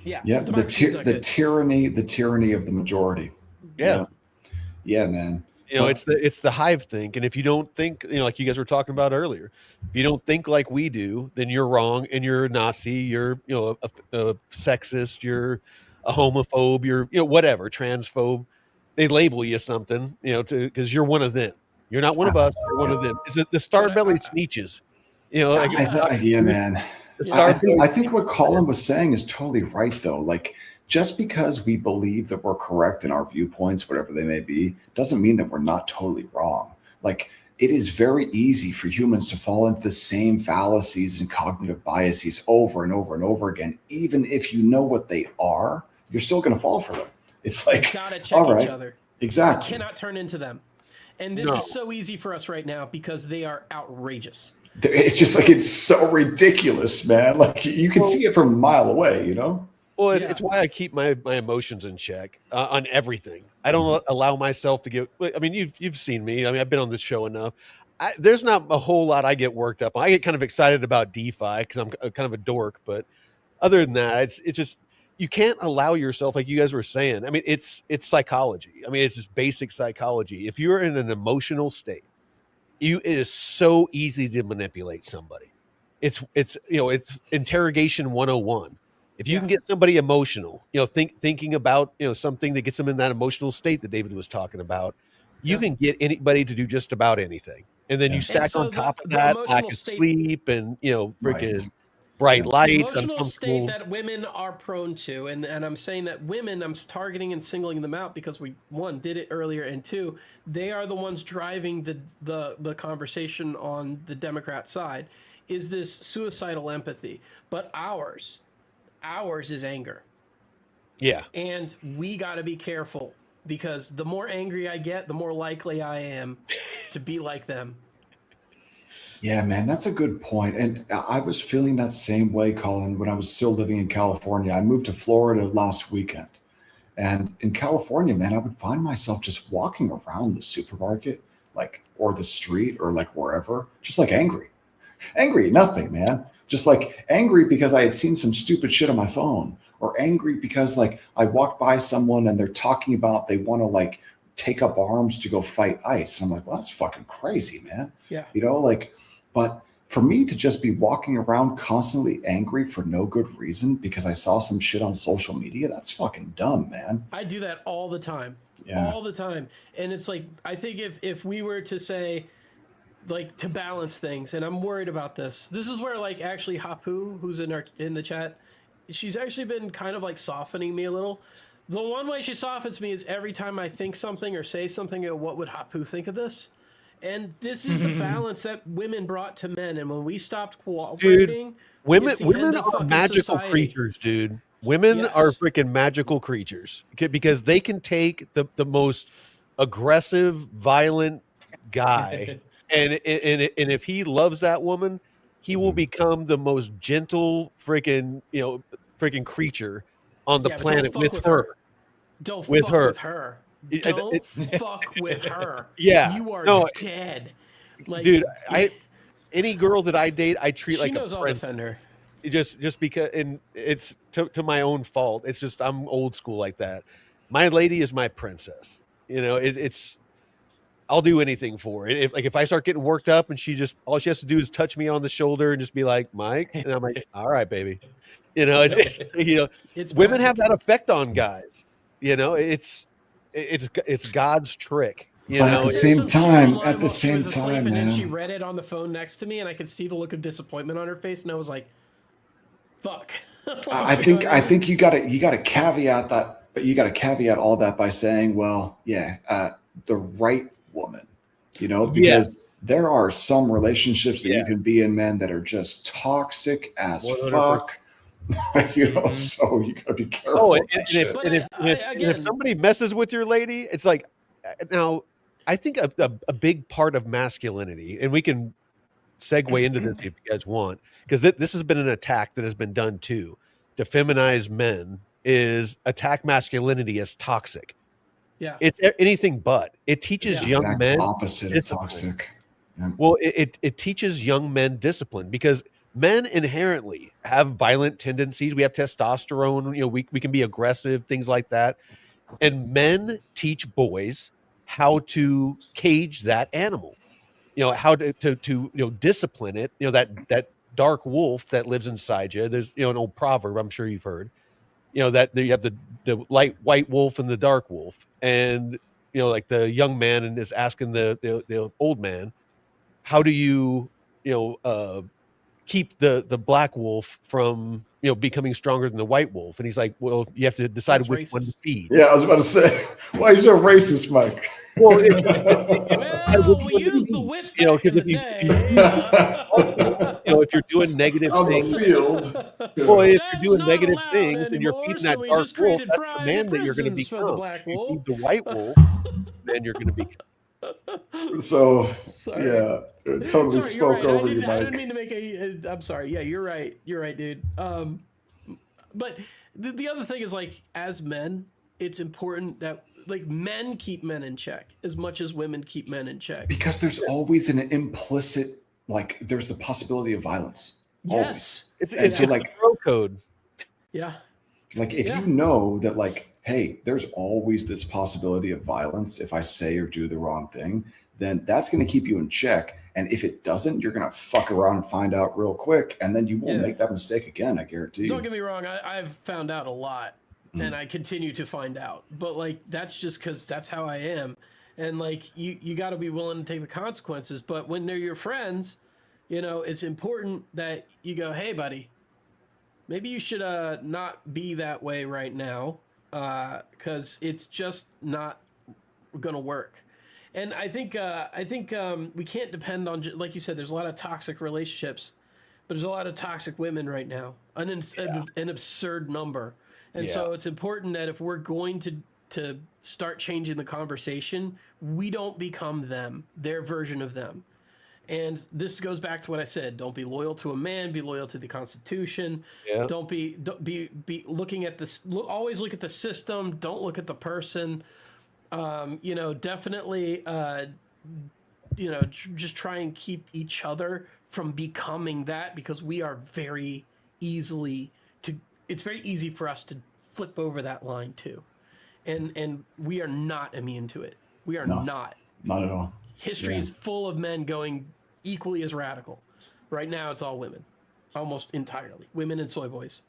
Yeah. The tyranny of the majority. Yeah, man. It's the hive think, and if you don't think, like you guys were talking about earlier, if you don't think like we do, then you're wrong, and you're a Nazi, you're a sexist, you're a homophobe, you're whatever, transphobe. They label you something, because you're one of them. You're not one of us. You're one of them. Is it the Starbelly Sneeches? You know, like yeah, man. I think what Colin was saying is totally right, though. Like, just because we believe that we're correct in our viewpoints, whatever they may be, doesn't mean that we're not totally wrong. Like, it is very easy for humans to fall into the same fallacies and cognitive biases over and over and over again. Even if you know what they are, you're still going to fall for them. It's like, you gotta check each other. Exactly. You cannot turn into them. And this is so easy for us right now because they are outrageous. It's just like, it's so ridiculous, man. Like, you can see it from a mile away, you know? Well, it's why I keep my emotions in check on everything. I don't allow myself to get. I mean, you've seen me. I mean, I've been on this show enough. There's not a whole lot I get worked up on. I get kind of excited about DeFi because I'm kind of a dork. But other than that, it's just you can't allow yourself, like you guys were saying. I mean, it's psychology. I mean, it's just basic psychology. If you're in an emotional state, it is so easy to manipulate somebody. It's interrogation 101. If you can get somebody emotional, thinking about, something that gets them in that emotional state that David was talking about, you can get anybody to do just about anything. And then you stack on top of that lack of sleep and, freaking bright lights. The emotional state that women are prone to. And I'm saying that women, I'm targeting and singling them out because we, one, did it earlier, and two, they are the ones driving the conversation on the Democrat side, is this suicidal empathy. But ours is anger. Yeah. And we got to be careful because the more angry I get, the more likely I am to be like them. Yeah, man, that's a good point. And I was feeling that same way, Colin, when I was still living in California. I moved to Florida last weekend. And in California, man, I would find myself just walking around the supermarket, like, or the street or like wherever, just like angry. Angry at nothing, man. Just like angry because I had seen some stupid shit on my phone, or angry because like I walked by someone and they're talking about they want to like take up arms to go fight ICE. I'm like, well, that's fucking crazy, man. Yeah. But for me to just be walking around constantly angry for no good reason because I saw some shit on social media, that's fucking dumb, man. I do that all the time. Yeah. All the time. And it's like, I think if we were to say, like, to balance things, and I'm worried about this. This is where, like, actually Hapu, who's in the chat, she's actually been kind of like softening me a little. The one way she softens me is every time I think something or say something, what would Hapu think of this? And this is the balance that women brought to men. And when we stopped cooperating, women are magical creatures, dude. Women are freaking magical creatures because they can take the most aggressive, violent guy. And if he loves that woman, he will become the most gentle freaking creature on the planet with her. Don't fuck with her. Don't fuck with her. Yeah, you are dead. Like, dude, any girl that I date, I treat like a princess. I'll defend her. Just because, and it's to my own fault. It's just I'm old school like that. My lady is my princess. It's. I'll do anything for it. If I start getting worked up and all she has to do is touch me on the shoulder and just be like, Mike, and I'm like, all right, baby. It's women have that effect on guys. It's God's trick. But at the same time, man. And she read it on the phone next to me, and I could see the look of disappointment on her face, and I was like, "Fuck." I think you got to caveat that, but you got to caveat all that by saying, well, the right woman, because there are some relationships that you can be in, man, that are just toxic as 100%. Fuck. So you gotta be careful. If somebody messes with your lady, it's like, now I think a big part of masculinity, and we can segue into this if you guys want, because this has been an attack that has been done to feminize men, is attack masculinity as toxic. Yeah, it's anything but. It teaches young men opposite of toxic. Yeah. Well, it teaches young men discipline because men inherently have violent tendencies. We have testosterone. We can be aggressive, things like that. And men teach boys how to cage that animal. How to discipline it. That dark wolf that lives inside you. There's an old proverb I'm sure you've heard. That you have the light white wolf and the dark wolf, and like the young man and is asking the old man, how do you, keep the black wolf from, becoming stronger than the white wolf? And he's like, well, you have to decide That's which one to racist. feed. Yeah, I was about to say, why are you so racist, Mike? Well, Well, we used the whip back in the day. if you're doing negative On the things, field. well, if That's you're doing not negative allowed things and you're anymore, feeding so that we dark just wolf, created that's the man private that you're going to prisons for the become. black If you wolf. feed the white wolf, then you're going to become. So, Sorry. yeah, totally Sorry, you're spoke right. over you, I didn't Mike. mean to make I'm sorry. Yeah, you're right. You're right, dude. But the other thing is, like, as men, it's important that, like, men keep men in check as much as women keep men in check. Because there's always an implicit, like, there's the possibility of violence. Yes. It's so, a like, pro code. Yeah. like if Yeah. you know that, like, hey, there's always this possibility of violence if I say or do the wrong thing, then that's going to keep you in check. And if it doesn't, you're going to fuck around and find out real quick, and then you won't make that mistake again. I guarantee you. Don't get me wrong. I've found out a lot, and I continue to find out. But, like, that's just because that's how I am. And, like, you got to be willing to take the consequences. But when they're your friends, it's important that you go, hey, buddy, maybe you should not be that way right now, because it's just not going to work. And I think we can't depend on, like you said, there's a lot of toxic relationships, but there's a lot of toxic women right now, an absurd number. And so it's important that if we're going to start changing the conversation, we don't become them, their version of them. And this goes back to what I said: don't be loyal to a man, be loyal to the Constitution. Yeah. Don't be looking at this. Always look at the system. Don't look at the person. Definitely, just try and keep each other from becoming that, because we are it's very easy for us to flip over that line too. And we are not immune to it. We are not at all. History is full of men going equally as radical. Right now, it's all women, almost entirely women and soy boys.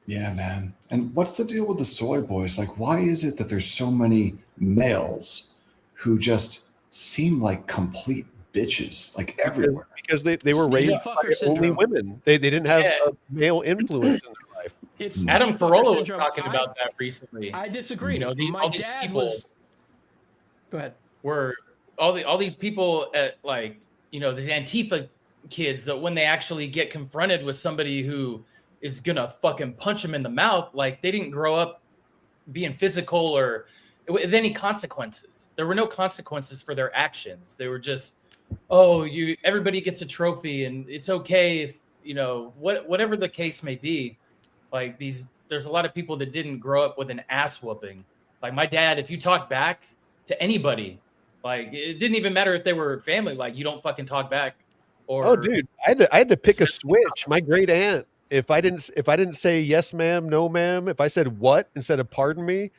Yeah, man. And what's the deal with the soy boys? Like, why is it that there's so many males who just seem like complete bitches, like everywhere? Because they were raised by only women. They didn't have a male influence in their life. It's Adam Carolla was talking about that recently. I disagree. My dad was. Go ahead. Were all these people at, like, these Antifa kids, that when they actually get confronted with somebody who is gonna fucking punch them in the mouth, like, they didn't grow up being physical or with any consequences. There were no consequences for their actions. They were just, everybody gets a trophy and it's okay if, whatever the case may be. Like, there's a lot of people that didn't grow up with an ass whooping. Like my dad, if you talk back to anybody, like, it didn't even matter if they were family, like, you don't fucking talk back. Or dude, I had to pick a switch. My great aunt, if I didn't say yes ma'am, no ma'am, if I said what instead of pardon me,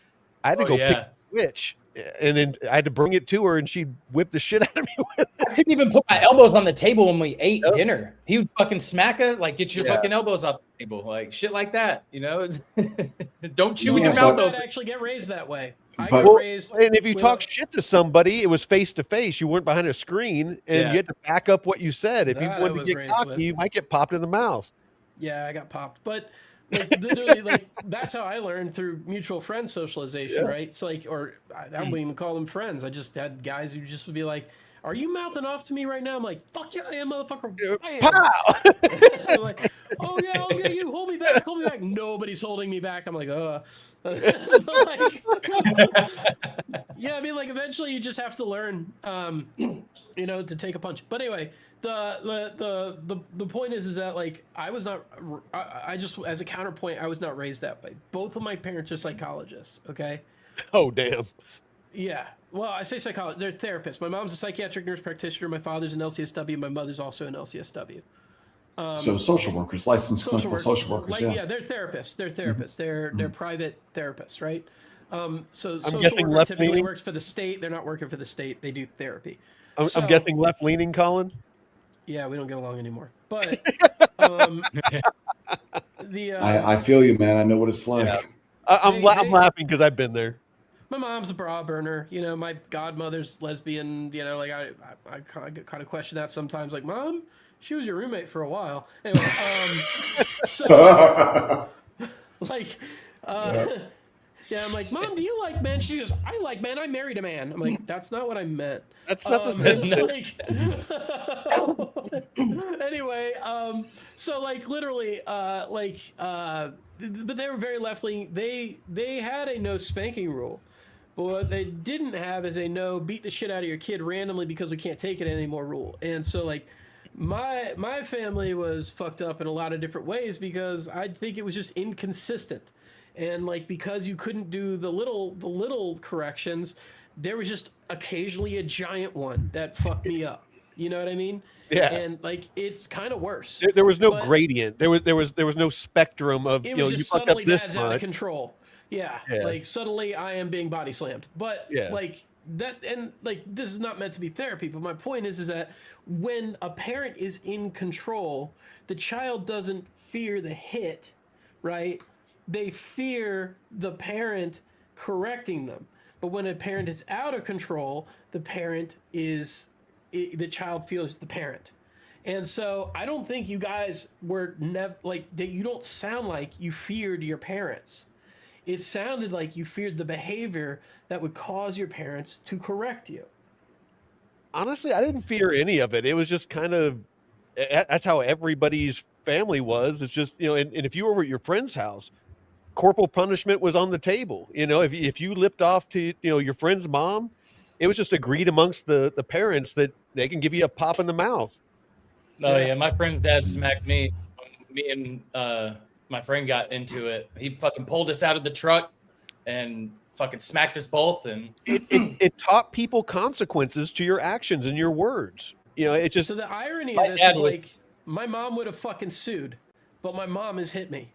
I had to go pick a switch, and then I had to bring it to her, and she'd whip the shit out of me with it. I couldn't even put my elbows on the table when we ate dinner. He would fucking smack her, like, get your fucking elbows off the table, like shit like that, Don't chew with your mouth open. I actually get raised that way. I But, got raised. and if you talk shit to somebody, it was face to face. You weren't behind a screen, and you had to back up what you said. If you wanted to get cocky, you might get popped in the mouth. Yeah, I got popped, but like, literally, like, that's how I learned, through mutual friend socialization, right? It's like, or I wouldn't even call them friends. I just had guys who just would be like, "Are you mouthing off to me right now?" I'm like, "Fuck yeah, I am, motherfucker!" I'm like, "Oh yeah, you hold me back, hold me back." Nobody's holding me back. I'm like, like, yeah, I mean, like, eventually you just have to learn, to take a punch. But anyway, the point is that, like, I just, as a counterpoint, I was not raised that way. Both of my parents are psychologists. Okay. Oh damn. Yeah. Well, I say psychologist. They're therapists. My mom's a psychiatric nurse practitioner. My father's an LCSW. My mother's also an LCSW. So social workers, licensed clinical social workers. Like, yeah, they're therapists. They're therapists. They're private therapists, right? So I'm social guessing worker typically left-leaning? works for the state. They're not working for the state. They do therapy. I'm guessing left leaning, Colin. Yeah, we don't get along anymore. But I feel you, man. I know what it's like. I'm laughing because I've been there. my mom's a bra burner. You know, my godmother's lesbian. You know, like I kind of question that sometimes. Like, Mom, she was your roommate for a while. Anyway, so like, yeah, I'm like, Mom, do you like men? She goes, I like men. I married a man. I'm like, that's not what I meant. That's not the same. Anyway, so like literally, but they were very left leaning. They had a no spanking rule, but what they didn't have is a no beat the shit out of your kid randomly because we can't take it anymore rule. And so like my family was fucked up in a lot of different ways because I think it was just inconsistent. And like because you couldn't do the little corrections, there was just occasionally a giant one that fucked me up. You know what I mean? Yeah. And like it's kind of worse. There was no gradient. There was no spectrum of it was you just fucked up suddenly this dad's much. out of control. Yeah. Like suddenly I am being body slammed. But like that, and like this is not meant to be therapy, but my point is that when a parent is in control, the child doesn't fear the hit, right? They fear the parent correcting them. But when a parent is out of control, the child feels the parent. And so I don't think you guys were like that. You don't sound like you feared your parents. It sounded like you feared the behavior that would cause your parents to correct you. Honestly, I didn't fear any of it. It was just kind of, that's how everybody's family was. It's just, and if you were at your friend's house, corporal punishment was on the table. If you lipped off to, your friend's mom, it was just agreed amongst the parents that they can give you a pop in the mouth. Oh yeah, my friend's dad smacked me. Me and my friend got into it. He fucking pulled us out of the truck and fucking smacked us both. And it taught people consequences to your actions and your words. It just. So the irony of this is like my mom would have fucking sued, but my mom has hit me.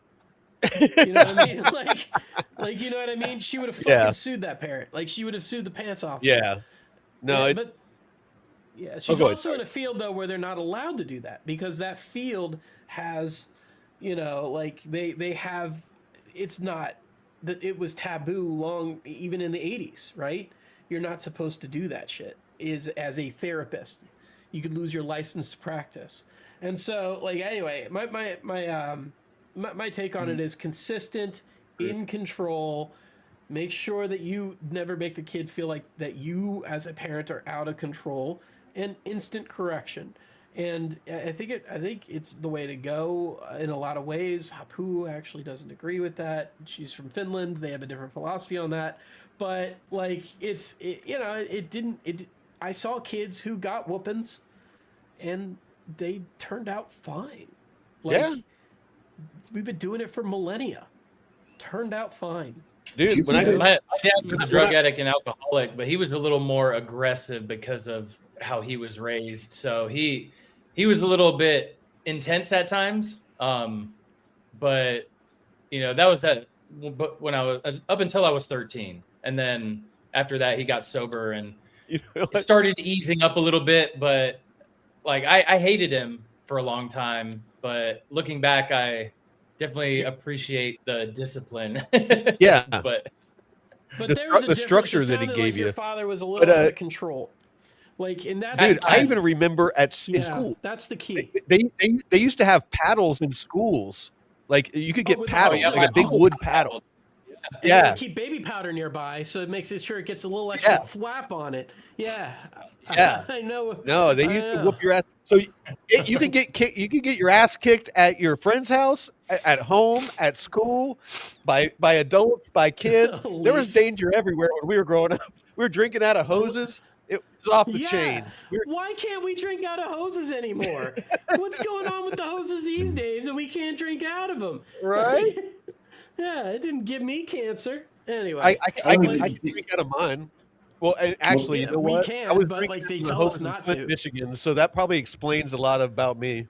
You know what I mean? Like you know what I mean? She would have fucking sued that parent. Like she would have sued the pants off. Yeah. No, but yeah, she's also in a field though where they're not allowed to do that because that field has, like they have. It's not that it was taboo even in the 80s, right? You're not supposed to do that shit. As a therapist, you could lose your license to practice. And so, like, anyway, my take on it is consistent, in control. Make sure that you never make the kid feel like that you as a parent are out of control, and instant correction. And I think it's the way to go in a lot of ways. Hapu actually doesn't agree with that. She's from Finland. They have a different philosophy on that. But like I saw kids who got whoopings and they turned out fine. We've been doing it for millennia. Turned out fine. Dude, my dad was a drug addict and alcoholic, but he was a little more aggressive because of how he was raised. So he was a little bit intense at times. But that was that. But when I was up until I was 13, and then after that he got sober and started easing up a little bit. But like I hated him for a long time. But looking back, I definitely appreciate the discipline. Yeah, but there was the structure that he gave you. Your father was a little out of control. Like in that, dude, I even remember in school. That's the key. They used to have paddles in schools. Like you could get paddles, like a big wood paddle. Yeah. Keep baby powder nearby, so it makes sure it gets a little extra thwap on it. Yeah. I know. No, they used to whoop your ass. So you could get your ass kicked at your friend's house, at home, at school, by adults, by kids. There was danger everywhere when we were growing up. We were drinking out of hoses. It was off the chains. Why can't we drink out of hoses anymore? What's going on with the hoses these days and we can't drink out of them? Right? Yeah, it didn't give me cancer. Anyway. I can drink out of mine. Well, and actually, you know what? I was but like they tell us not to. Michigan, so that probably explains a lot about me.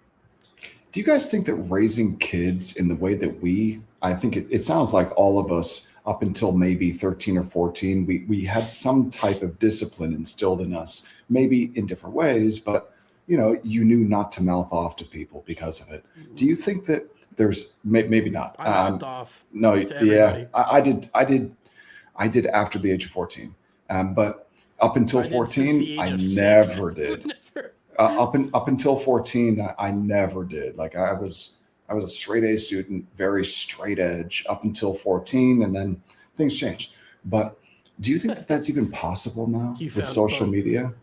Do you guys think that raising kids in the way that I think it sounds like all of us up until maybe 13 or 14, we had some type of discipline instilled in us, maybe in different ways, but you knew not to mouth off to people because of it. Do you think that there's maybe not? I mouthed off. No, yeah, I did. I did after the age of 14. But up until 14, I never did. Up until 14, I never did. Like I was a straight A student, very straight edge up until 14, and then things changed. But do you think that that's even possible now with social media?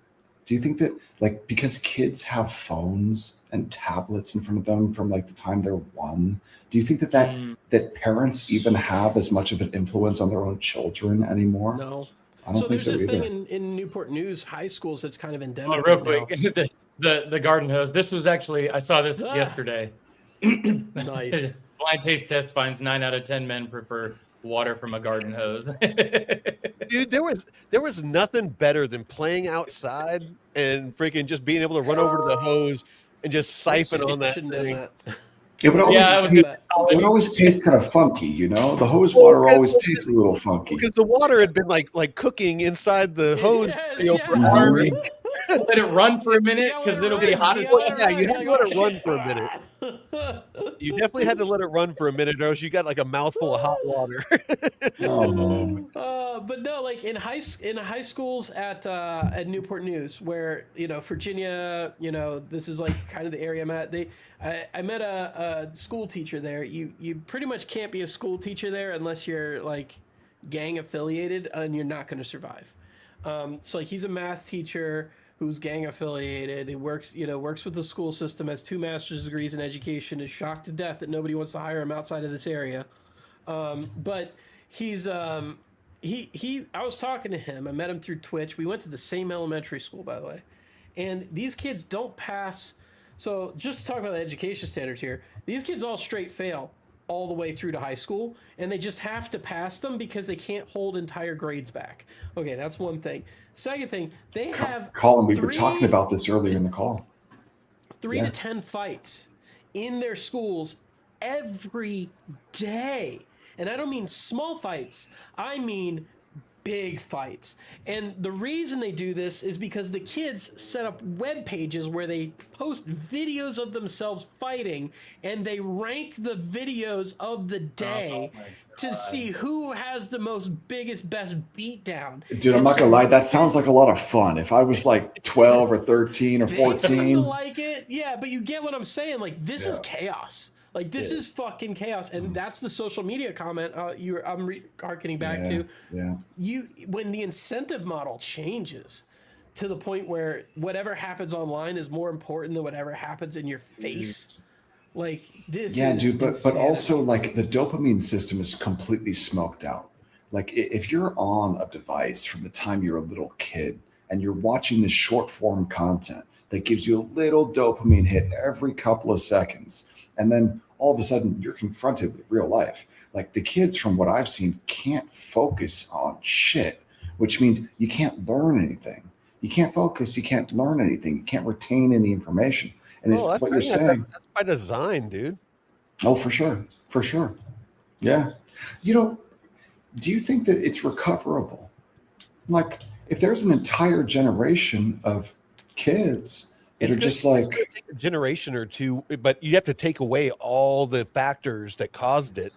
Do you think that, like, because kids have phones and tablets in front of them from like the time they're 1, do you think that parents even have as much of an influence on their own children anymore? No. I don't think so there's this either. thing in Newport News high schools that's kind of endemic. Real quick, the garden hose. This was actually, I saw this yesterday. Nice. Blind taste test finds 9 out of 10 men prefer water from a garden hose. Dude, there was nothing better than playing outside and freaking just being able to run over to the hose and just siphon on that thing. It would always taste kind of funky, you know? The hose water always tastes a little funky. Because the water had been like cooking inside the hose for hours. Let it run for a minute because it'll be hot as well. Yeah, you had to let it run for a minute. You definitely had to let it run for a minute, or else you got like a mouthful of hot water. But no, like in high schools at Newport News, where Virginia, this is like kind of the area I'm at. I met a school teacher there. You pretty much can't be a school teacher there unless you're like gang affiliated, and you're not going to survive. So like he's a math teacher who's gang affiliated. He works with the school system, has 2 master's degrees in education, is shocked to death that nobody wants to hire him outside of this area. But he's I was talking to him. I met him through Twitch. We went to the same elementary school, by the way. And these kids don't pass. So just to talk about the education standards here, these kids all straight fail all the way through to high school, and they just have to pass them because they can't hold entire grades back. Okay, that's one thing. Second thing, they have Colin, we were talking about this earlier in the call. 3 to 10 fights in their schools every day. And I don't mean small fights, I mean big fights. And the reason they do this is because the kids set up web pages where they post videos of themselves fighting, and they rank the videos of the day to see who has the best beatdown. Dude, I'm not gonna lie, that sounds like a lot of fun. If I was like 12 or 13 or 14. Like it, yeah, but you get what I'm saying. Like this is chaos. Like this is fucking chaos, and that's the social media comment I'm harkening back to. Yeah. When the incentive model changes to the point where whatever happens online is more important than whatever happens in your face. Like this. Yeah, is dude, but insanity. also like the dopamine system is completely smoked out. Like if you're on a device from the time you're a little kid and you're watching this short form content that gives you a little dopamine hit every couple of seconds, and then all of a sudden you're confronted with real life. Like the kids, from what I've seen, can't focus on shit, which means you can't learn anything. You can't focus. You can't learn anything. You can't retain any information. And it's what you're saying. That's by design, dude. Oh, for sure. For sure. Yeah. Do you think that it's recoverable? Like if there's an entire generation of kids that are just like a generation or two, but you have to take away all the factors that caused it,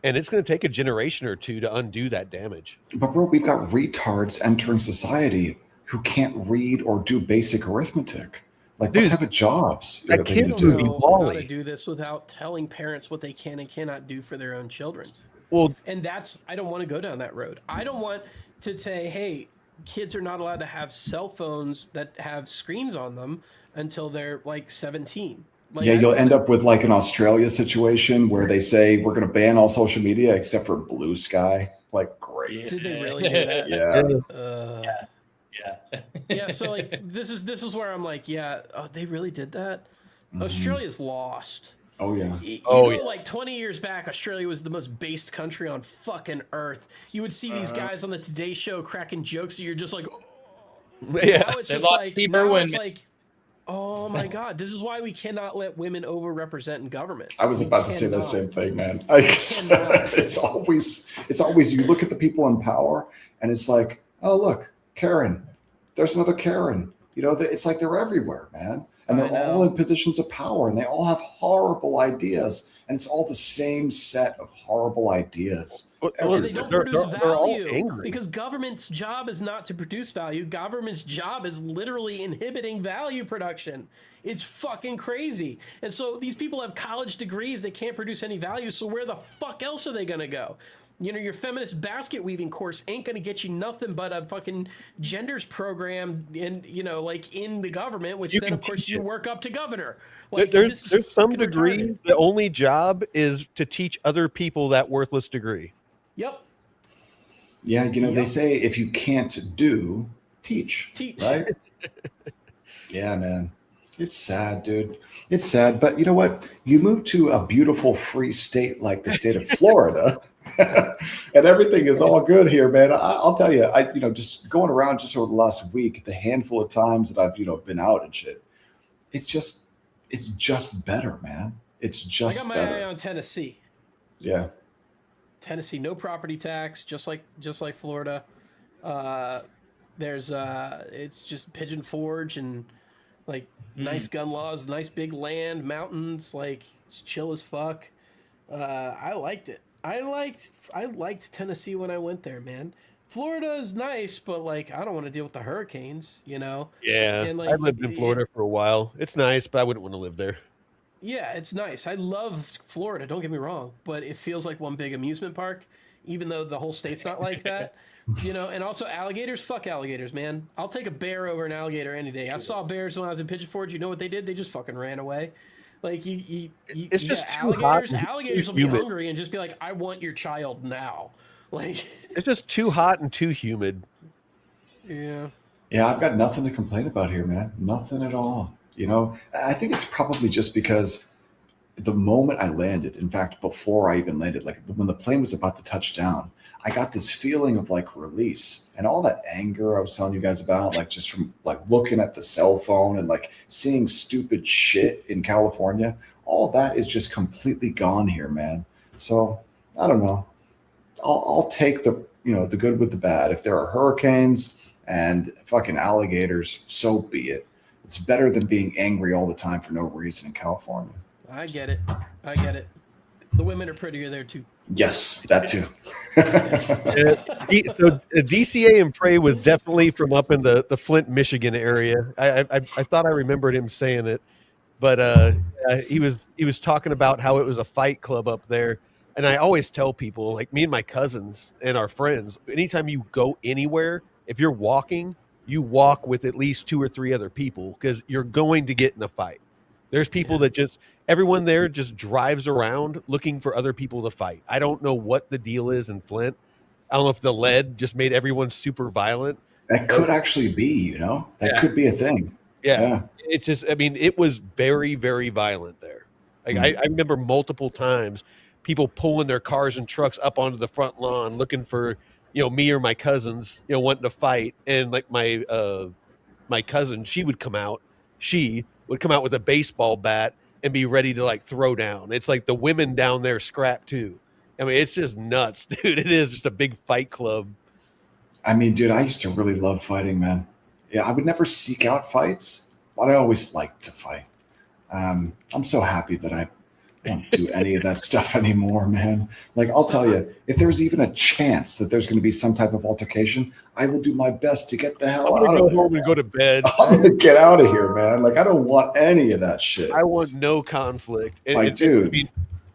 and it's going to take a generation or two to undo that damage. But bro, we've got retards entering society who can't read or do basic arithmetic. Like, dude, what type of jobs are they going to do? How to do this without telling parents what they can and cannot do for their own children. Well, and I don't want to go down that road. I don't want to say, hey, kids are not allowed to have cell phones that have screens on them until they're like 17. Like, yeah, you'll end up with like an Australia situation where they say we're going to ban all social media except for Blue Sky. Like, great. Did they really do that? Yeah. So like this is where I'm like, they really did that. Australia's lost. Oh yeah. Like 20 years back, Australia was the most based country on fucking earth. You would see these guys on the Today Show cracking jokes, and you're just like, yeah. Now it's just like, it's like, oh my God, this is why we cannot let women overrepresent in government. I was about to say the same thing, man. It's always you look at the people in power, and it's like, oh look, Karen. There's another Karen. It's like they're everywhere, man. and they're all in positions of power, and they all have horrible ideas, and it's all the same set of horrible ideas. And they don't produce value angry. because government's job is not to produce value. Government's job is literally inhibiting value production. It's fucking crazy. And so these people have college degrees. They can't produce any value. So where the fuck else are they going to go? You know, your feminist basket weaving course ain't going to get you nothing but a fucking genders program in, you know, like in the government, which then of course you work up to governor. Like, there's some degrees. The only job is to teach other people that worthless degree. Yep. Yeah, you know, they say if you can't do, teach. Right? Yeah, man. It's sad, dude. It's sad. But you know what? You move to a beautiful free state like the state of Florida, and everything is all good here, man. I'll tell you, just going around just over the last week, the handful of times that I've, been out and shit, it's just better, man. It's just I got my better. eye on Tennessee. Yeah. Tennessee, no property tax, just like Florida. It's just Pigeon Forge and like nice gun laws, nice big land, mountains, like it's chill as fuck. I liked it. I liked Tennessee when I went there, man. Florida is nice, but like I don't want to deal with the hurricanes, you know. Yeah, and, like, I lived in Florida for a while. It's nice, but I wouldn't want to live there. Yeah, it's nice. I love Florida, don't get me wrong, but it feels like one big amusement park, even though the whole state's not like that. You know, and also alligators, fuck alligators, man. I'll take a bear over an alligator any day. I saw bears when I was in Pigeon Forge. You know what they did? They just fucking ran away. Like it's just alligators will be hungry and just be like, I want your child now. Like it's just too hot and too humid. Yeah. Yeah, I've got nothing to complain about here, man. Nothing at all. You know, I think it's probably just because the moment I landed, in fact, before I even landed, like when the plane was about to touch down, I got this feeling of like release and all that anger I was telling you guys about, like just from like looking at the cell phone and like seeing stupid shit in California. All that is just completely gone here, man. So I don't know. I'll take the good with the bad. If there are hurricanes and fucking alligators, so be it. It's better than being angry all the time for no reason in California. I get it. The women are prettier there too. Yes, that too. So DCA and Prey was definitely from up in the Flint, Michigan area. I thought I remembered him saying it, but he was talking about how it was a fight club up there. And I always tell people, like me and my cousins and our friends, anytime you go anywhere, if you're walking, you walk with at least 2 or 3 other people because you're going to get in a fight. There's people that everyone there just drives around looking for other people to fight. I don't know what the deal is in Flint. I don't know if the lead just made everyone super violent. That could actually be, that could be a thing. Yeah. It's just, it was very, very violent there. Like I remember multiple times people pulling their cars and trucks up onto the front lawn looking for, me or my cousins, wanting to fight. And like my cousin, she would come out with a baseball bat and be ready to like throw down. It's like the women down there scrap too. It's just nuts, dude. It is just a big fight club. Dude, I used to really love fighting, man. Yeah, I would never seek out fights, but I always liked to fight. I'm so happy that I don't do any of that stuff anymore, man. Like, I'll tell you, if there's even a chance that there's going to be some type of altercation, I will do my best to get the hell out of there. I'm going to go home and go to bed. I'm going to get out of here, man. Like, I don't want any of that shit. I want no conflict. Dude.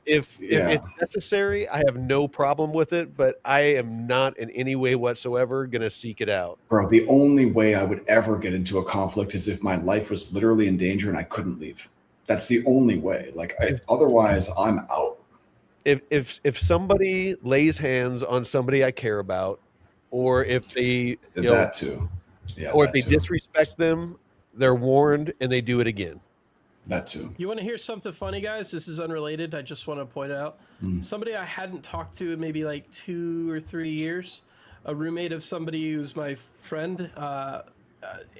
If it's necessary, I have no problem with it, but I am not in any way whatsoever going to seek it out. Bro, the only way I would ever get into a conflict is if my life was literally in danger and I couldn't leave. That's the only way. Like, otherwise, I'm out. If somebody lays hands on somebody I care about, or if they that too, or if they disrespect them, they're warned and they do it again. That too. You want to hear something funny, guys? This is unrelated. I just want to point out somebody I hadn't talked to in maybe like 2 or 3 years. A roommate of somebody who's my friend,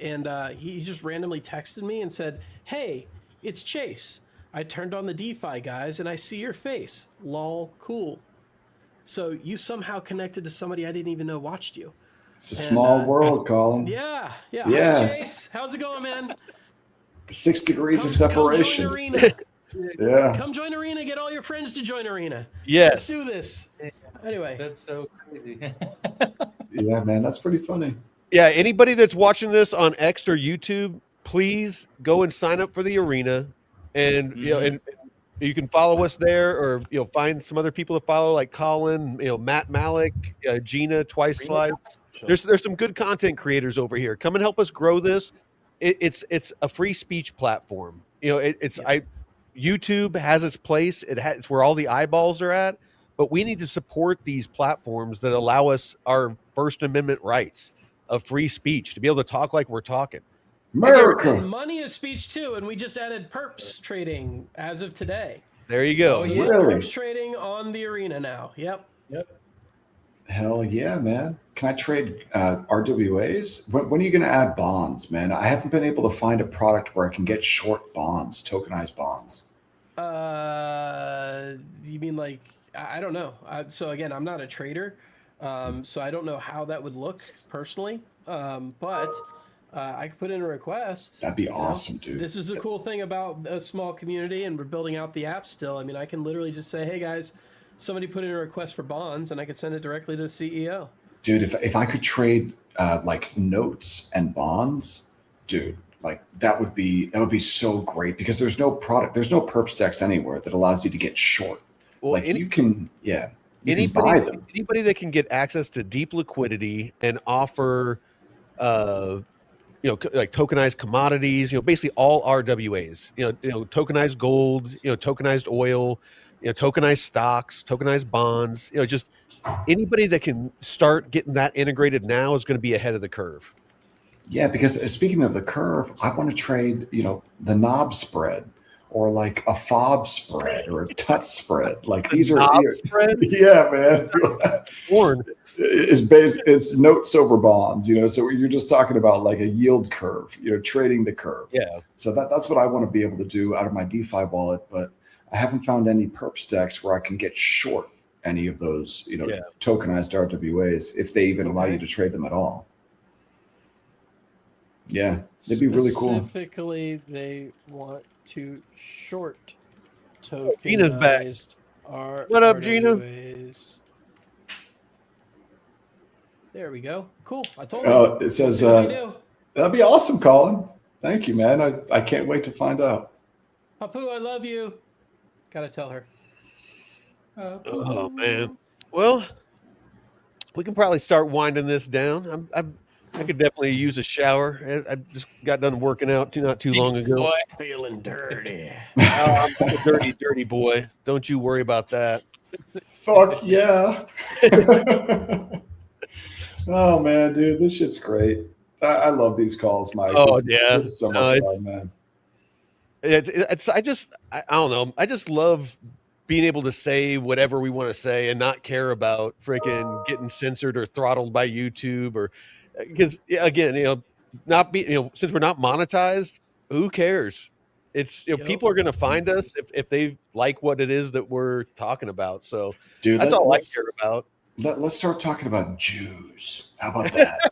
and he just randomly texted me and said, "Hey, it's Chase. I turned on the DeFi guys and I see your face. Lol, cool." So you somehow connected to somebody I didn't even know watched you. It's a small world, Colin. Yeah. Yes. Hi, Chase. How's it going, man? 6 degrees of Come separation. join Arena. Yeah. Come join Arena. Get all your friends to join Arena. Yes. Let's do this. Anyway. That's so crazy. Yeah, man, that's pretty funny. Yeah, anybody that's watching this on X or YouTube, please go and sign up for the Arena, and and you can follow us there, or find some other people to follow, like Colin, Matt Malik, Gina Twice Slides. There's some good content creators over here. Come and help us grow this. It's a free speech platform. YouTube has its place. It's where all the eyeballs are at, but we need to support these platforms that allow us our First Amendment rights of free speech, to be able to talk like we're talking. America. And money is speech too, and we just added perps trading as of today. There you go. So use perps trading on the Arena now. Yep. Hell yeah, man. Can I trade RWAs? When are you going to add bonds, man? I haven't been able to find a product where I can get short bonds, tokenized bonds. You mean like, I don't know. So again, I'm not a trader. So I don't know how that would look personally, but I could put in a request. That'd be awesome, dude. This is the cool thing about a small community, and we're building out the app still. I mean, I can literally just say, hey guys, somebody put in a request for bonds, and I could send it directly to the CEO. Dude, if I could trade like notes and bonds, dude, like that would be so great, because there's no perp stacks anywhere that allows you to get short. Well, like you can buy them. Anybody that can get access to deep liquidity and offer, like tokenized commodities, basically all RWAs, tokenized gold, tokenized oil, tokenized stocks, tokenized bonds, just anybody that can start getting that integrated now is going to be ahead of the curve. Yeah, because speaking of the curve, I want to trade, the knob spread, or like a fob spread, or a tut spread. Like these are spread? Yeah, man. Porn. It's notes over bonds, so you're just talking about like a yield curve, trading the curve. Yeah. So that's what I want to be able to do out of my DeFi wallet, but I haven't found any perp stacks where I can get short any of those, tokenized RWAs, if they even allow you to trade them at all. Yeah, it'd be really cool. Specifically, they want to short Gina's back. What up, Gina? There we go. Cool. I told you. It says, that'd be awesome, Colin. Thank you, man. I can't wait to find out. Papu, I love you. Gotta tell her. Oh, man. Well, we can probably start winding this down. I could definitely use a shower. I just got done working out not too long ago. Boy, feeling dirty. I'm a dirty, dirty boy. Don't you worry about that. Fuck yeah. Oh, man, dude, this shit's great. I love these calls, Mike. Oh, This is so much fun, man. I don't know. I just love being able to say whatever we want to say and not care about freaking getting censored or throttled by YouTube, or because again, since we're not monetized, who cares? It's people are going to find us if they like what it is that we're talking about. So dude, that's all I care about. Let's start talking about Jews. How about that?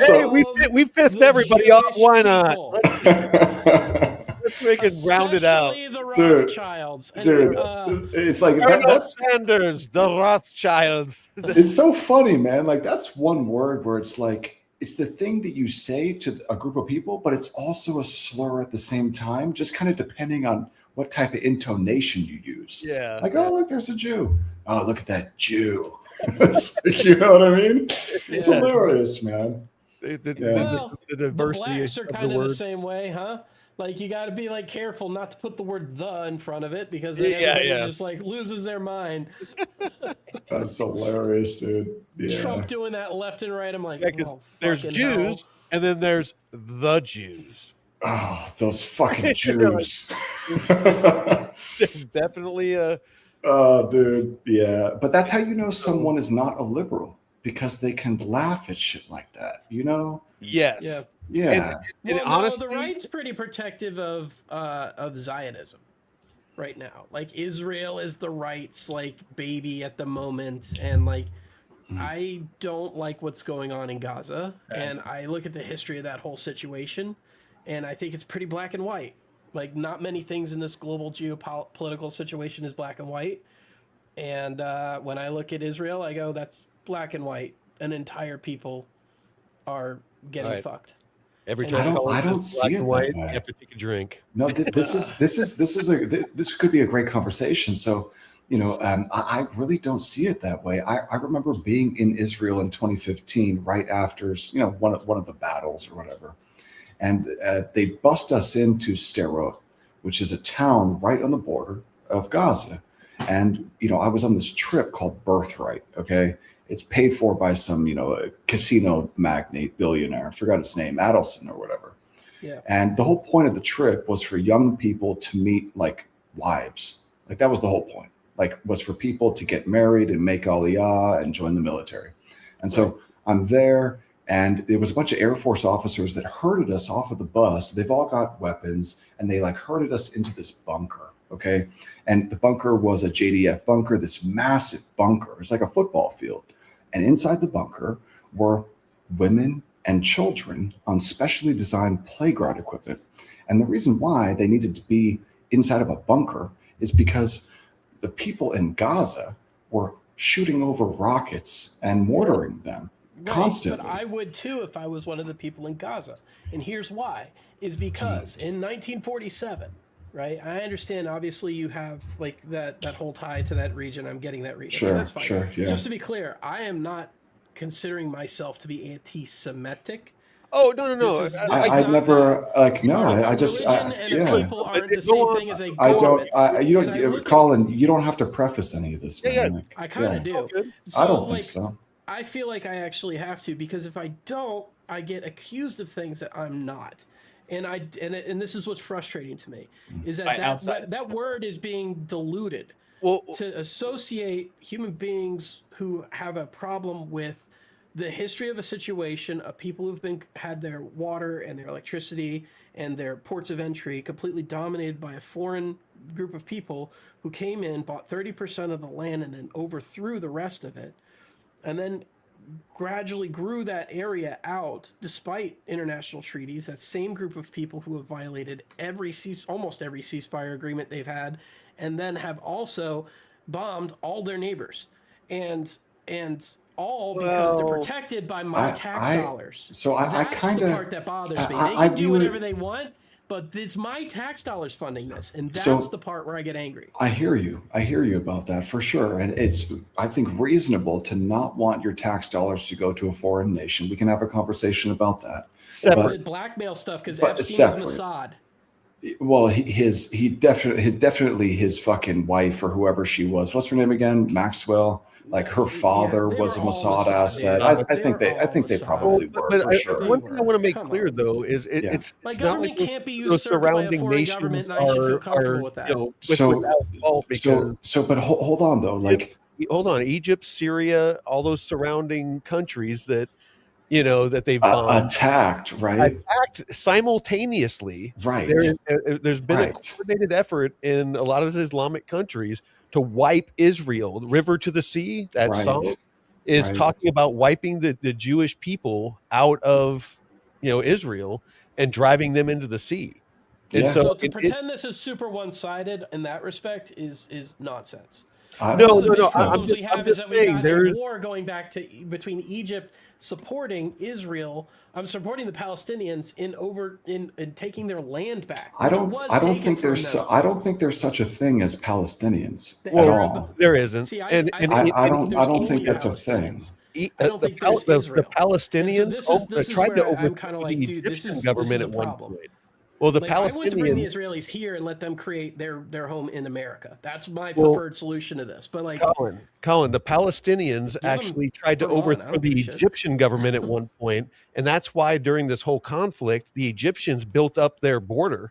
Hey, we pissed everybody off. Why not? Let's make it rounded out. The Rothschilds. Dude, it's like Colonel Sanders, the Rothschilds. It's so funny, man. Like that's one word where it's like it's the thing that you say to a group of people, but it's also a slur at the same time, just kind of depending on what type of intonation you use. Yeah. Like, oh, look, there's a Jew. Oh, look at that Jew. You know what I mean? It's hilarious, man. The diversity. The blacks are kind of the same way, huh? Like you got to be like careful not to put the word "the" in front of it, because everybody just like loses their mind. That's hilarious, dude. Yeah. Trump doing that left and right. I'm like, there's Jews, and then there's the Jews. Oh, those fucking Jews. Definitely. Oh, dude. Yeah. But that's how you know someone is not a liberal, because they can laugh at shit like that, Yes. Yeah. Yeah. And honestly, the right's pretty protective of Zionism right now. Like Israel is the right's like baby at the moment, and like I don't like what's going on in Gaza, and I look at the history of that whole situation, And I think it's pretty black and white. Like, not many things in this global geopolitical situation is black and white. And when I look at Israel, I go, that's black and white. An entire people are getting fucked. Every time I don't see it that way. You have to take a drink. No, this could be a great conversation. So, I really don't see it that way. I remember being in Israel in 2015, right after one of the battles or whatever, and they bust us into Sderot, which is a town right on the border of Gaza. And I was on this trip called Birthright. Okay. It's paid for by some, a casino magnate, billionaire. I forgot his name, Adelson or whatever. Yeah. And the whole point of the trip was for young people to meet like wives. Like that was the whole point. Like was for people to get married and make aliyah and join the military. And so I'm there, and there was a bunch of Air Force officers that herded us off of the bus. They've all got weapons, and they like herded us into this bunker. Okay. And the bunker was a JDF bunker, this massive bunker. It's like a football field. And inside the bunker were women and children on specially designed playground equipment. And the reason why they needed to be inside of a bunker is because the people in Gaza were shooting over rockets and mortaring them constantly. But I would too if I was one of the people in Gaza. And here's why, is because in 1947, right? I understand. Obviously, you have like that whole tie to that region. I'm getting that region. Sure, that's fine. Sure. Yeah. Just to be clear, I am not considering myself to be anti-Semitic. Oh no! I never like no. I just people aren't the same thing as a government. You don't, Colin. You don't have to preface any of this. Yeah. Like, I kind of do. So, I don't think so. I feel like I actually have to, because if I don't, I get accused of things that I'm not. And this is what's frustrating to me, is that word is being diluted to associate human beings who have a problem with the history of a situation of people who've had their water and their electricity and their ports of entry completely dominated by a foreign group of people who came in, bought 30% of the land, and then overthrew the rest of it, and then gradually grew that area out despite international treaties. That same group of people who have violated almost every ceasefire agreement they've had, and then have also bombed all their neighbors, and all because they're protected by my tax dollars. So that's the part that bothers me. They can do whatever they want, but it's my tax dollars funding this, and that's the part where I get angry. I hear you about that for sure, and it's, I think, reasonable to not want your tax dollars to go to a foreign nation. We can have a conversation about that. Separate blackmail stuff, because Epstein was Mossad. Well, his fucking wife or whoever she was. What's her name again? Maxwell. Like her father was a Mossad asset. I think they probably were. But for sure. One thing I want to make clear though is it's not like can't be usurped by a foreign government, and I should feel comfortable with that. But hold on though. Hold on, Egypt, Syria, all those surrounding countries that that they've attacked simultaneously. Right. There's been a coordinated effort in a lot of the Islamic countries to wipe Israel. The river to the sea, that song is talking about wiping the Jewish people out of Israel and driving them into the sea. And so to pretend this is super one-sided in that respect is nonsense. No. I'm just saying there's war going back to between Egypt supporting Israel. I'm supporting the Palestinians in taking their land back. I don't think there's such a thing as Palestinians at all. There isn't. See, I don't think that's a thing. The Palestinians tried to overthrow the Egyptian government at one point. Well, the Palestinians. I want to bring the Israelis here and let them create their home in America. That's my preferred solution to this. But Colin, the Palestinians actually tried to overthrow the Egyptian government at one point, and that's why during this whole conflict, the Egyptians built up their border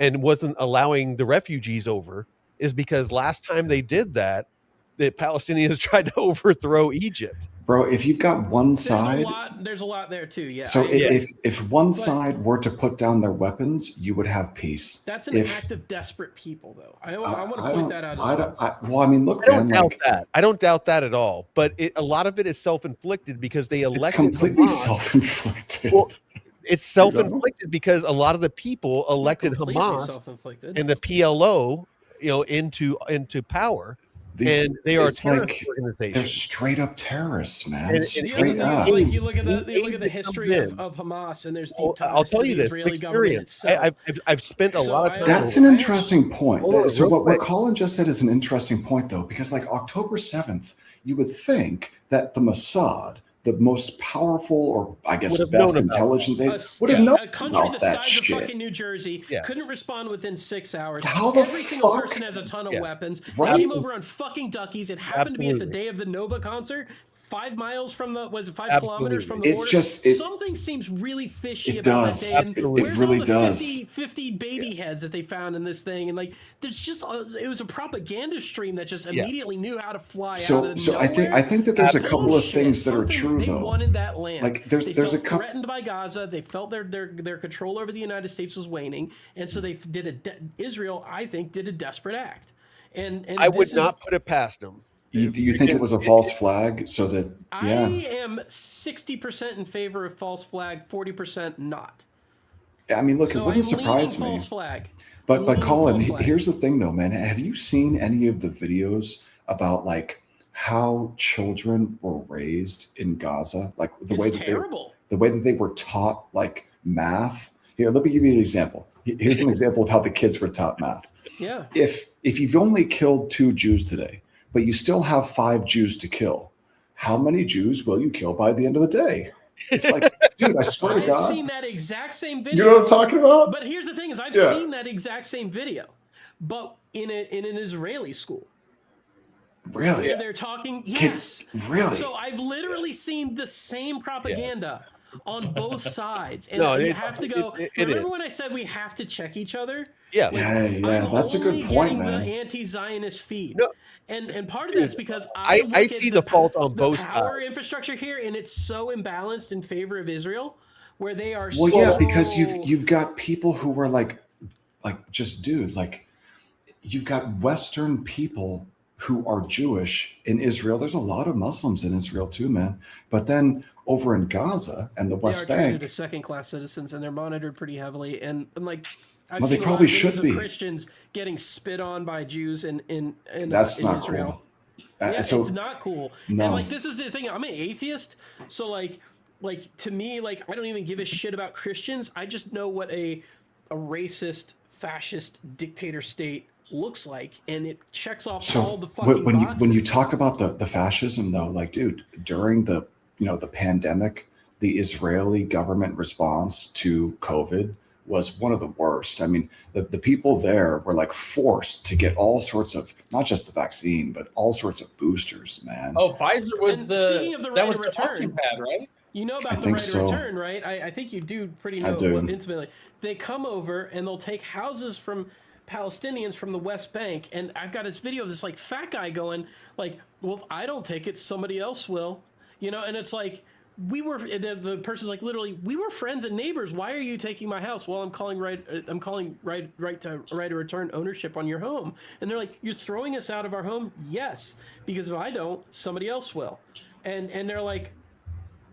and wasn't allowing the refugees over. Is because last time they did that, the Palestinians tried to overthrow Egypt. Bro, if you've got one side, there's a lot there too. Yeah. So if one side were to put down their weapons, you would have peace. That's an act of desperate people, though. I want to point that out. I don't doubt that at all. But a lot of it is self-inflicted because they elected completely self-inflicted. Well, It's self-inflicted because a lot of the people elected Hamas and the PLO, into power, and they are terrorist organizations. They're straight up terrorists, man. Straight up. Like you look at the history of Hamas, and there's deep ties. I'll tell you this Israeli government itself. I've spent a lot of time. That's an interesting point. So what Colin just said is an interesting point, though, because like October 7th, you would think that the Mossad, the most powerful, or I guess best intelligence agency, would have known a country about the that size shit. of fucking New Jersey couldn't respond within 6 hours. How the Every single fuck? person has a ton of weapons. Right. They came over on fucking duckies. It happened to be at the day of the Nova concert. 5 miles from the 5 kilometers from the border. It's just something seems really fishy it about does. that day. And It where's really all the does. 50 baby heads that they found in this thing? And like, there's just it was a propaganda stream that just immediately knew how to fly out of nowhere. I think that there's a couple of things that are true they though. They wanted that land. Like there's a couple threatened by Gaza. They felt their control over the United States was waning, and so they did Israel, I think, did a desperate act. And I would not put it past them. Do you think it was a false flag? So that I am 60% in favor of false flag, 40% not. I mean, look, so it wouldn't surprise me. False flag. But Colin, here's the thing, though, man. Have you seen any of the videos about like how children were raised in Gaza? Like the way that they were taught like math. Here, let me give you an example. Here's an example of how the kids were taught math. Yeah. If you've only killed 2 Jews today, but you still have 5 Jews to kill, how many Jews will you kill by the end of the day? It's like, dude, I swear to God. I've seen that exact same video. You know what I'm talking about? But here's the thing is I've seen that exact same video, but in an Israeli school. Really? Where they're talking, yes. Really? So I've literally seen the same propaganda on both sides. And you have to go, remember when I said we have to check each other? Yeah. That's a good point, man. The anti-Zionist feed. No. And part of that's because I see the fault on both sides. Power infrastructure here, and it's so imbalanced in favor of Israel, where they are. Well, yeah, because you've got people who were like just dude, like you've got Western people who are Jewish in Israel. There's a lot of Muslims in Israel too, man. But then over in Gaza and the West Bank, treated as second-class citizens, and they're monitored pretty heavily. And I'm like, I've seen probably should be Christians getting spit on by Jews in that's not Israel. Cool. Yeah, it's not cool. No. And like, this is the thing. I'm an atheist, so like to me, like I don't even give a shit about Christians. I just know what a racist, fascist dictator state looks like, and it checks off all the fucking boxes. When you talk about the fascism, though, like, dude, during the pandemic, the Israeli government response to COVID was one of the worst. I mean, the people there were like forced to get all sorts of, not just the vaccine, but all sorts of boosters, man. Oh, Pfizer was speaking of the right of return, launching pad, right? You know about the right of return, right? I think you do pretty know intimately. They come over and they'll take houses from Palestinians from the West Bank, and I've got this video of this like fat guy going like, well, if I don't take it, somebody else will, and it's like, the person's like, literally, we were friends and neighbors. Why are you taking my house? Well, I'm calling right to return ownership on your home. And they're like, you're throwing us out of our home? Yes, because if I don't, somebody else will. And they're like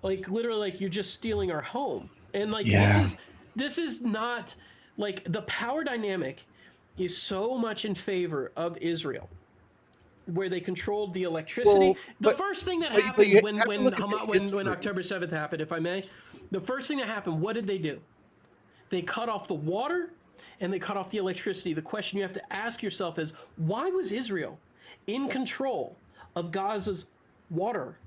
literally, like, you're just stealing our home. And like, this is not like, the power dynamic is so much in favor of Israel, where they controlled the electricity. The first thing that happened when October 7th happened, if I may, the first thing that happened, what did they do? They cut off the water and they cut off the electricity. The question you have to ask yourself is, why was Israel in control of Gaza's water?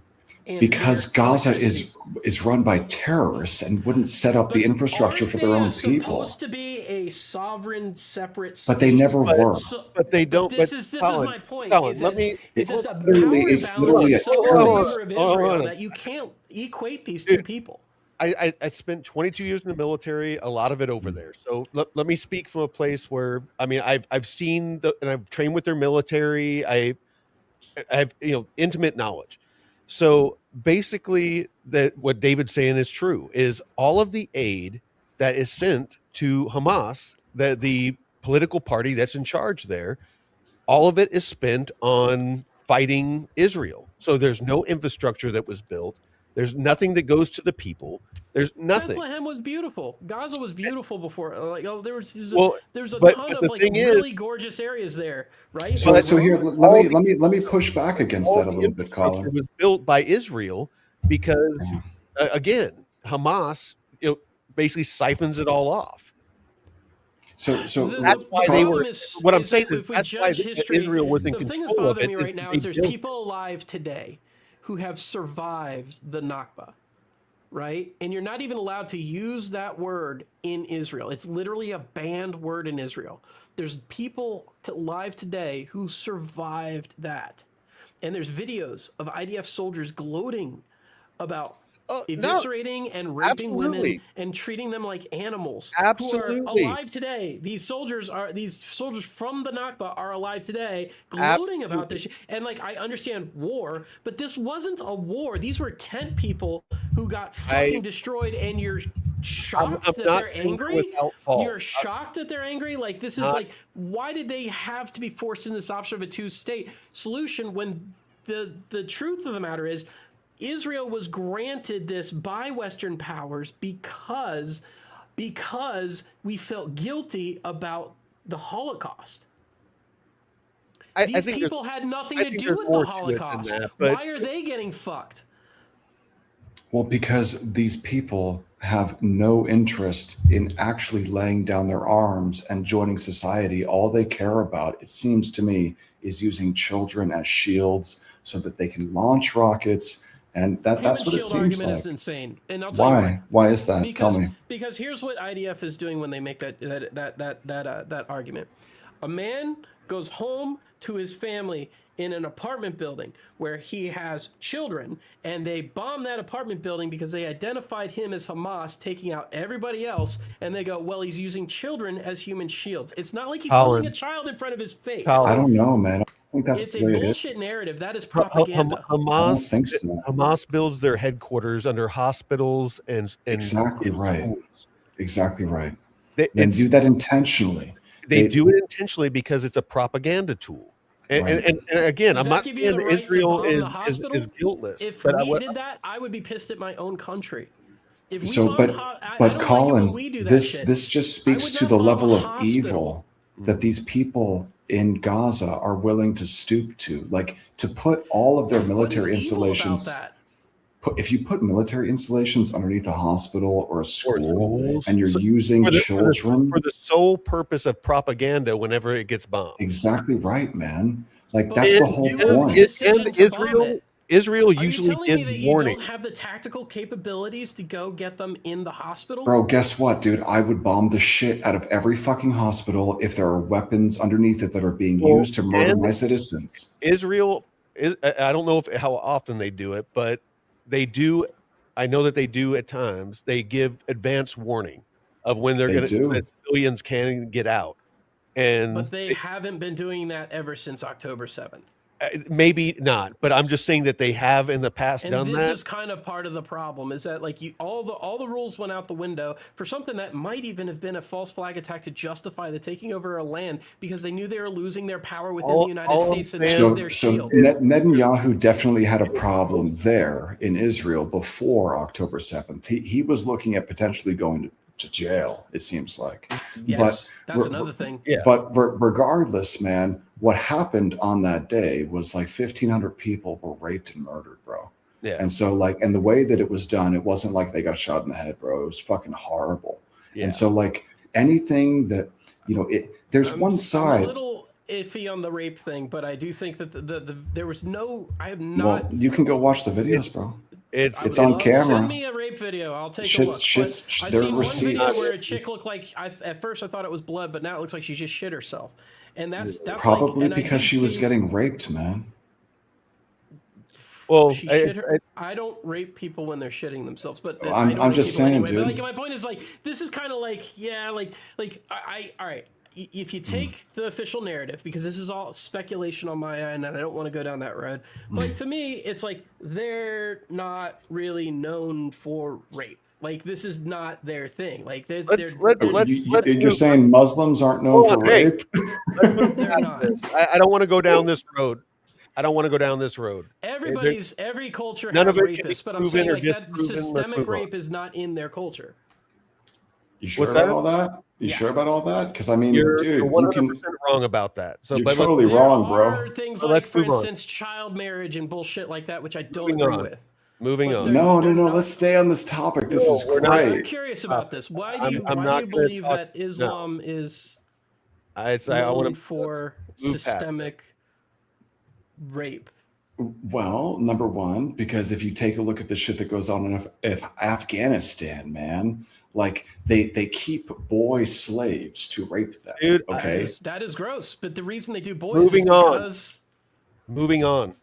Because Gaza is run by terrorists and wouldn't set up the infrastructure for their own people. Supposed to be a sovereign, separate state, but they never were. But they don't. This is my point. Colin, it's literally a choice of Israel that you can't equate these two people. I spent 22 years in the military, a lot of it over there. So let me speak from a place where, I mean, I've seen and I've trained with their military. I have intimate knowledge. So basically, what David's saying is true, is all of the aid that is sent to Hamas, the political party that's in charge there, all of it is spent on fighting Israel. So there's no infrastructure that was built. There's nothing that goes to the people. There's nothing. Bethlehem was beautiful. Gaza was beautiful before. Like, oh, there was a but ton of the like thing really is, gorgeous areas there, right? So here, let me push back against that a little bit, Colin. Was built by Israel because, again, Hamas, basically siphons it all off. So that's why they were. What I'm saying is that's why Israel was in the thing that's control of bothering it. me right now is there's people alive today who have survived the Nakba, right? And you're not even allowed to use that word in Israel. It's literally a banned word in Israel. There's people alive today who survived that. And there's videos of IDF soldiers gloating about eviscerating and raping women and treating them like animals who are alive today. These soldiers from the Nakba are alive today, gloating about this shit. And like, I understand war, but this wasn't a war. These were tent people who got fucking destroyed, and you're shocked that they're angry. You're shocked that they're angry. Like, this is like, why did they have to be forced in this option of a two-state solution when the truth of the matter is Israel was granted this by Western powers because we felt guilty about the Holocaust. These people had nothing to do with the Holocaust. Why are they getting fucked? Well, because these people have no interest in actually laying down their arms and joining society. All they care about, it seems to me, is using children as shields so that they can launch rockets. And that's what it seems like. Is insane. And I'll tell you why. Why is that? Tell me. Because here's what IDF is doing when they make that argument. A man goes home to his family in an apartment building where he has children, and they bomb that apartment building because they identified him as Hamas, taking out everybody else, and they go, well, he's using children as human shields. It's not like he's holding a child in front of his face. I don't know, man. It's a bullshit narrative. That is propaganda. Hamas builds their headquarters under hospitals and exactly right. Schools. Exactly right. They do that intentionally. They do it intentionally because it's a propaganda tool. And again, I'm not saying Israel is guiltless. If we did that, I would be pissed at my own country. But Colin, this just speaks to the level of evil that these people in Gaza are willing to stoop to, like to put all of their military installations. If you put military installations underneath a hospital or a school, and you're using children for the sole purpose of propaganda whenever it gets bombed. Exactly right, man. Like that's the whole point. Israel usually gives warning. You don't have the tactical capabilities to go get them in the hospital? Bro, guess what, dude? I would bomb the shit out of every fucking hospital if there are weapons underneath it that are being used to murder my citizens. Israel, I don't know how often they do it, but they do. I know that they do at times. They give advance warning of when civilians can get out. But they haven't been doing that ever since October 7th. Maybe not, but I'm just saying that they have in the past done that. And this is kind of part of the problem, is that like all the rules went out the window for something that might even have been a false flag attack to justify the taking over a land because they knew they were losing their power within the United States and their shield. Netanyahu definitely had a problem there in Israel before October 7th. He was looking at potentially going to jail, it seems like. Yes, but that's another thing. Yeah. But regardless, man, what happened on that day was like 1,500 people were raped and murdered, bro. Yeah. And so and the way that it was done, it wasn't like they got shot in the head, bro. It was fucking horrible. Yeah. And so like anything that, there's one side. I'm a little iffy on the rape thing, but I do think that there was I have not. Well, you can go watch the videos, bro. It's on camera. Send me a rape video. I'll take a look. I've seen one video where a chick looked like, at first I thought it was blood, but now it looks like she just shit herself. And that's probably because she was getting raped, man. Well, I don't rape people when they're shitting themselves, but I'm just saying, anyway. Dude. But my point is like, this is kind of like, all right. If you take the official narrative, because this is all speculation on my end, and I don't want to go down that road, but to me, it's like they're not really known for rape. Like this is not their thing. Like you're saying Muslims aren't known for rape? I don't want to go down this road. I don't want to go down this road. Every culture none has of it can be rapists, but I'm proven saying or like that disproven. Let's systemic move on. rape is not in their culture. You sure What's about that? all that? You Yeah. sure about all that? Because I mean, You're dude, 100% wrong about that. So, you're but totally There wrong, are bro. things So like, let's for move on. instance, child marriage and bullshit like that, which I don't Moving agree on. with. Moving But on. they're- No. they're not- Let's stay on this topic. This No, is we're not. I'm great. curious about this. Why do you I'm why not do you gonna believe talk- that Islam is I known want to for move past systemic rape? Well, number one, because if you take a look at the shit that goes on in Afghanistan, man, like they keep boy slaves to rape them. Dude, okay, That is gross. But the reason they do boys Moving is on. because Moving on.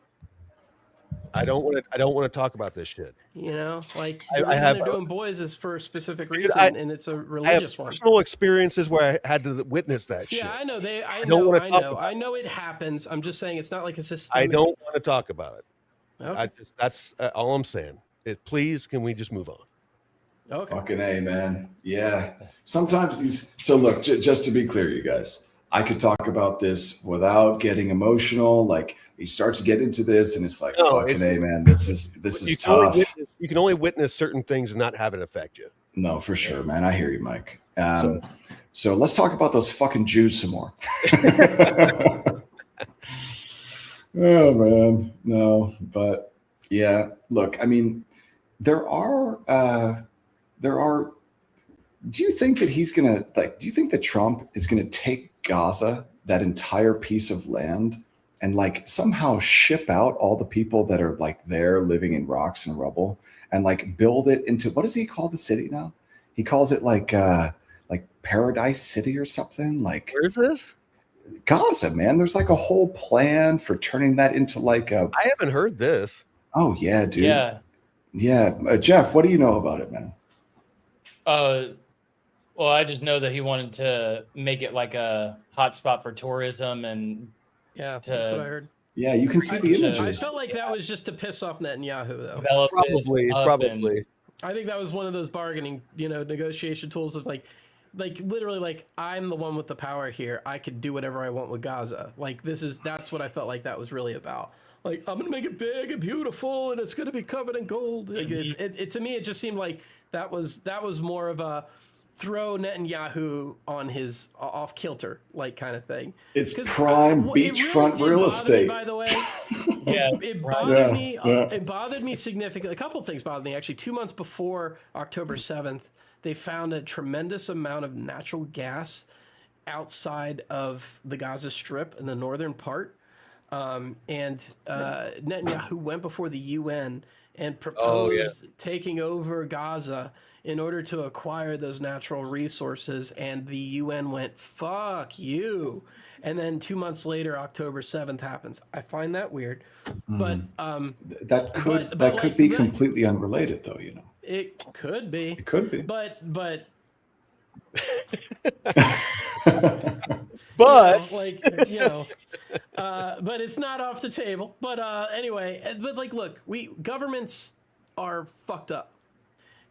I don't want to talk about this shit. you know, like I the reason have- they're doing boys is for a specific Dude, reason, and it's a I have religious one. personal experiences where I had to witness that shit. Yeah, I know they. I don't know. wanna I talk know. about I know it happens. I'm just saying it's not like a I systemic. don't want to talk about it. Okay. That's all I'm saying. Please, can we just move on? Okay. fucking A, man. Yeah. Sometimes these. So look, just to be clear, you guys, I could talk about this without getting emotional. Like you start to get into this, and it's like, No, fucking A, man. This is tough. You can only witness certain things and not have it affect you. No, for sure, man. I hear you, Mike. So let's talk about those fucking Jews some more. Oh man, no, but yeah. Look, I mean, there are. Do you think that he's gonna like? Do you think that Trump is gonna take Gaza, that entire piece of land, and like somehow ship out all the people that are like there living in rocks and rubble, and like build it into, what does he call the city now? He calls it like Paradise City or something. Like, Where's this? Gaza, man. There's like a whole plan for turning that into like a. I haven't heard this. Oh yeah, dude. Yeah. Yeah, Jeff, what do you know about it, man? Well, I just know that he wanted to make it like a hotspot for tourism and Yeah, that's what I heard. Yeah, you can see the I images. I felt like that was just to piss off Netanyahu, though. develop Probably. it up and- I think that was one of those bargaining, negotiation tools of like literally like, I'm the one with the power here. I could do whatever I want with Gaza. Like that's what I felt like that was really about. Like, I'm gonna make it big and beautiful, and it's gonna be covered in gold. Like, to me, it just seemed like that was more of a throw Netanyahu on his off kilter like kind of thing. It's prime beachfront real estate. By the way, Yeah, it right. bothered me. It bothered me significantly. A couple of things bothered me actually. 2 months before October 7th, they found a tremendous amount of natural gas outside of the Gaza Strip in the northern part. Netanyahu went before the UN and proposed taking over Gaza in order to acquire those natural resources, and the UN went, fuck you. And then 2 months later, October 7th happens. I find that weird, but That could be completely unrelated, though. it could be. It could be. But But but it's not off the table. But anyway, but like, look, governments are fucked up,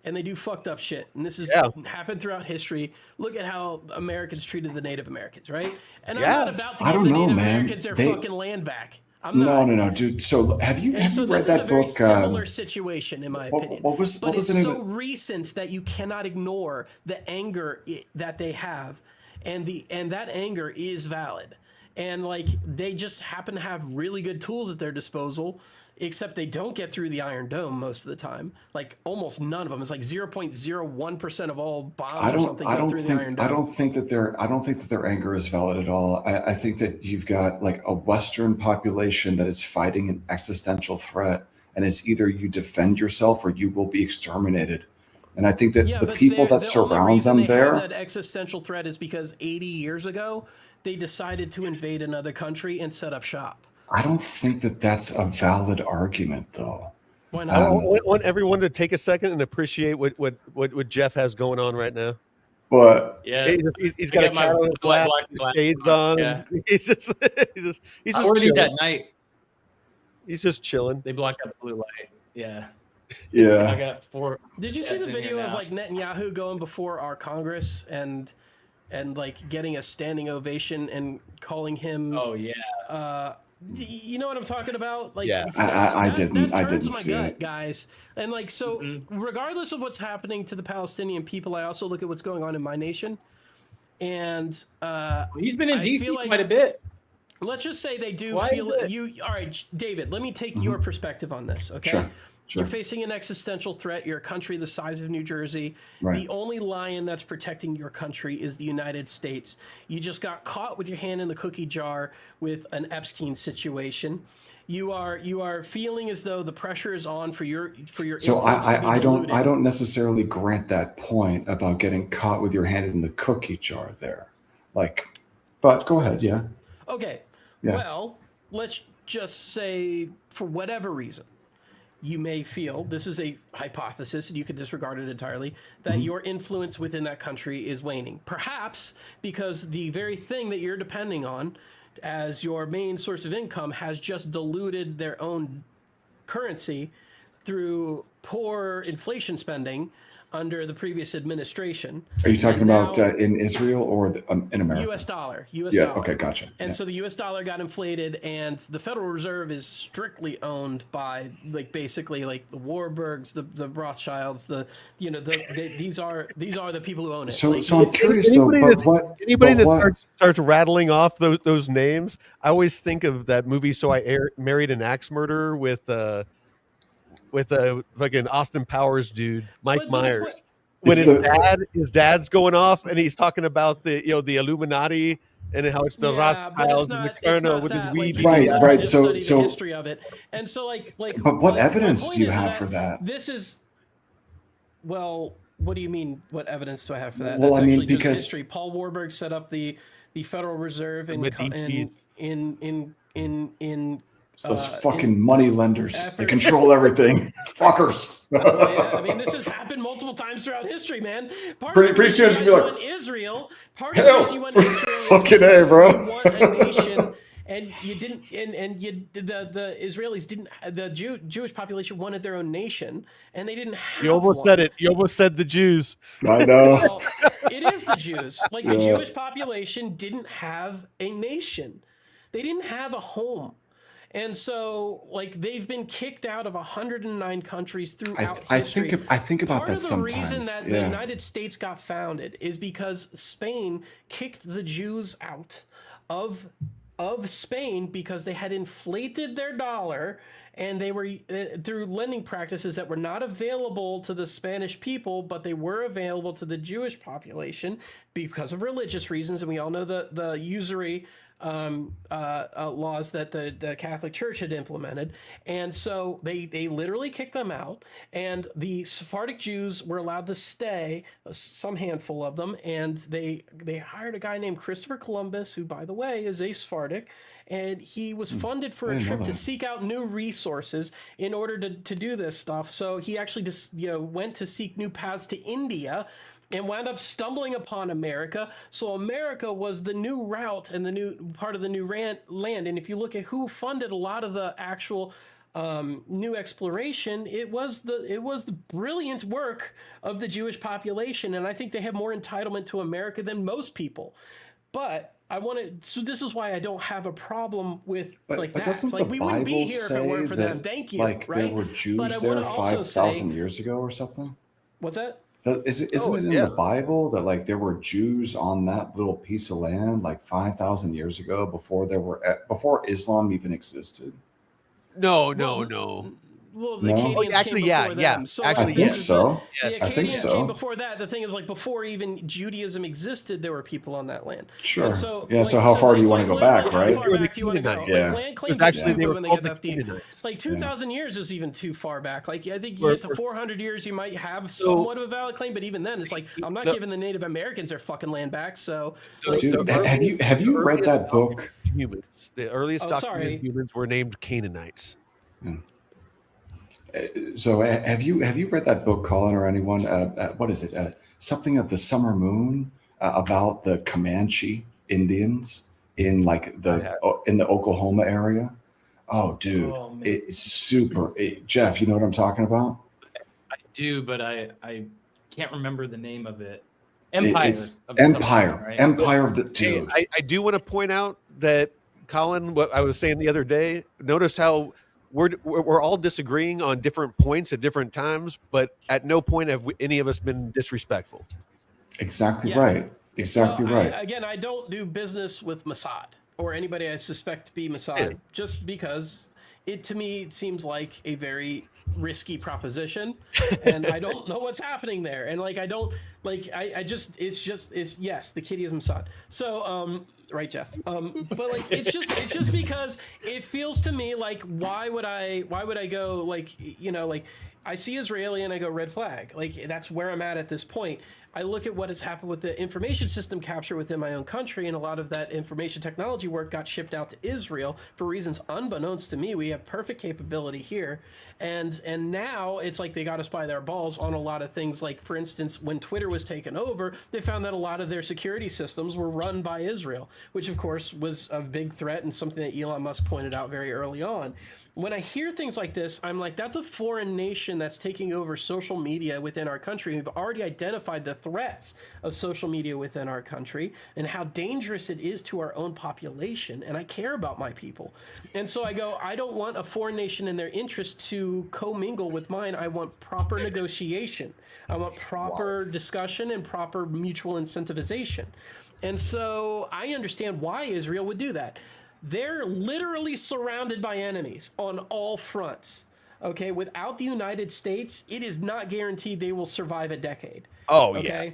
and they do fucked up shit. And this has happened throughout history. Look at how Americans treated the Native Americans, right? And I'm not about to give the Native Americans their fucking land back. I'm not. No, dude. So have you read that book? This is a very similar situation, in my opinion. What was but the it's name so of it? recent that you cannot ignore the anger that they have, and that anger is valid. And like, they just happen to have really good tools at their disposal, except they don't get through the Iron Dome most of the time. Like, almost none of them. It's like 0.01% of all bombs or something go through the Iron Dome. I don't think that their anger is valid at all. I think that you've got like a Western population that is fighting an existential threat, and it's either you defend yourself or you will be exterminated. And I think that the people that surround them there, that existential threat is because 80 years ago they decided to invade another country and set up shop. I don't think that that's a valid argument, though. Why not? I want everyone to take a second and appreciate what Jeff has going on right now. But Yeah, He's got a cat on his lap, his shades on. Yeah. He's just I ordered chilling. that night. He's just chilling. They blocked out the blue light. Yeah. I yeah, got 4. Did you see cats the in here video of now. like Netanyahu going before our Congress and like getting a standing ovation and calling him Oh yeah. You know what I'm talking about? Like, Yeah. I didn't my see gut, it. guys. And like, so regardless of what's happening to the Palestinian people, I also look at what's going on in my nation. And he's been in I DC feel like, quite a bit. let's just say they do Why feel is it- you. All right, David, let me take your perspective on this. Okay. Sure. You're facing an existential threat. You're a country the size of New Jersey. Right. The only lion that's protecting your country is the United States. You just got caught with your hand in the cookie jar with an Epstein situation. You are feeling as though the pressure is on for your So influence to be I diluted. don't necessarily grant that point about getting caught with your hand in the cookie jar there. Like, but go ahead, yeah. Okay. Yeah. Well, let's just say for whatever reason, you may feel, this is a hypothesis and you could disregard it entirely, that your influence within that country is waning. Perhaps because the very thing that you're depending on as your main source of income has just diluted their own currency through poor inflation spending under the previous administration. Are you talking And about now- in Israel or in America? U.S. dollar. U.S. Yeah. dollar. Okay. Gotcha. And Yeah. so the U.S. dollar got inflated, and the Federal Reserve is strictly owned by, like, basically like the Warburgs, the Rothschilds, these are the people who own it. So, Like, so I'm curious though. Anybody But that, what? anybody but that what- starts rattling off those names, I always think of that movie. So I married an axe murderer with like an Austin Powers dude, Mike But the Myers. point- When It's his dad's going off and he's talking about the Illuminati and how it's the Yeah, but Rothschilds and the Colonel with his that. weed. Like, Right, you gotta right, just so- study so- the history of it, and so like. But what my evidence point do you is have for that? This is, well, what do you mean? What evidence do I have for that? Well, That's I mean, actually just because- history. Paul Warburg set up the Federal Reserve in Medicis. It's those in fucking money lenders. They efforts- control everything. Fuckers. Oh, yeah, I mean, this has happened multiple times throughout history, man. Part Pretty of the reason soon it's you gonna be guys like, want Israel. Part of the hell, reason you want Israel is fucking A, because bro. you want a nation, and you didn't, the Israelis didn't. The Jewish population wanted their own nation, and they didn't have. You almost one. said it. You almost said the Jews. I know. Well, it is the Jews. Like the Yeah. Jewish population didn't have a nation. They didn't have a home. And so, like, they've been kicked out of 109 countries throughout history. I think about Part that of the sometimes. reason that the Yeah. United States got founded is because Spain kicked the Jews out of Spain because they had inflated their dollar, and they were through lending practices that were not available to the Spanish people, but they were available to the Jewish population because of religious reasons. And we all know the usury laws that the Catholic Church had implemented, and so they literally kicked them out, and the Sephardic Jews were allowed to stay, some handful of them, and they hired a guy named Christopher Columbus, who, by the way, is a Sephardic, and he was funded for a didn't know trip to that. seek out new resources in order to do this stuff. So he actually just went to seek new paths to India, and wound up stumbling upon America. So America was the new route and the new part of the new land. And if you look at who funded a lot of the actual new exploration, it was the brilliant work of the Jewish population. And I think they have more entitlement to America than most people. But so this is why I don't have a problem with But that. doesn't Like, the we wouldn't be Bible here if say it weren't for that, them. Thank you. like, right? there were But Jews I there wanna also 5,000 say- years ago or something? What's that? Isn't Oh, it in yeah. the Bible that like there were Jews on that little piece of land like 5,000 years ago before Islam even existed? No. Well, the No? Acadians Actually, came yeah, before yeah. them. So, Actually, I like, think this is so. The Yes. I think Acadians so. came before that. The thing is, like, before even Judaism existed, there were people on that land. Sure. And so, Yeah, so how far do you it's wanna like go back, literally right? How They were far the back do you want to go? Canaanites. Yeah. Like, land claims Actually, are they stupid were when they called get the that deep. Canaanites. Like 2,000 years is even too far back. Like, I think you We're- get to 400 years, you might have So- somewhat of a valid claim, but even then, it's like, I'm not The- giving the Native Americans their fucking land back. So, The- like, Dude, the have you earliest read that documented book? Humans. The earliest Oh, documented sorry. humans were named Canaanites. So have you read that book, Colin, or anyone? What is it? Something of the Summer Moon about the Comanche Indians in like in the Oklahoma area. Oh, dude, Oh, man. it's super. Jeff, you know what I'm talking about? I do, but I can't remember the name of it. It's Empire. Of the Summer Empire. Moon, right? Empire of the Hey, dude. I do want to point out that Colin, what I was saying the other day, notice how we're all disagreeing on different points at different times, but at no point have any of us been disrespectful. Exactly right. Exactly right. Again, I don't do business with Mossad or anybody I suspect to be Mossad, just because to me it seems like a very risky proposition, and I don't know what's happening there, and like I don't like it's yes, the kitty is Mossad. So right, Jeff. But like it's just because it feels to me like why would I go like like I see Israeli and I go red flag. Like that's where I'm at this point. I look at what has happened with the information system capture within my own country, and a lot of that information technology work got shipped out to Israel for reasons unbeknownst to me. We have perfect capability here, and now it's like they got us by their balls on a lot of things. Like, for instance, when Twitter was taken over, they found that a lot of their security systems were run by Israel, which of course was a big threat and something that Elon Musk pointed out very early on. When I hear things like this, I'm like, that's a foreign nation that's taking over social media within our country. We've already identified the threats of social media within our country and how dangerous it is to our own population. And I care about my people. And so I go, I don't want a foreign nation in their interest to commingle with mine. I want proper negotiation. I want proper discussion and proper mutual incentivization. And so I understand why Israel would do that. They're literally surrounded by enemies on all fronts. Okay, without the United States, it is not guaranteed they will survive a decade. Oh, okay? yeah.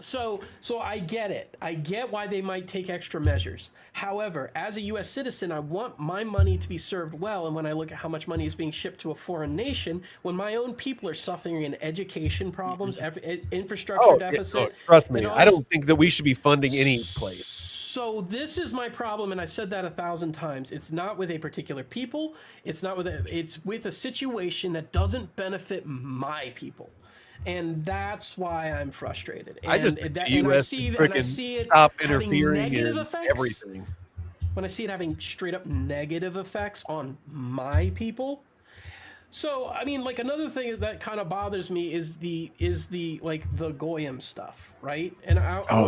So I get it. I get why they might take extra measures. However, as a U.S. citizen, I want my money to be served well. And when I look at how much money is being shipped to a foreign nation, when my own people are suffering in education problems, infrastructure deficit. Trust me, I don't think that we should be funding any place. So this is my problem, and I've said that 1,000 times. It's not with a particular people. It's with a situation that doesn't benefit my people. And that's why I'm frustrated. And I see it stop having interfering negative in effects. everything. When I see it having straight up negative effects on my people. So, I mean, like another thing that kind of bothers me is the like the Goyim stuff, right? And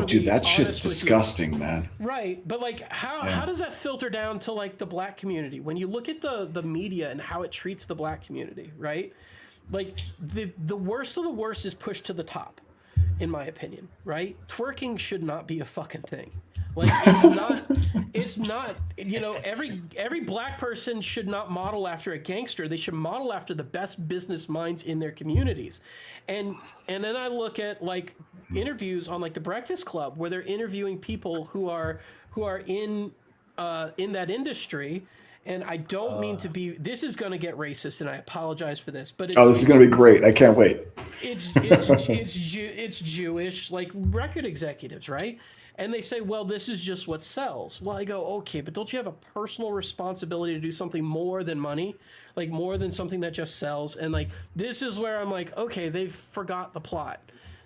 dude, that shit's disgusting, man. Right, but like how does that filter down to like the black community? When you look at the media and how it treats the black community, right? Like the worst of the worst is pushed to the top, in my opinion, right? Twerking should not be a fucking thing. Like it's not, every black person should not model after a gangster. They should model after the best business minds in their communities. And then I look at like interviews on like the Breakfast Club where they're interviewing people who are in that industry. And I don't mean to be. This is going to get racist, and I apologize for this. But this is going to be great. I can't wait. It's Jewish, like record executives, right? And they say, well, this is just what sells. Well, I go, okay, but don't you have a personal responsibility to do something more than money, like more than something that just sells? And like this is where I'm like, okay, they've forgot the plot.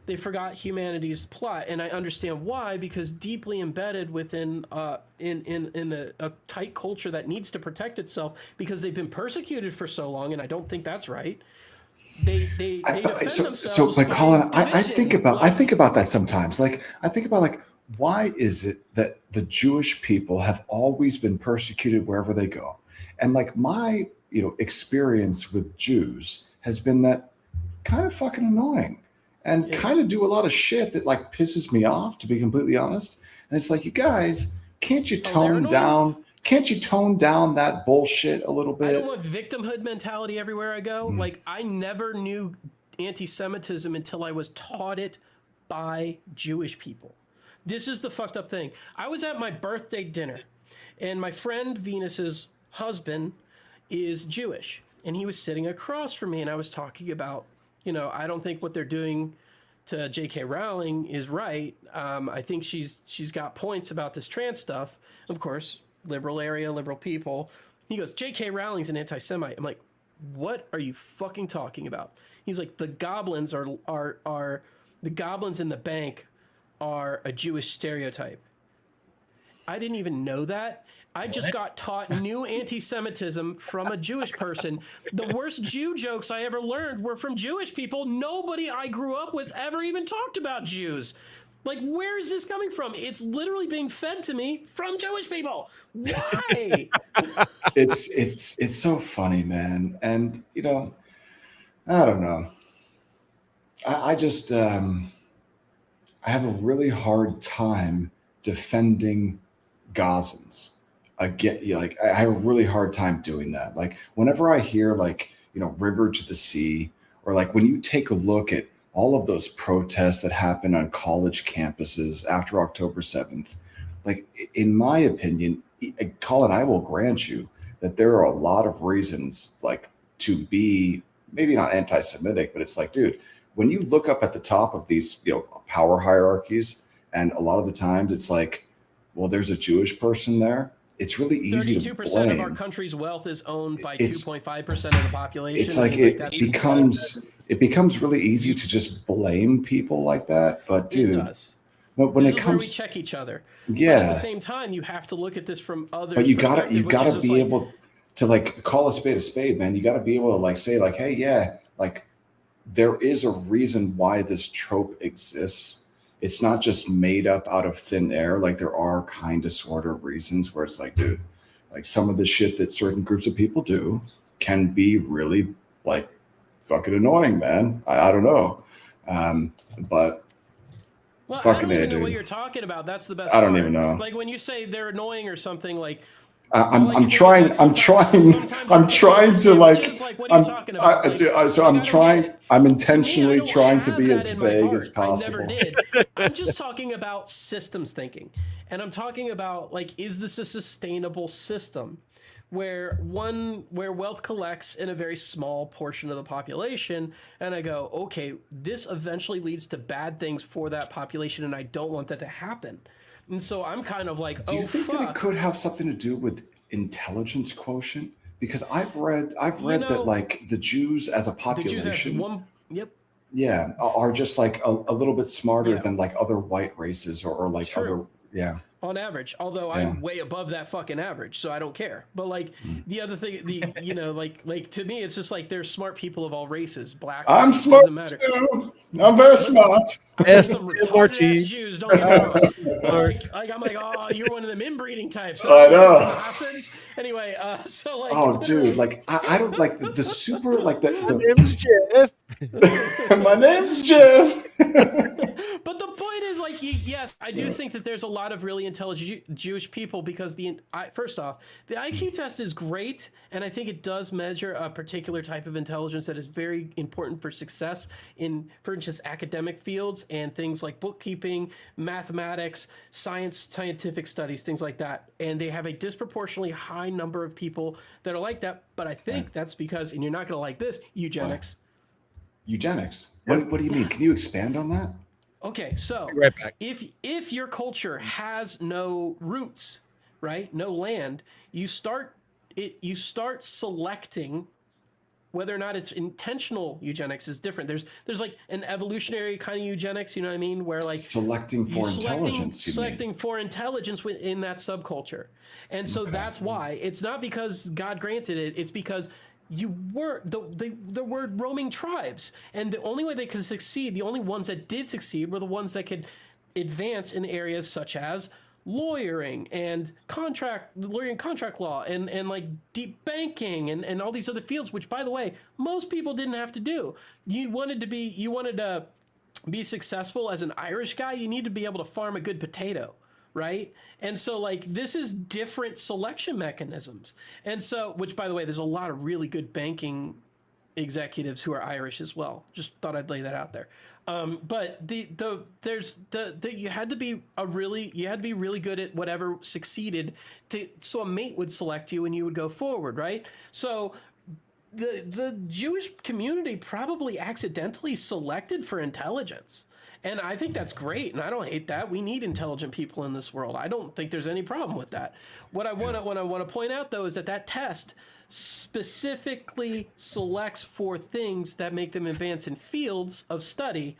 They forgot humanity's plot, and I understand why, because deeply embedded within in a tight culture that needs to protect itself because they've been persecuted for so long, and I don't think that's right. They defend themselves. So, but Colin, I think about that sometimes. Like I think about like why is it that the Jewish people have always been persecuted wherever they go, and like my experience with Jews has been that kind of fucking annoying. And kind of do a lot of shit that like pisses me off, to be completely honest. And it's like, you guys, can't you tone down that bullshit a little bit? I don't want victimhood mentality everywhere I go. Like I never knew anti-Semitism until I was taught it by Jewish people. This is the fucked up thing. I was at my birthday dinner, and my friend Venus's husband is Jewish, and he was sitting across from me, and I was talking about, I don't think what they're doing to J.K. Rowling is right. I think she's got points about this trans stuff. Of course, liberal area, liberal people. He goes, J.K. Rowling's an anti-Semite. I'm like, what are you fucking talking about? He's like, the goblins the goblins in the bank are a Jewish stereotype. I didn't even know that. I just got taught new anti-Semitism from a Jewish person. The worst Jew jokes I ever learned were from Jewish people. Nobody I grew up with ever even talked about Jews. Like, where is this coming from? It's literally being fed to me from Jewish people. Why? It's so funny, man. And I don't know. I just I have a really hard time defending Gazans. Again, like I have a really hard time doing that. Like whenever I hear like, river to the sea, or like when you take a look at all of those protests that happen on college campuses after October 7th, like in my opinion, Colin, I will grant you that there are a lot of reasons like to be maybe not anti-Semitic, but it's like, dude, when you look up at the top of these power hierarchies, and a lot of the times it's like, well, there's a Jewish person there. It's really easy to blame. 32% of our country's wealth is owned by 2.5% of the population. It's like it becomes really easy to just blame people like that. But dude, it does. When this it is comes, where we check each other. Yeah. But at the same time, you have to look at this from others. But you gotta be able to like call a spade, man. You gotta be able to like say like, hey, yeah, like there is a reason why this trope exists. It's not just made up out of thin air. Like there are kind of sort of reasons where it's like, dude, like some of the shit that certain groups of people do can be really like fucking annoying, man. I don't know. But well, fucking I don't even know dude. what you're talking about. That's the best I don't part. even know. Like when you say they're annoying or something, like I'm trying to like I'm intentionally trying to be as vague as possible. I never did. I'm just talking about systems thinking. And I'm talking about like, is this a sustainable system where wealth collects in a very small portion of the population? And I go, okay, this eventually leads to bad things for that population, and I don't want that to happen. And so I'm kind of like, do you think that it could have something to do with intelligence quotient? Because I've read that like the Jews as a population, are just like a little bit smarter than like other white races or like other on average, although I'm way above that fucking average, so I don't care. But like the other thing, like to me, it's just like there's smart people of all races. Black, I'm smart too. I'm very smart. Some retarded ass Jews, don't get me wrong. Like I'm like, oh, you're one of them inbreeding types. I know. Anyway, so like, oh, dude, like I don't like the super like the. My name's Jeff. My name's Jeff. But the point is, like, yes, I do think that there's a lot of really intelligent Jewish people because first off, the IQ test is great, and I think it does measure a particular type of intelligence that is very important for success in, for instance, academic fields and things like bookkeeping, mathematics, scientific studies, things like that. And they have a disproportionately high number of people that are like that. But I think that's because, and you're not going to like this, eugenics. Eugenics? What do you mean? Can you expand on that? Okay, so right back. If your culture has no roots, right, no land, you start selecting. Whether or not it's intentional eugenics is different. There's like an evolutionary kind of eugenics, you know what I mean, where like selecting for intelligence within that subculture, and so that's why it's not because God granted it. It's because you were the word roaming tribes, and the only way they could succeed, the only ones that did succeed were the ones that could advance in areas such as lawyering and contract law and like deep banking and all these other fields, which by the way, most people didn't have to do. You wanted to be successful as an Irish guy, you need to be able to farm a good potato, right? And so like this is different selection mechanisms. And so, which by the way, there's a lot of really good banking executives who are Irish as well. Just thought I'd lay that out there. But you had to be really good at whatever succeeded so a mate would select you and you would go forward, right? So the Jewish community probably accidentally selected for intelligence. And I think that's great, and I don't hate that. We need intelligent people in this world. I don't think there's any problem with that. What I want to point out, though, is that test specifically selects for things that make them advance in fields of study.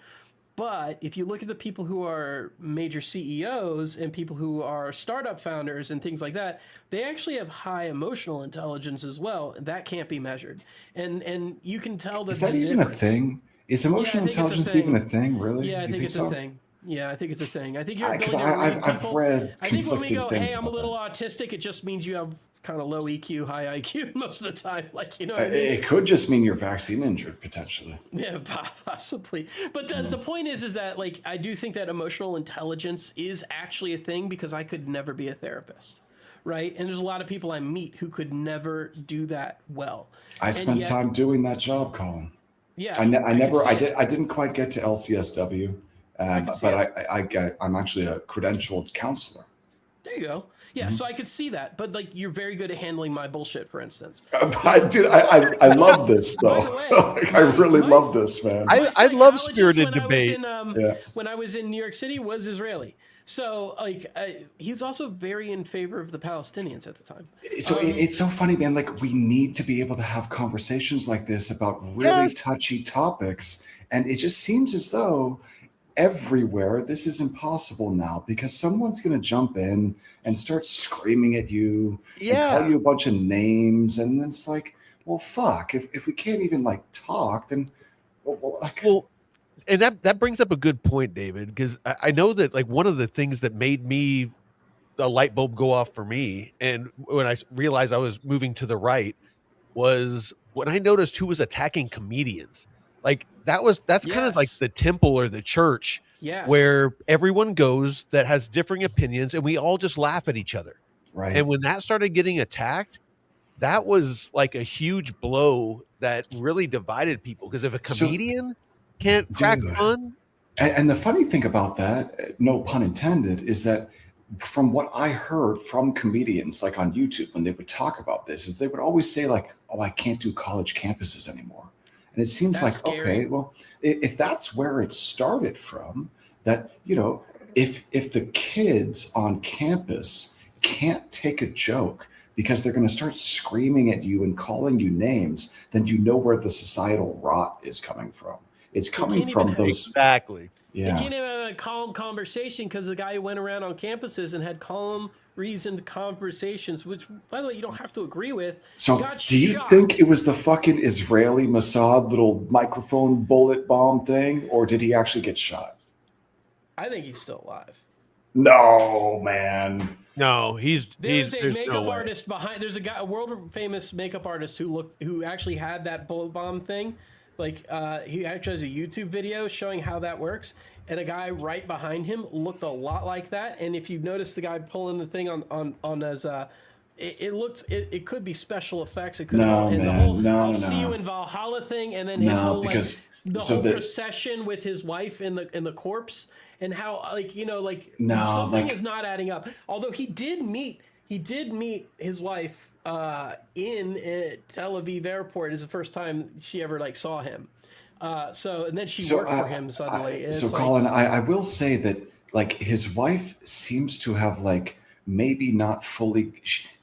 But if you look at the people who are major CEOs and people who are startup founders and things like that, they actually have high emotional intelligence as well. That can't be measured. And you can tell that. Is that even a thing? Is emotional intelligence even a thing, really? Yeah, I think it's a thing. Yeah, I think it's a thing. I think your Because ability to read I've people. read I think when we conflicting go, things hey, I'm a about little that. autistic, it just means you have kind of low EQ, high IQ most of the time. Like, you know what I mean? It could just mean you're vaccine injured potentially. Yeah, possibly. But the point is that like I do think that emotional intelligence is actually a thing because I could never be a therapist, right? And there's a lot of people I meet who could never do that well. I spent time doing that job, Colin. Yeah, I didn't quite get to LCSW, but I'm actually a credentialed counselor. There you go. Yeah, so I could see that, but like you're very good at handling my bullshit, for instance. I love this though. I really love this, man. I love spirited debate. When I was in New York City, was Israeli. So like he was also very in favor of the Palestinians at the time. So it's so funny, man. Like we need to be able to have conversations like this about really touchy topics, and it just seems as though everywhere this is impossible now because someone's going to jump in and start screaming at you and call you a bunch of names, and then it's like, well, fuck. If we can't even like talk, then and that brings up a good point, David, because I know that like one of the things that made me a light bulb go off for me, and when I realized I was moving to the right, was when I noticed who was attacking comedians. Like that's kind of like the temple or the church where everyone goes that has differing opinions, and we all just laugh at each other. Right. And when that started getting attacked, that was like a huge blow that really divided people. Because if a comedian can't crack fun. And the funny thing about that, no pun intended, is that from what I heard from comedians, like on YouTube, when they would talk about this, is they would always say like, oh, I can't do college campuses anymore. And it seems that's like, scary. Okay, well, if that's where it started from, that, you know, if the kids on campus can't take a joke because they're going to start screaming at you and calling you names, then you know where the societal rot is coming from. It's coming from those. Exactly. Yeah. You can't even have a calm conversation because the guy who went around on campuses and had calm, reasoned conversations, which, by the way, you don't have to agree with. So do you think it was the fucking Israeli Mossad little microphone bullet bomb thing, or did he actually get shot? I think he's still alive. No, man. No, there's a makeup artist behind. There's a guy, a world famous makeup artist who actually had that bullet bomb thing. Like he actually has a YouTube video showing how that works, and a guy right behind him looked a lot like that. And if you notice the guy pulling the thing on his it could be special effects. It could be the whole I'll see you in Valhalla thing, and then his whole procession with his wife in the corpse, and how something is not adding up. Although he did meet his wife in Tel Aviv airport is the first time she ever saw him. And then she worked for him suddenly. Colin, I will say that his wife seems to have maybe not fully.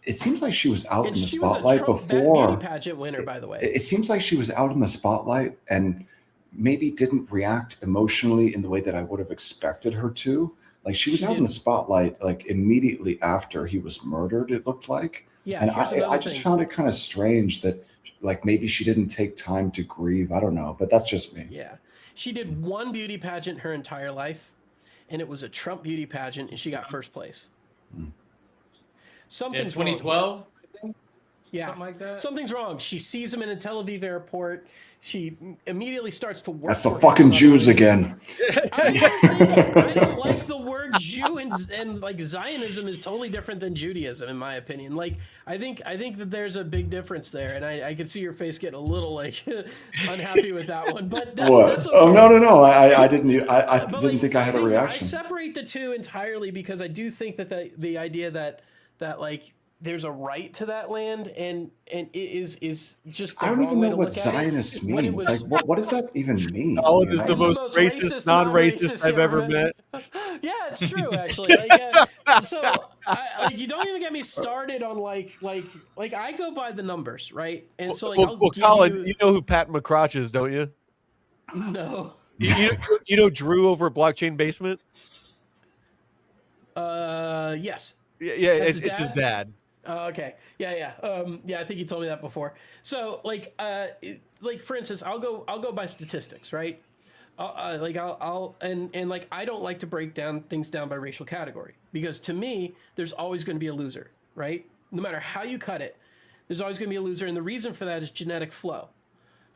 It seems like she was out in the spotlight before. Beauty pageant winner, by the way. It seems like she was out in the spotlight and maybe didn't react emotionally in the way that I would have expected her to. She was out in the spotlight immediately after he was murdered. It looked like. Yeah, and I just found it kind of strange that maybe she didn't take time to grieve. I don't know, but that's just me. Yeah. She did one beauty pageant her entire life, and it was a Trump beauty pageant, and she got first place. Something's 2012? Yeah. Something like that? Something's wrong. She sees him in a Tel Aviv airport. She immediately starts to work. That's the fucking Jews again. I don't like the word Jew, and Zionism is totally different than Judaism, in my opinion. I think that there's a big difference there, and I could see your face getting a little unhappy with that one. But that's okay. Oh no! I didn't. I didn't think I had a reaction. I separate the two entirely because I do think that the idea that there's a right to that land, and it is just. I don't even know what Zionist means. What does that even mean? Colin is the most racist, non-racist I've ever met. Yeah, it's true, actually. You don't even get me started on I go by the numbers, right? And so Colin, you know who Pat McCrotch is, don't you? No. You know Drew over at Blockchain Basement? Yes. Yeah, it's his dad. Oh, okay. Yeah. I think you told me that before. So, for instance, I'll go by statistics, right? like I don't like to break down things down by racial category, because to me there's always going to be a loser, right? No matter how you cut it, there's always going to be a loser, and the reason for that is genetic flow.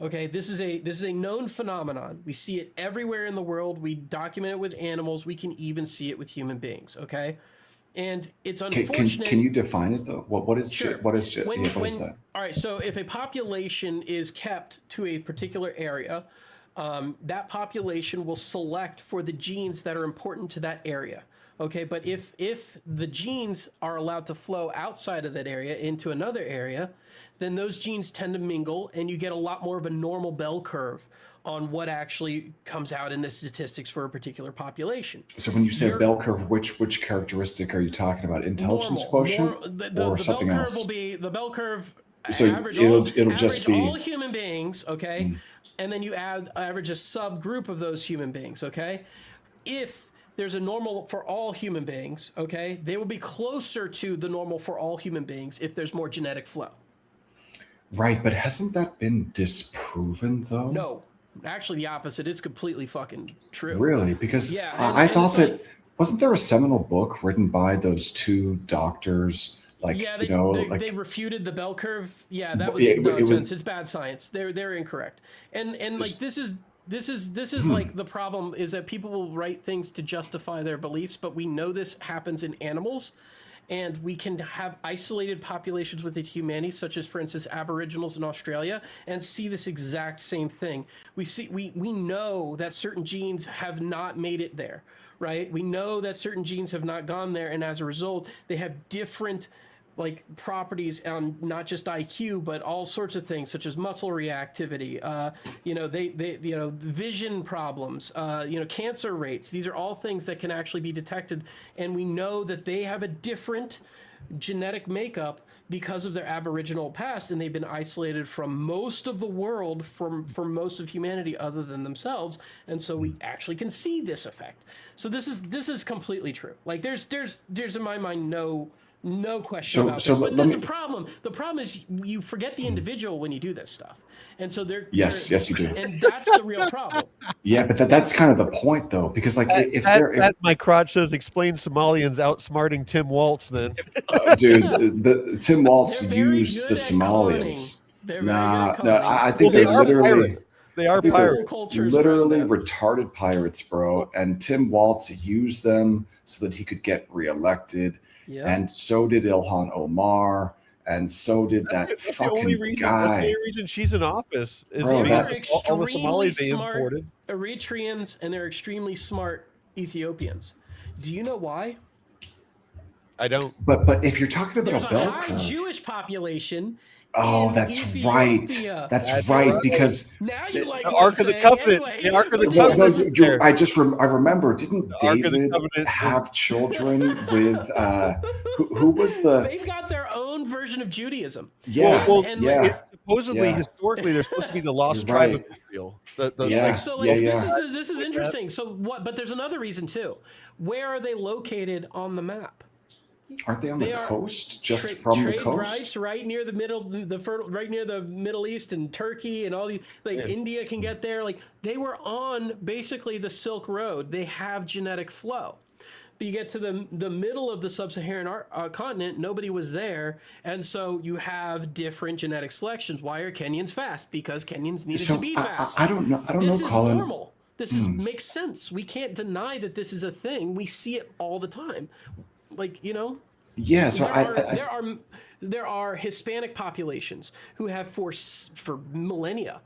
Okay, this is a known phenomenon. We see it everywhere in the world. We document it with animals. We can even see it with human beings. Okay, and it's unfortunate. Can you define it though? What is sure. What is that? All right, so if a population is kept to a particular area, that population will select for the genes that are important to that area. Okay, but if the genes are allowed to flow outside of that area into another area, then those genes tend to mingle, and you get a lot more of a normal bell curve on what actually comes out in the statistics for a particular population. So when you say bell curve, which characteristic are you talking about? Intelligence quotient or something else? The bell curve will be the bell curve. So it'll just be all human beings, okay, and then you average a subgroup of those human beings, okay. If there's a normal for all human beings, okay, they will be closer to the normal for all human beings if there's more genetic flow. Right, but hasn't that been disproven though? No, actually the opposite. It's completely fucking true. Really? Because I thought that wasn't there a seminal book written by those two doctors? Like, they refuted the bell curve. Yeah, that was nonsense. It's bad science. They're incorrect. And like this is like the problem is that people will write things to justify their beliefs, but we know this happens in animals. And we can have isolated populations within humanity, such as, for instance, Aboriginals in Australia, and see this exact same thing. We know that certain genes have not made it there, right? We know that certain genes have not gone there, and as a result, they have different like properties on not just IQ, but all sorts of things such as muscle reactivity, vision problems, cancer rates. These are all things that can actually be detected. And we know that they have a different genetic makeup because of their Aboriginal past, and they've been isolated from most of the world, from most of humanity other than themselves. And so we actually can see this effect. So this is completely true. Like there's in my mind no question about this. But there's a problem. The problem is you forget the individual when you do this stuff. And so yes, you do. And that's the real problem. Yeah, but that's kind of the point, though, because like if my crotch says explain Somalians outsmarting Tim Waltz, then dude, the Tim Waltz used the Somalians. I think they literally. They are pirates. Literally retarded pirates, bro. And Tim Waltz used them so that he could get reelected. Yep. And so did Ilhan Omar, and so did that fucking guy. The only reason she's in office is all the Somalis they imported. Eritreans, and they're extremely smart Ethiopians. Do you know why? I don't. But if you're talking about there's a bell high curve, Jewish population. Oh, that's right. That's right. Because now you like the Ark of the Covenant. Anyway. The Ark of the Covenant. I remember. Didn't David have children with who was the? They've got their own version of Judaism. Yeah. Supposedly, historically, they're supposed to be the lost tribe of Israel. This is interesting. So what? But there's another reason too. Where are they located on the map? Aren't they on the coast? Just from the coast, rights right near the right near the Middle East and Turkey and all these. India can get there. Like they were on basically the Silk Road. They have genetic flow. But you get to the middle of the sub-Saharan continent, nobody was there, and so you have different genetic selections. Why are Kenyans fast? Because Kenyans needed to be fast. I don't know. This is normal. This makes sense. We can't deny that this is a thing. We see it all the time. Yeah, so there are Hispanic populations who have for millennia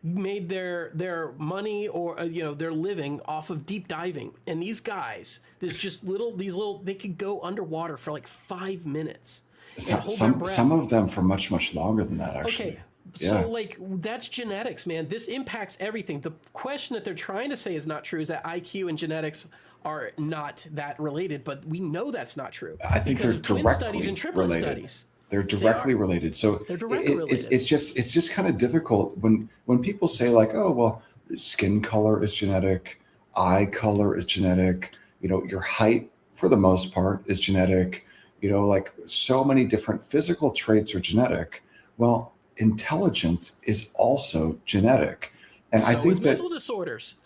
made their money or their living off of deep diving, and these guys, they could go underwater for like 5 minutes. Some of them for much longer than that, actually. Okay. So that's genetics, man. This impacts everything. The question that they're trying to say is not true is that IQ and genetics are not that related, but we know that's not true. I think they're directly related. They're directly related. So it's just kind of difficult when people say like, oh well, skin color is genetic, eye color is genetic, your height for the most part is genetic, like so many different physical traits are genetic. Well, intelligence is also genetic, and I think that mental disorders.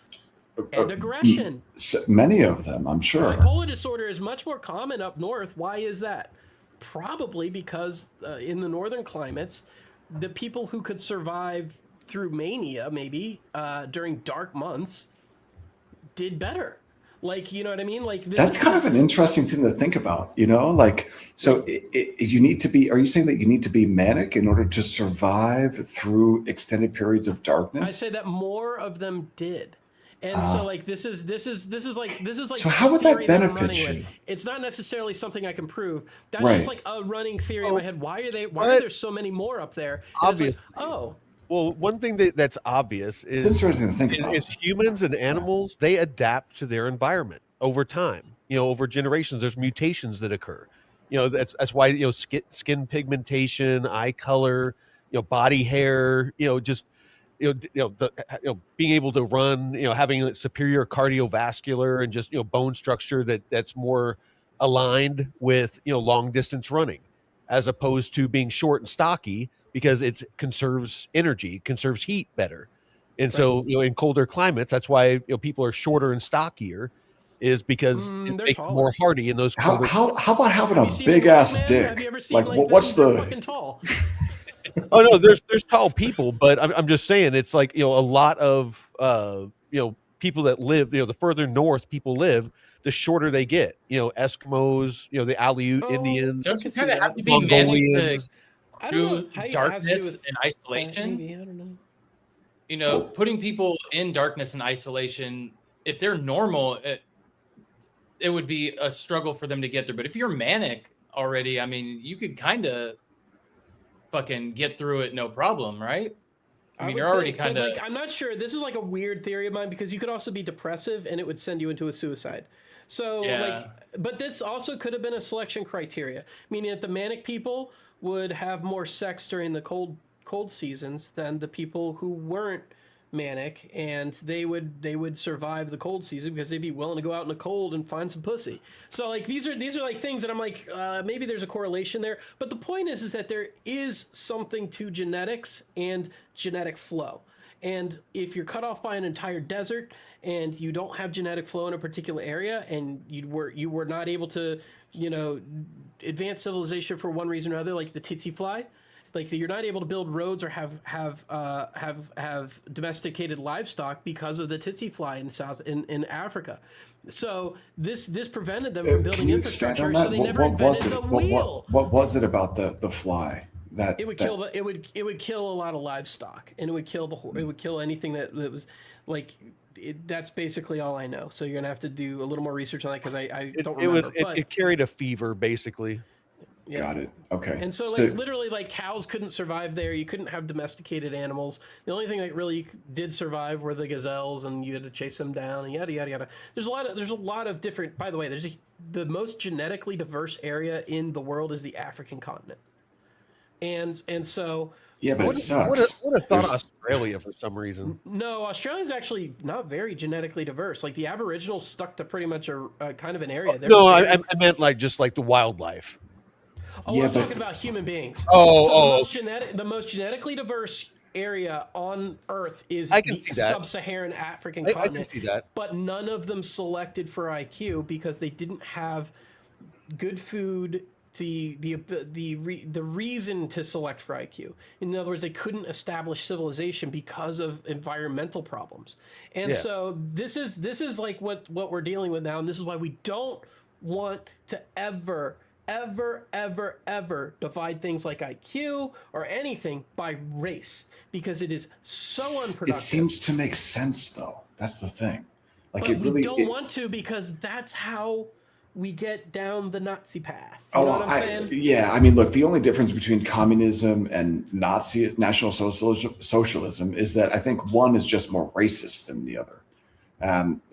and aggression. Many of them, I'm sure. Bipolar disorder is much more common up north. Why is that? Probably because in the northern climates, the people who could survive through mania, maybe during dark months, did better. Like, you know what I mean? Like that's kind of an interesting thing to think about, you know, like, so you need to be, are you saying that you need to be manic in order to survive through extended periods of darkness? I say that more of them did. And so like this is like so how would that benefit you? It's not necessarily something I can prove. That's right. just like a running theory in my head. Why are there so many more up there? Obviously. Like, well, one thing that's obvious is, it's interesting to think about. Is humans and animals, they adapt to their environment over time. You know, over generations, there's mutations that occur. You know, that's why, you know, skin pigmentation, eye color, you know, body hair, you know, just being able to run, you know, having superior cardiovascular and just, you know, bone structure that's more aligned with, you know, long distance running, as opposed to being short and stocky, because it conserves energy, conserves heat better. And so, you know, in colder climates, that's why, you know, people are shorter and stockier, is because it makes them more hardy in those colder. How about having a big ass dick? Have you ever seen like what's the fucking tall? Oh no, there's tall people, but I'm just saying, it's like, you know, a lot of you know, people that live, you know, the further north people live, the shorter they get. You know, Eskimos, you know, the Aleut Indians, don't you kind of have to be manic to darkness and isolation? Maybe, I don't know. You know, putting people in darkness and isolation, if they're normal, it would be a struggle for them to get there. But if you're manic already, I mean, you could kind of fucking get through it, no problem, right? I mean, you're already kind of like, I'm not sure. This is like a weird theory of mine, because you could also be depressive and it would send you into a suicide. So like, but this also could have been a selection criteria, meaning that the manic people would have more sex during the cold seasons than the people who weren't manic, and they would survive the cold season because they'd be willing to go out in the cold and find some pussy. So like these are like things that I'm like, maybe there's a correlation there. But the point is that there is something to genetics and genetic flow. And if you're cut off by an entire desert and you don't have genetic flow in a particular area, and you were not able to, you know, advance civilization for one reason or other, like the tsetse fly, like you're not able to build roads or have domesticated livestock because of the tsetse fly in Africa. So this prevented them from building infrastructure. So they never invented the wheel. What was it about the fly that it would kill it would kill a lot of livestock, and it would kill anything that was like. That's basically all I know. So you're gonna have to do a little more research on that, because I don't remember. It carried a fever, basically. Yeah. Got it. Okay. And so like literally, like, cows couldn't survive there. You couldn't have domesticated animals. The only thing that really did survive were the gazelles, and you had to chase them down, and yada yada yada. There's a lot of different. By the way, the most genetically diverse area in the world is the African continent. And so. Yeah, but it sucks. Would have thought Australia for some reason. No, Australia's actually not very genetically diverse. Like the Aboriginals stuck to pretty much a kind of an area. I meant like just like the wildlife. Oh, yeah, I'm talking about human beings. The most genetically diverse area on Earth is the sub-Saharan African continent. I can see that. But none of them selected for IQ because they didn't have good food. The reason to select for IQ. In other words, they couldn't establish civilization because of environmental problems. And so this is like what we're dealing with now, and this is why we don't want to ever divide things like IQ or anything by race, because it is so unproductive. It seems to make sense, though. That's the thing. Like, but we don't want to, because that's how we get down the Nazi path. You know what I'm saying? Yeah, I mean, look, the only difference between communism and National Socialism is that I think one is just more racist than the other.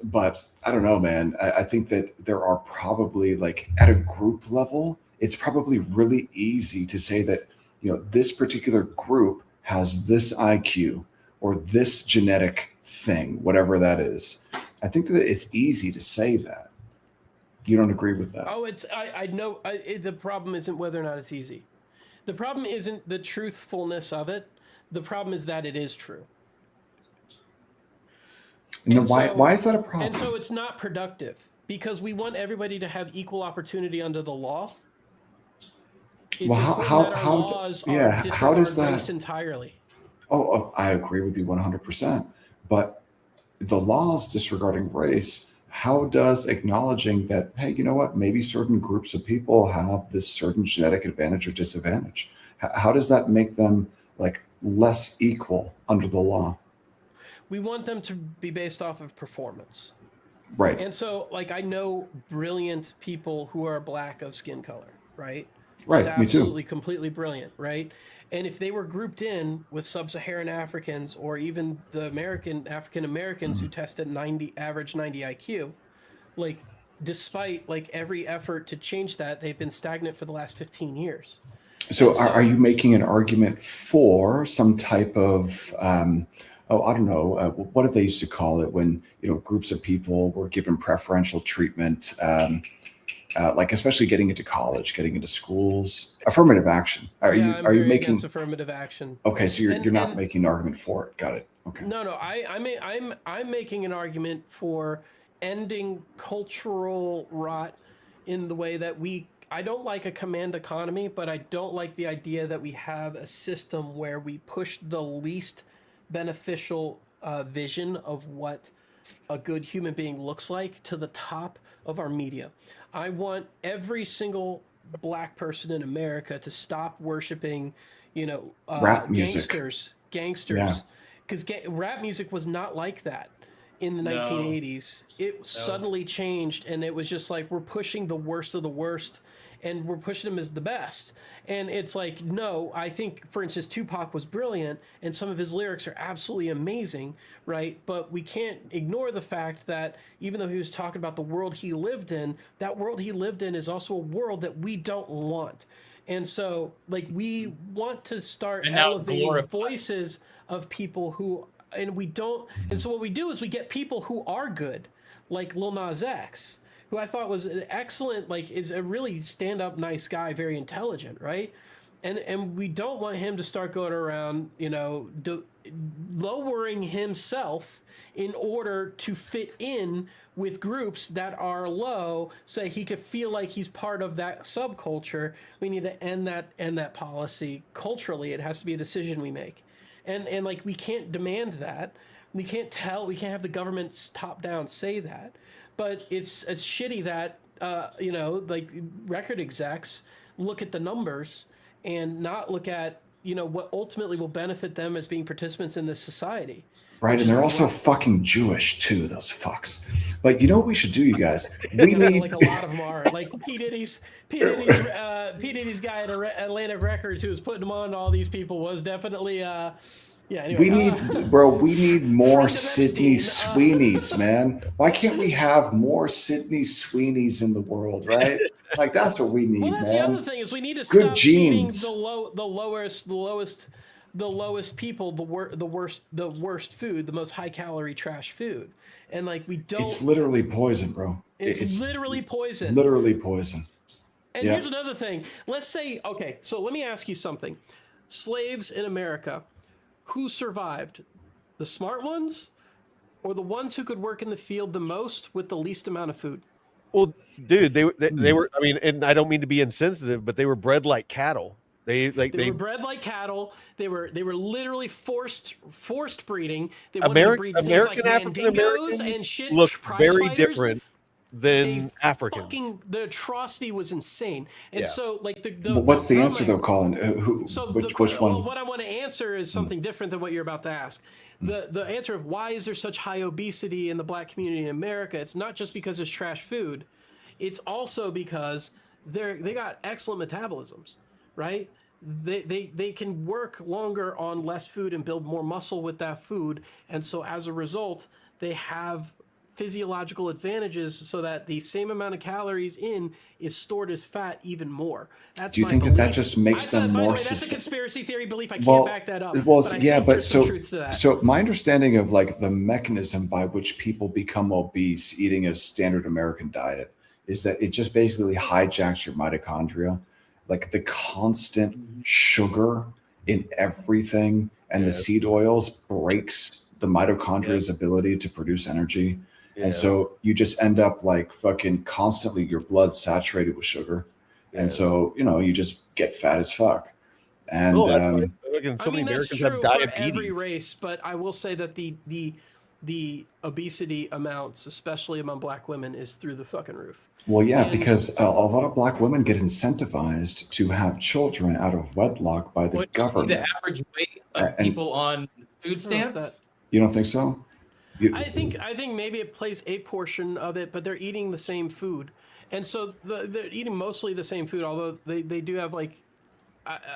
But I don't know, man. I think that there are probably, like, at a group level, it's probably really easy to say that, you know, this particular group has this IQ or this genetic thing, whatever that is. I think that it's easy to say that. You don't agree with that? Oh, I know. The problem isn't whether or not it's easy. The problem isn't the truthfulness of it. The problem is that it is true. And why is that a problem? And so it's not productive because we want everybody to have equal opportunity under the law. It's important that our laws disregard race entirely. Oh, I agree with you 100%. But the laws disregarding race, how does acknowledging that, hey, you know what, maybe certain groups of people have this certain genetic advantage or disadvantage, how does that make them like less equal under the law? We want them to be based off of performance. Right. And so, like, I know brilliant people who are black of skin color, right? Right, me too. Absolutely, completely brilliant, right? And if they were grouped in with sub-Saharan Africans or even the African Americans who tested average 90 IQ, like, despite like every effort to change that, they've been stagnant for the last 15 years. So are you making an argument for some type of, I don't know, what did they used to call it when, groups of people were given preferential treatment, like especially getting into college, getting into schools, affirmative action. Are you making affirmative action? Okay, so you're not making an argument for it. Got it. Okay. No, I'm making an argument for ending cultural rot in the way that I don't like a command economy, but I don't like the idea that we have a system where we push the least beneficial vision of what a good human being looks like to the top of our media. I want every single black person in America to stop worshiping, rap music. Gangsters. Because rap music was not like that in the 1980s. It suddenly changed, and it was just like, we're pushing the worst of the worst, and we're pushing them as the best. And it's like, no, I think, for instance, Tupac was brilliant, and some of his lyrics are absolutely amazing, right? But we can't ignore the fact that even though he was talking about the world he lived in, that world he lived in is also a world that we don't want. And so, like, we want to start elevating voices of people who, and we don't, and so what we do is we get people who are good, like Lil Nas X, who I thought was an excellent, like, is a really stand-up nice guy, very intelligent, right? And we don't want him to start going around, lowering himself in order to fit in with groups that are low, so he could feel like he's part of that subculture. We need to end that policy culturally. It has to be a decision we make. And like, we can't demand that. We can't have the government top down say that. But it's shitty that, like, record execs look at the numbers and not look at, what ultimately will benefit them as being participants in this society. Right, and they're also fucking Jewish too, those fucks. Like, you know what we should do, you guys? We need like a lot of them are. Like P. Diddy's guy at Atlantic Records, who was putting them on to all these people, was definitely anyway. We need more Sydney Sweeneys, man. Why can't we have more Sydney Sweeneys in the world, right? Like, that's what we need, man. Well, that's the other thing, is we need to Good stop genes. feeding the lowest people the worst food, the most high calorie trash food. And like, we don't. It's literally poison, bro. It's literally poison. Literally poison. And here's another thing. Let's say, okay, so let me ask you something. Slaves in America, who survived? The smart ones or the ones who could work in the field the most with the least amount of food? Well, dude, they were, I mean, and I don't mean to be insensitive, but they were bred like cattle. They were bred like cattle. They were literally forced breeding. They American African Americans and shit, look very fighters. Different than Africans. The atrocity was insane. And so, like, what's the answer though, Colin? Which one? Well, what I want to answer is something different than what you're about to ask. The answer of why is there such high obesity in the black community in America? It's not just because there's trash food. It's also because they got excellent metabolisms, right? They can work longer on less food and build more muscle with that food. And so as a result, they have physiological advantages so that the same amount of calories in is stored as fat even more. Do you think that just makes them more? That's a conspiracy theory belief. I can't back that up. So my understanding of like the mechanism by which people become obese eating a standard American diet is that it just basically hijacks your mitochondria, like the constant sugar in everything and the seed oils breaks the mitochondria's ability to produce energy. And so you just end up like fucking constantly your blood saturated with sugar. And so, you just get fat as fuck. And that's why so many that's Americans true have for diabetes. every race, but I will say that the obesity amounts, especially among black women, is through the fucking roof. Well, yeah, because a lot of black women get incentivized to have children out of wedlock by the government. The average weight of people on food stamps? You don't think so? I think maybe it plays a portion of it, but they're eating the same food, and so they're eating mostly the same food. Although they do have like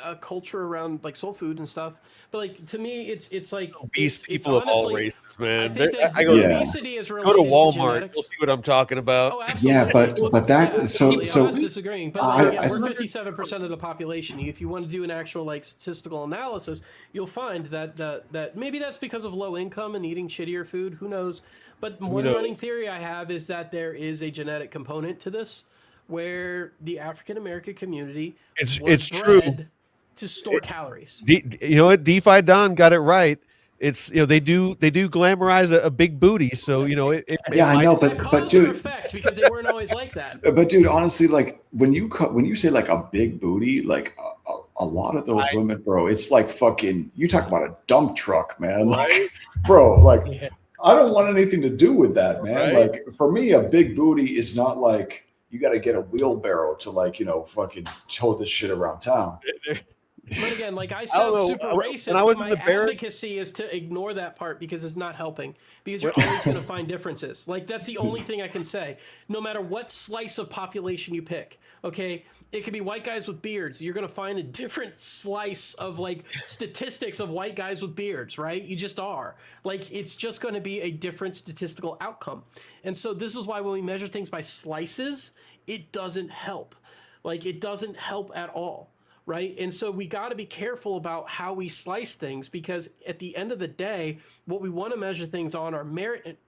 a culture around like soul food and stuff, but like to me, it's like obese people of all races, man. I think that obesity is related go to Walmart. To you'll see what I'm talking about. Oh, absolutely. Yeah, but that so I'm not disagreeing, but we're 57% of the population. If you want to do an actual like statistical analysis, you'll find that maybe that's because of low income and eating shittier food. Who knows? But one running theory I have is that there is a genetic component to this, where the African American community it's true to store calories. You know what? DeFi Don got it right. It's they do glamorize a big booty, so I know, but dude, effect because they weren't always like that. But dude, honestly, like when you say like a big booty, like a lot of those women, bro, it's like fucking. You talk about a dump truck, man, like, bro, like. Yeah. I don't want anything to do with that, man. Right? Like for me, a big booty is not like you got to get a wheelbarrow to like, fucking tow this shit around town. But again, like I sound super racist, but my advocacy is to ignore that part because it's not helping. Because you're always going to find differences. Like that's the only thing I can say. No matter what slice of population you pick, okay, it could be white guys with beards. You're going to find a different slice of like statistics of white guys with beards, right? You just are. Like it's just going to be a different statistical outcome. And so this is why when we measure things by slices, it doesn't help. Like it doesn't help at all. Right. And so we got to be careful about how we slice things, because at the end of the day, what we want to measure things on are merit,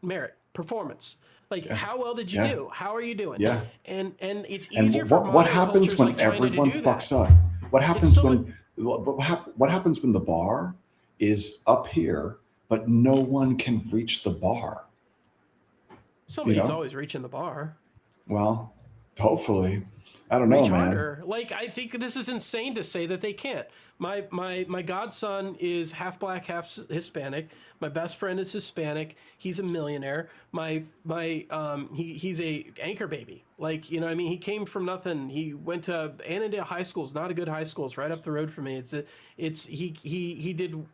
performance. Like, how well did you do? How are you doing? Yeah. And it's easier for what happens when everyone fucks up? What happens what happens when the bar is up here, but no one can reach the bar? Somebody's always reaching the bar. Well, hopefully. I don't know, man. Like, I think this is insane to say that they can't. My godson is half black, half Hispanic. My best friend is Hispanic. He's a millionaire. He's a anchor baby. Like, what I mean? He came from nothing. He went to Annandale High School. It's not a good high school. It's right up the road from me.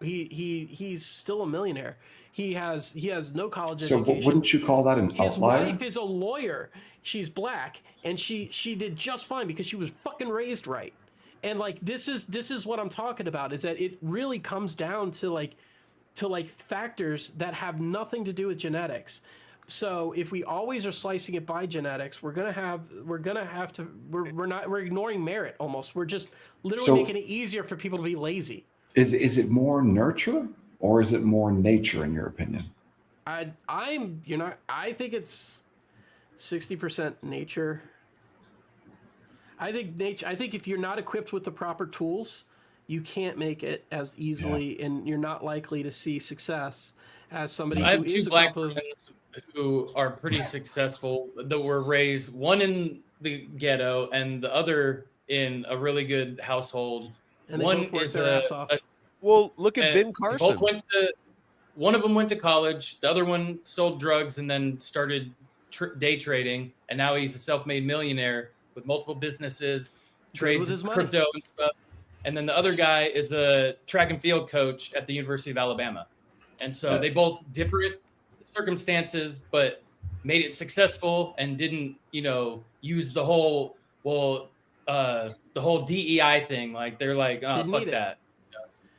He's still a millionaire. He has no college education. So wouldn't you call that an outlier? His wife is a lawyer. She's black, and she did just fine because she was fucking raised right. And like this is what I'm talking about, is that it really comes down to like factors that have nothing to do with genetics. So if we always are slicing it by genetics, we're ignoring merit almost. We're just literally making it easier for people to be lazy. Is it more nurture or is it more nature in your opinion? I think it's 60% nature. I think if you're not equipped with the proper tools, you can't make it as easily, and you're not likely to see success as somebody who is. I have two black friends who are pretty successful that were raised, one in the ghetto and the other in a really good household. And one is well, look at Ben Carson. One of them went to college. The other one sold drugs and then started day trading, and now he's a self-made millionaire with multiple businesses, trades crypto and stuff. And then the other guy is a track and field coach at the University of Alabama. And so they both different circumstances, but made it successful and didn't, use the whole DEI thing. Like they're like, oh, fuck that.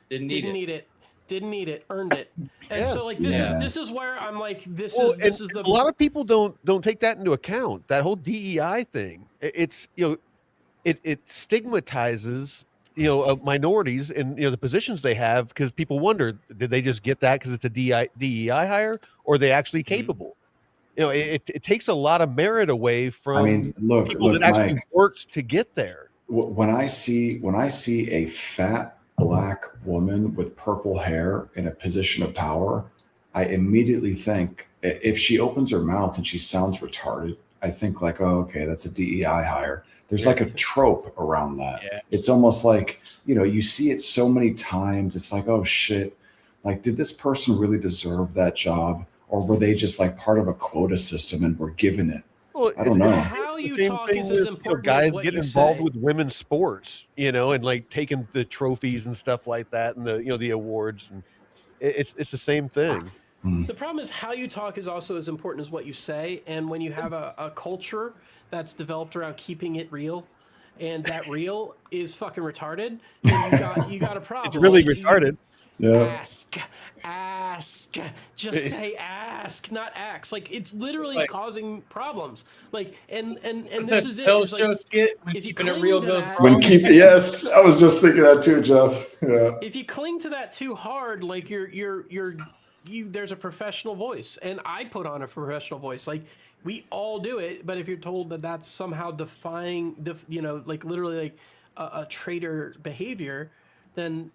Didn't need it. Didn't need it, earned it. And so like this is where I'm like, this is the a lot of people don't take that into account. That whole DEI thing. It's it stigmatizes minorities and the positions they have, because people wonder, did they just get that because it's a DEI hire, or are they actually capable? It takes a lot of merit away from people that actually Mike, worked to get there. When I see a fat black woman with purple hair in a position of power, I immediately think if she opens her mouth and she sounds retarded, I think like, oh, okay, that's a DEI hire. There's like a trope around that. Yeah. It's almost like, you see it so many times. It's like, oh shit, like, did this person really deserve that job? Or were they just like part of a quota system and were given it? Well, I don't know. How you talk is as important guys as what get you involved say. with women's sports, and like taking the trophies and stuff like that, and the awards, and it's the same thing. The problem is how you talk is also as important as what you say. And when you have a culture that's developed around keeping it real, and that real is fucking retarded, then you got a problem. It's really retarded. Ask. Just say ask, not ask. Like, it's literally causing problems. Like, and this is it. It's Show like, skit when if you keeping it cling real to goes that- wrong. Yes, I was just thinking that too, Jeff. Yeah. if you cling to that too hard, like there's a professional voice, and I put on a professional voice. Like, we all do it, but if you're told that that's somehow defying, like literally like a traitor behavior, then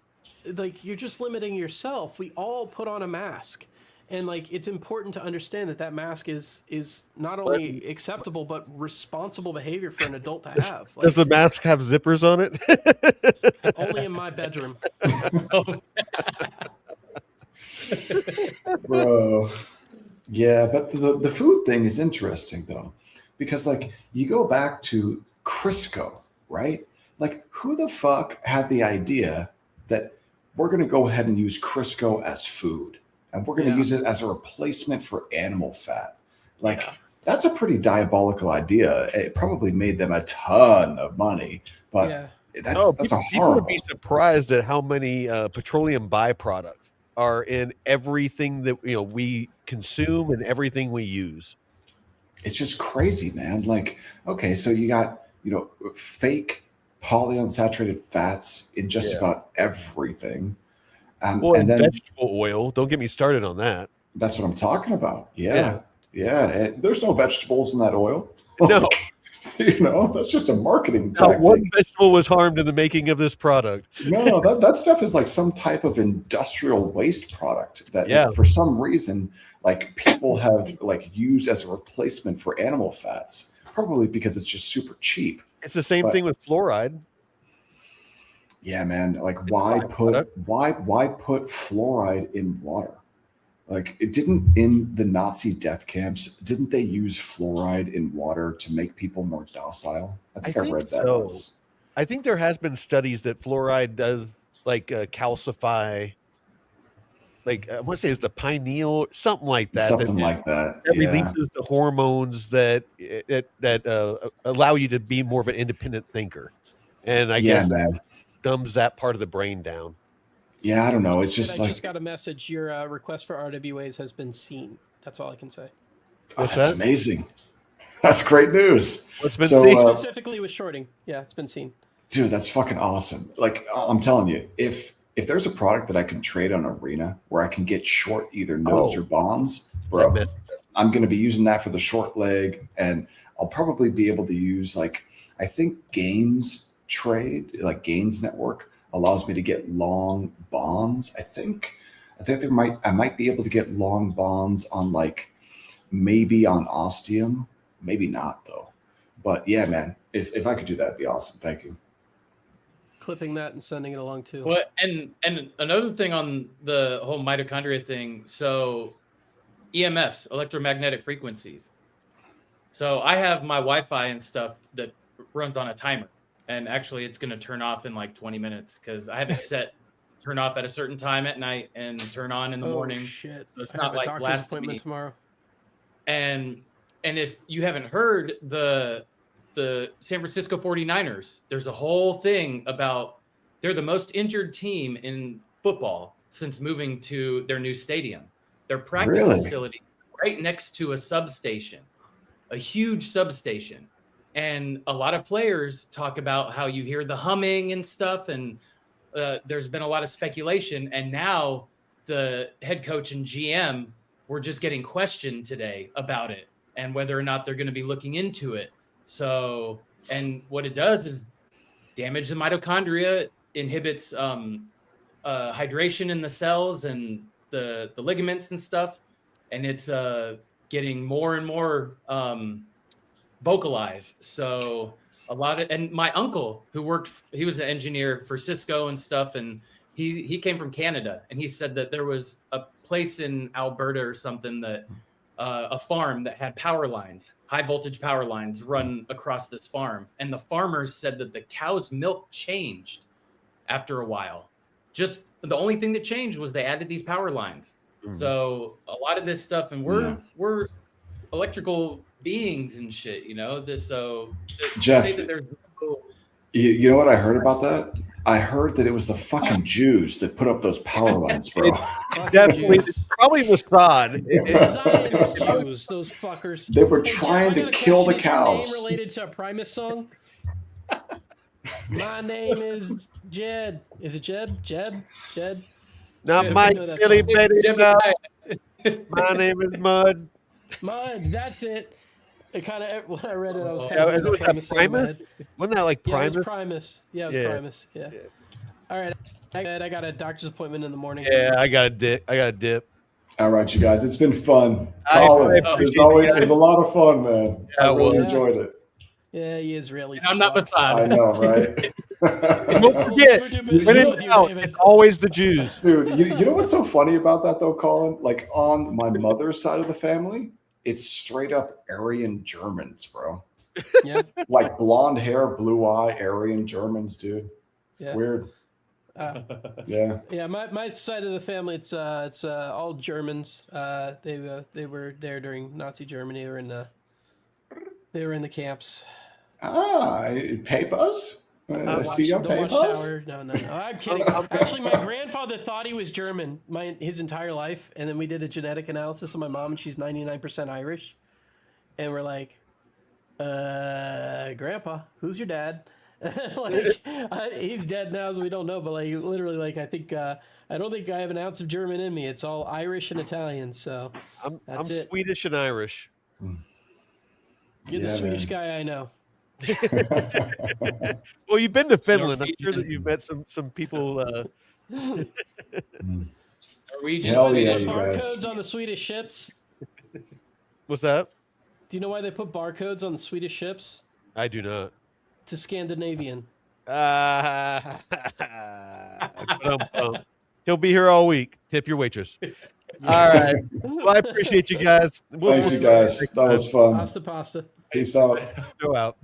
like you're just limiting yourself. We all put on a mask, and like it's important to understand that mask is not only acceptable but responsible behavior for an adult to have. Like, Does the mask have zippers on it? only in my bedroom. Bro. Yeah, but the food thing is interesting though, because like you go back to Crisco, right? Like, who the fuck had the idea that we're going to go ahead and use Crisco as food, and we're going to use it as a replacement for animal fat? Like, that's a pretty diabolical idea. It probably made them a ton of money, but that's a people horrible. would be surprised at how many petroleum byproducts are in everything that we consume and everything we use. It's just crazy, man. Like, okay, so you got fake polyunsaturated fats in just about everything. And then vegetable oil. Don't get me started on that. That's what I'm talking about. Yeah. And there's no vegetables in that oil. No. That's just a marketing tactic. Not one vegetable was harmed in the making of this product. No, that stuff is like some type of industrial waste product that for some reason, like, people have like used as a replacement for animal fats, probably because it's just super cheap. It's the same thing with fluoride. Yeah, man. Like, why put fluoride in water? Like, it didn't, in the Nazi death camps, didn't they use fluoride in water to make people more docile? I think I read that once. I think there has been studies that fluoride does like calcify. Like, I want to say it's the pineal, something like that. That releases the hormones that allow you to be more of an independent thinker, and I guess dumbs that part of the brain down. Yeah, I don't know. It's just I just got a message. Your request for RWAs has been seen. That's all I can say. That's amazing. That's great news. What's been seen? Specifically with shorting. Yeah, it's been seen. Dude, that's fucking awesome. Like, I'm telling you, if there's a product that I can trade on Arena where I can get short either nodes or bonds, bro, I'm going to be using that for the short leg. And I'll probably be able to use, like, I think Gains Trade, like Gains Network, allows me to get long bonds. I think I might be able to get long bonds on, like, maybe on Ostium, maybe not though. But yeah, man, if I could do that, it'd be awesome. Thank you. Clipping that and sending it along too. Well, and another thing on the whole mitochondria thing. So EMFs, electromagnetic frequencies. So I have my Wi-Fi and stuff that runs on a timer, and actually it's going to turn off in like 20 minutes because I have it set turn off at a certain time at night and turn on in the morning. Shit. So it's I not have a like doctor's last appointment minute. tomorrow. And if you haven't heard the San Francisco 49ers, there's a whole thing about they're the most injured team in football since moving to their new stadium. Their practice facility right next to a substation, a huge substation. And a lot of players talk about how you hear the humming and stuff. And there's been a lot of speculation. And now the head coach and GM were just getting questioned today about it and whether or not they're going to be looking into it. So, and what it does is damage the mitochondria, inhibits hydration in the cells, and the ligaments and stuff, and it's getting more and more vocalized. So a lot of, and my uncle who he was an engineer for Cisco and stuff, and he came from Canada, and he said that there was a place in Alberta or something that a farm that had power lines, high voltage power lines run across this farm, and the farmers said that the cow's milk changed after a while. Just the only thing that changed was they added these power lines. So a lot of this stuff, and we're electrical beings and shit, you know. Jeff, say that there's you know what I heard about that? I heard that it was the fucking Jews that put up those power lines, bro. Definitely, it's probably Mossad. Zionist Jews, those fuckers. They were trying to kill the cows. Is your name related to a Primus song? My name is Jed. Is it Jed? Jed? Not my silly Betty. My name is Mud. Mud, that's it. It kind of, when I read it, I was kind of. of. Was that Primus? Wasn't that like Primus? Yeah, it was Primus. Yeah, it was Primus. Yeah. All right. I got a doctor's appointment in the morning. Yeah, I got a dip. All right, you guys. It's been fun. Colin, it's a lot of fun, man. Yeah, I really enjoyed it. Yeah, he is really. I'm not Mossad. I know, right? Don't forget, it's always the Jews. Dude, you know what's so funny about that, though, Colin? Like, on my mother's side of the family, it's straight up Aryan Germans, bro. Yeah. Like blonde hair, blue eye, Aryan Germans, dude. Yeah. Weird. Yeah. Yeah, my side of the family, it's all Germans. They were there during Nazi Germany. They were in the camps. Papers? See your papers? No, I'm kidding. Actually, my grandfather thought he was German his entire life, and then we did a genetic analysis of my mom, and she's 99% Irish. And we're like, Grandpa, who's your dad? He's dead now, so we don't know. But like, literally, like, I don't think I have an ounce of German in me. It's all Irish and Italian. So I'm Swedish and Irish. You're the Swedish guy I know. Well, you've been to Finland. I'm sure that you've met some people. Norwegian. Hell yeah, There's you guys. barcodes on the Swedish ships. What's that? Do you know why they put barcodes on the Swedish ships? I do not. To Scandinavian. He'll be here all week. Tip your waitress. All right. Well, I appreciate you guys. Thanks, you guys. That was fun. Pasta. Peace out. Go out.